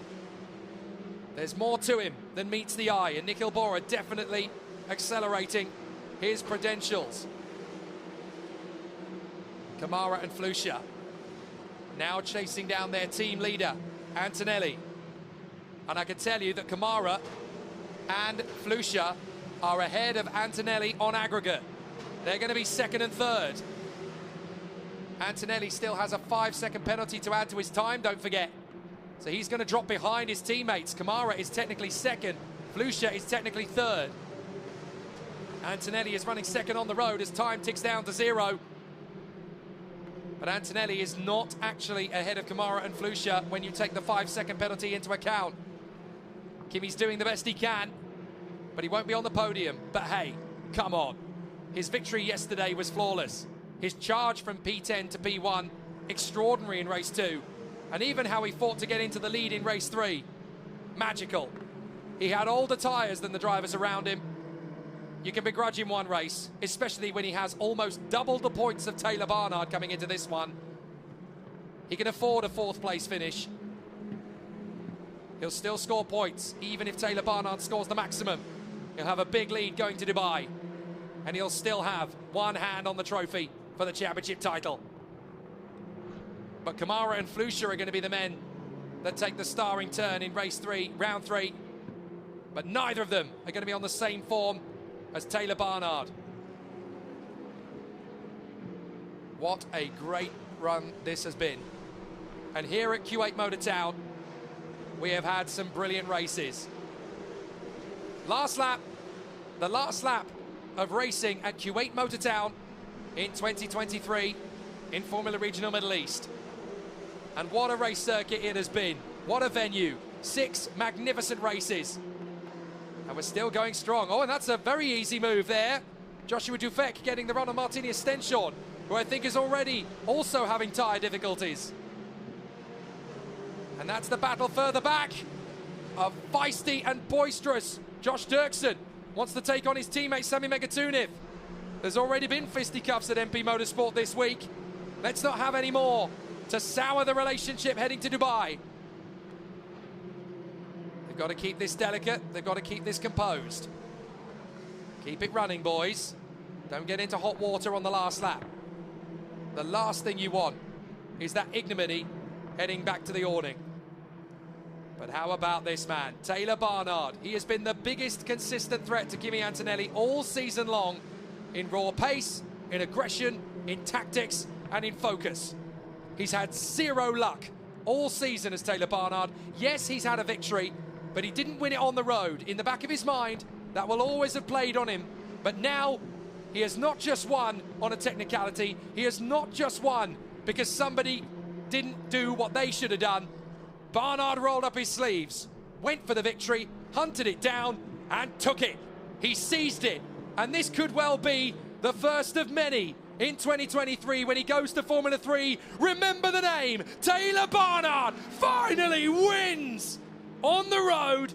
There's more to him than meets the eye, and Nikhil Bora definitely accelerating his credentials. Kamara and Flusha now chasing down their team leader, Antonelli. And I can tell you that Kamara and Flusha are ahead of Antonelli on aggregate. They're going to be second and third. Antonelli still has a 5-second penalty to add to his time, don't forget. So he's going to drop behind his teammates. Kamara is technically second. Flusha is technically third. Antonelli is running second on the road as time ticks down to 0. But Antonelli is not actually ahead of Kamara and Flusha when you take the 5-second penalty into account. Kimi's doing the best he can, but he won't be on the podium. But hey, come on. His victory yesterday was flawless. His charge from P10 to P1, extraordinary in race 2. And even how he fought to get into the lead in race 3, magical. He had older tyres than the drivers around him. You can begrudge him one race, especially when he has almost double the points of Taylor Barnard coming into this one. He can afford a 4th place finish. He'll still score points, even if Taylor Barnard scores the maximum. He'll have a big lead going to Dubai. And he'll still have one hand on the trophy for the championship title. But Kamara and Flusha are going to be the men that take the starring turn in race 3, round 3. But neither of them are going to be on the same form as Taylor Barnard. What a great run this has been. And here at Kuwait Motor Town, we have had some brilliant races. Last lap, the last lap of racing at Kuwait Motor Town in 2023 in Formula Regional Middle East. And what a race circuit it has been. What a venue. 6 magnificent races. And we're still going strong. Oh, and that's a very easy move there. Joshua Dufek getting the run on Martini Stenshorn, who I think is already also having tyre difficulties. And that's the battle further back. A feisty and boisterous Josh Dirksen wants to take on his teammate Sami Megatuniv. There's already been fisticuffs at MP Motorsport this week. Let's not have any more to sour the relationship heading to Dubai. They've got to keep this delicate. They've got to keep this composed. Keep it running, boys. Don't get into hot water on the last lap. The last thing you want is that ignominy heading back to the awning. But how about this man, Taylor Barnard? He has been the biggest consistent threat to Kimi Antonelli all season long in raw pace, in aggression, in tactics, and in focus. He's had 0 luck all season as Taylor Barnard. Yes, he's had a victory, but he didn't win it on the road. In the back of his mind, that will always have played on him. But now, he has not just won on a technicality. He has not just won because somebody didn't do what they should have done. Barnard rolled up his sleeves, went for the victory, hunted it down, and took it. He seized it. And this could well be the first of many in 2023 when he goes to Formula 3. Remember the name, Taylor Barnard finally wins on the road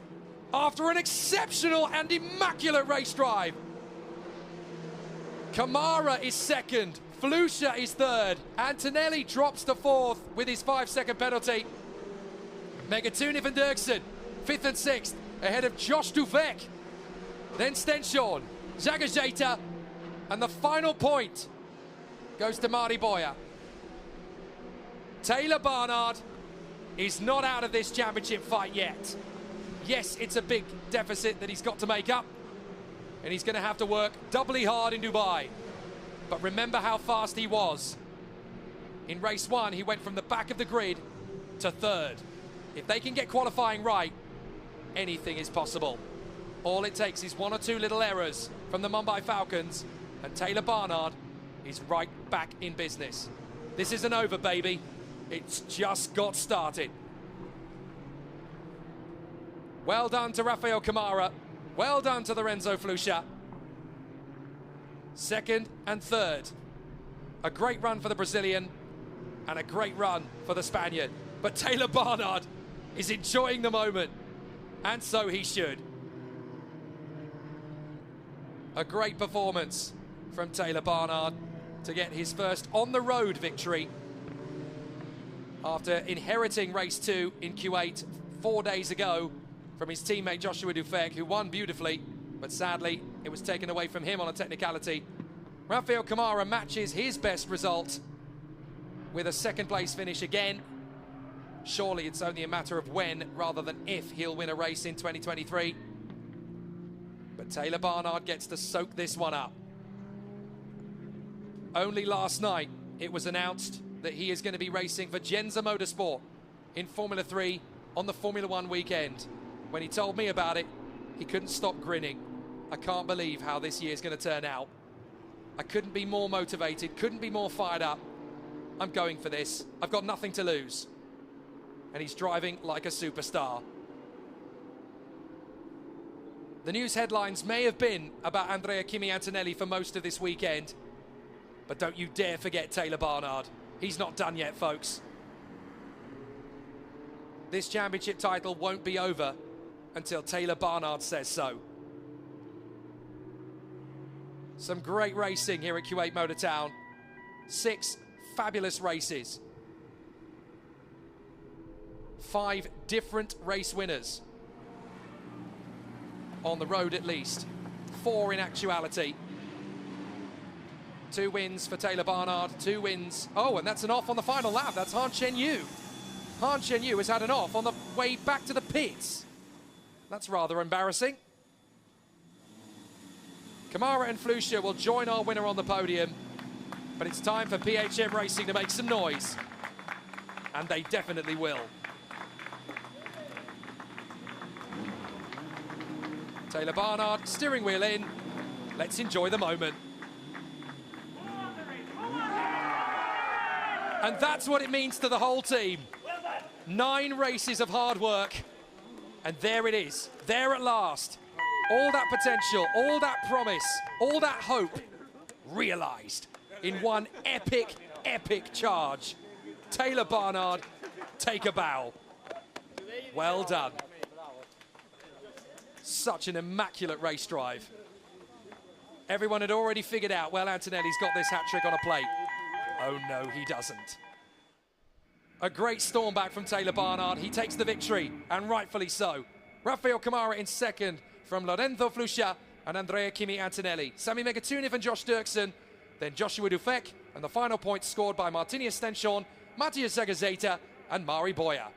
after an exceptional and immaculate race drive. Kamara is second, Flusha is third, Antonelli drops to 4th with his 5-second penalty. Megatuniv and Dirksen, 5th and 6th, ahead of Josh Dufek. Then Stenshorn, Zagajeta, and the final point goes to Marty Boyer. Taylor Barnard is not out of this championship fight yet. Yes, it's a big deficit that he's got to make up. and he's going to have to work doubly hard in Dubai. But remember how fast he was. In race 1, he went from the back of the grid to 3rd. If they can get qualifying right, anything is possible. All it takes is 1 or 2 little errors from the Mumbai Falcons, and Taylor Barnard is right back in business. This isn't over, baby. It's just got started. Well done to Rafael Kamara. Well done to Lorenzo Flusha. 2nd and 3rd. A great run for the Brazilian and a great run for the Spaniard. But Taylor Barnard is enjoying the moment, and so he should. A great performance from Taylor Barnard to get his first on-the-road victory after inheriting race 2 in Kuwait 4 days ago from his teammate Joshua Dufek, who won beautifully, but sadly it was taken away from him on a technicality. Rafael Kamara matches his best result with a 2nd place finish again. Surely it's only a matter of when rather than if he'll win a race in 2023. But Taylor Barnard gets to soak this one up. Only last night it was announced that he is going to be racing for Genza Motorsport in Formula 3 on the Formula 1 weekend. When he told me about it, he couldn't stop grinning. I can't believe how this year's going to turn out. I couldn't be more motivated, couldn't be more fired up. I'm going for this. I've got nothing to lose. And he's driving like a superstar. The news headlines may have been about Andrea Kimi Antonelli for most of this weekend, but don't you dare forget Taylor Barnard. He's not done yet, folks. This championship title won't be over until Taylor Barnard says so. Some great racing here at Kuwait Motor Town. 6 fabulous races. 5 different race winners. On the road at least. 4 in actuality. 2 wins for Taylor Barnard, 2 wins. Oh, and that's an off on the final lap. That's Han Chen Yu. Han Chen Yu has had an off on the way back to the pits. That's rather embarrassing. Kamara and Flusha will join our winner on the podium, but it's time for PHM Racing to make some noise. And they definitely will. Taylor Barnard, steering wheel in. Let's enjoy the moment. And that's what it means to the whole team. 9 races of hard work. And there it is, there at last. All that potential, all that promise, all that hope realized in one epic, epic charge. Taylor Barnard, take a bow. Well done. Such an immaculate race drive. Everyone had already figured out, well, Antonelli's got this hat-trick on a plate. Oh no, he doesn't. A great storm back from Taylor Barnard. He takes the victory, and rightfully so. Rafael Kamara in 2nd from Lorenzo Flusha and Andrea Kimi Antonelli. Sami Megatuniv and Josh Dirksen, then Joshua Dufek, and the final points scored by Martini Stenchon, Matthias Zagazeta, and Mari Boya.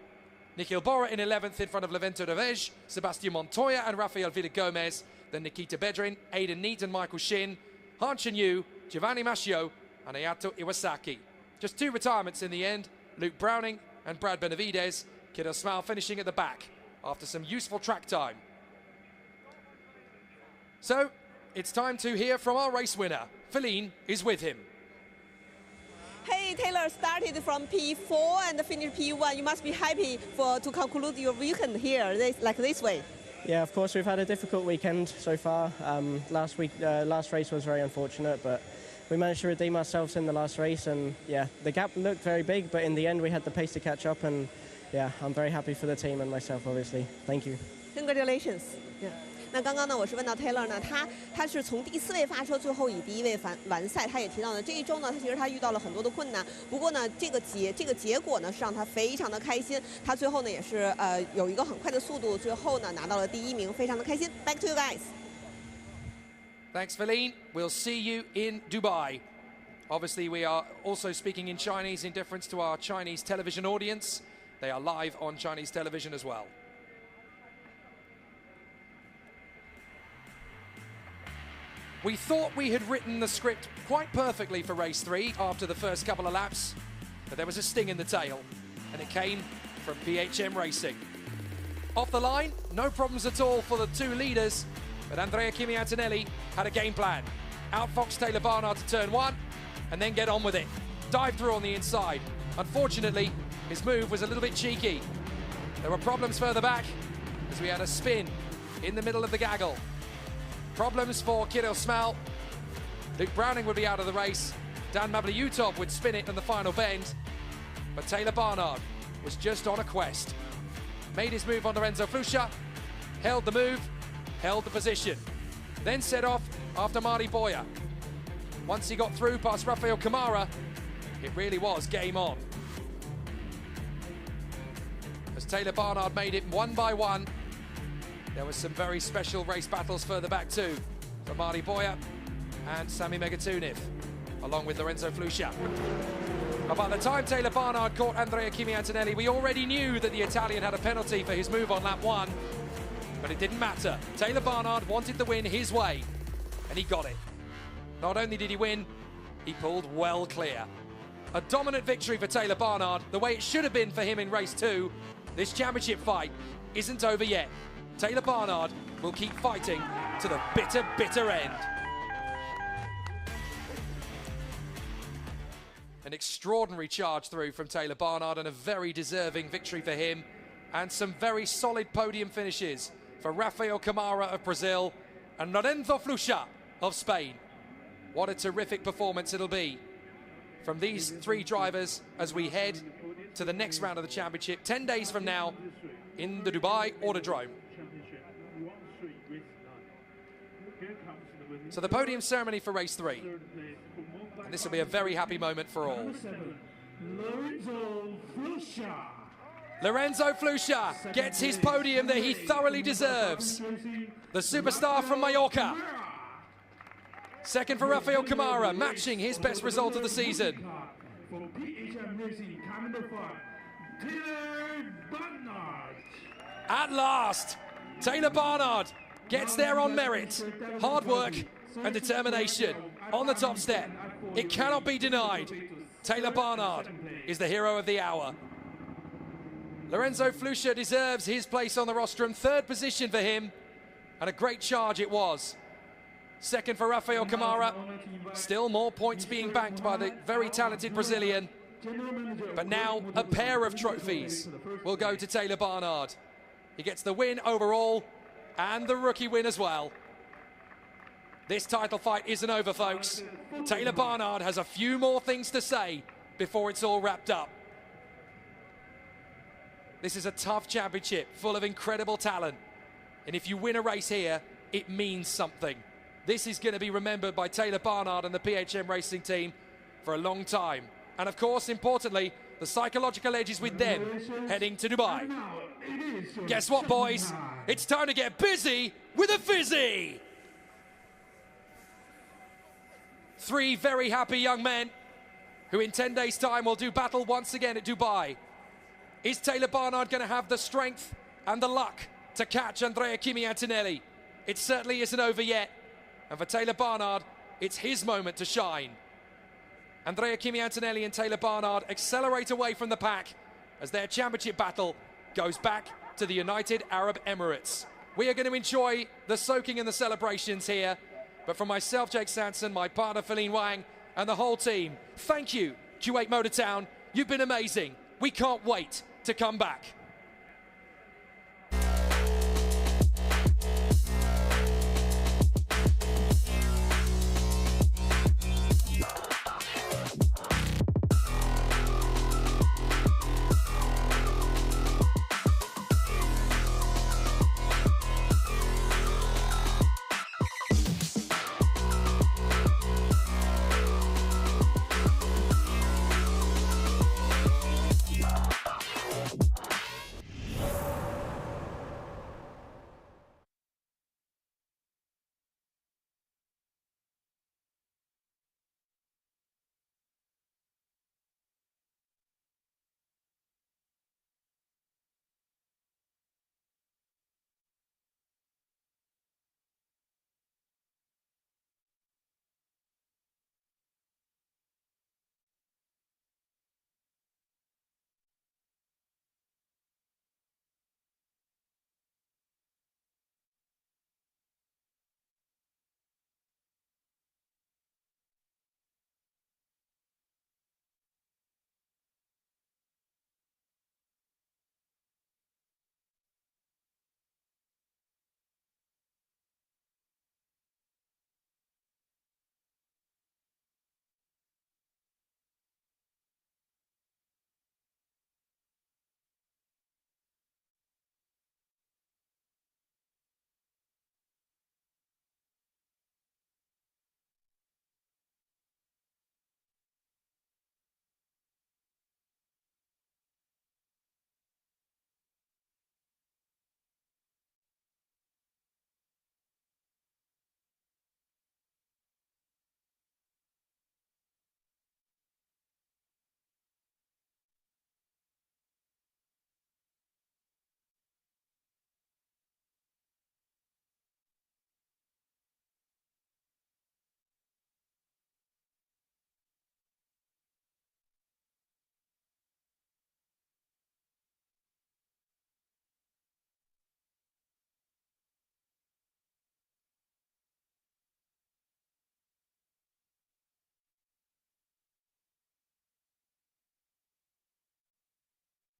Nikhil Bora in 11th in front of Levento Devej, Sebastian Montoya and Rafael Villa-Gomez, then Nikita Bedrin, Aidan Neat and Michael Shin, Han Chen Yu, Giovanni Mascio, and Ayato Iwasaki. Just 2 retirements in the end, Luke Browning and Brad Benavides. Kid Osmal finishing at the back after some useful track time. So, it's time to hear from our race winner. Feline is with him. Hey, Taylor started from P4 and finished P1. You must be happy to conclude your weekend here, this way. Yeah, of course, we've had a difficult weekend so far. Last race was very unfortunate, but we managed to redeem ourselves in the last race, and yeah, the gap looked very big, but in the end we had the pace to catch up, and yeah, I'm very happy for the team and myself, obviously. Thank you. Congratulations. Yeah. 那刚刚呢，我是问到 Taylor 呢，他是从第4位发车，最后以第1位完赛。他也提到呢，这一周呢，其实他遇到了很多的困难。不过呢，这个结果呢，是让他非常的开心。他最后呢，也是有一个很快的速度，最后呢拿到了第1名，非常的开心。Back to you guys. Thanks, Feline. We'll see you in Dubai. Obviously, we are also speaking in Chinese in deference to our Chinese television audience. They are live on Chinese television as well. We thought we had written the script quite perfectly for race 3 after the first couple of laps, but there was a sting in the tail, and it came from PHM Racing. Off the line, no problems at all for the two leaders, but Andrea Kimi Antonelli had a game plan. Outfox Taylor Barnard to turn 1, and then get on with it. Dive through on the inside. Unfortunately, his move was a little bit cheeky. There were problems further back, as we had a spin in the middle of the gaggle. Problems for Kirill Smal. Luke Browning would be out of the race. Dan Mavlyutov would spin it in the final bend. But Taylor Barnard was just on a quest. Made his move on Lorenzo Flusha, held the move, held the position. Then set off after Marty Boyer. Once he got through past Rafael Kamara, it really was game on. As Taylor Barnard made it one by one, there was some very special race battles further back too, from Marty Boyer and Sami Megatuniv, along with Lorenzo Flusha. But by the time Taylor Barnard caught Andrea Kimi Antonelli, we already knew that the Italian had a penalty for his move on lap 1, but it didn't matter. Taylor Barnard wanted the win his way, and he got it. Not only did he win, he pulled well clear. A dominant victory for Taylor Barnard, the way it should have been for him in race 2. This championship fight isn't over yet. Taylor Barnard will keep fighting to the bitter, bitter end. An extraordinary charge through from Taylor Barnard and a very deserving victory for him. And some very solid podium finishes for Rafael Kamara of Brazil and Lorenzo Flusha of Spain. What a terrific performance it'll be from these three drivers as we head to the next round of the championship 10 days from now in the Dubai Autodrome. So the podium ceremony for race 3. And this will be a very happy moment for all. Lorenzo Flusha gets his podium that he thoroughly deserves. The superstar from Mallorca. Second for Rafael Kamara, matching his best result of the season. At last, Taylor Barnard gets there on merit. Hard work and determination on the top step. It cannot be denied. Taylor Barnard is the hero of the hour. Lorenzo Flusha deserves his place on the rostrum. Third position for him, and a great charge it was. Second for Rafael Kamara. Still more points being banked by the very talented Brazilian. But now a pair of trophies will go to Taylor Barnard. He gets the win overall and the rookie win as well. This title fight isn't over, folks. Taylor Barnard has a few more things to say before it's all wrapped up. This is a tough championship full of incredible talent. And if you win a race here, it means something. This is going to be remembered by Taylor Barnard and the PHM Racing team for a long time. And of course, importantly, the psychological edge is with them heading to Dubai. Guess what, boys? It's time to get busy with a fizzy. Three very happy young men who in 10 days' time will do battle once again at Dubai. Is Taylor Barnard going to have the strength and the luck to catch Andrea Kimi Antonelli? It certainly isn't over yet. And for Taylor Barnard, it's his moment to shine. Andrea Kimi Antonelli and Taylor Barnard accelerate away from the pack as their championship battle goes back to the United Arab Emirates. We are going to enjoy the soaking and the celebrations here. But from myself, Jake Sanson, my partner, Feline Wang, and the whole team, thank you, Kuwait Motor Town. You've been amazing. We can't wait to come back.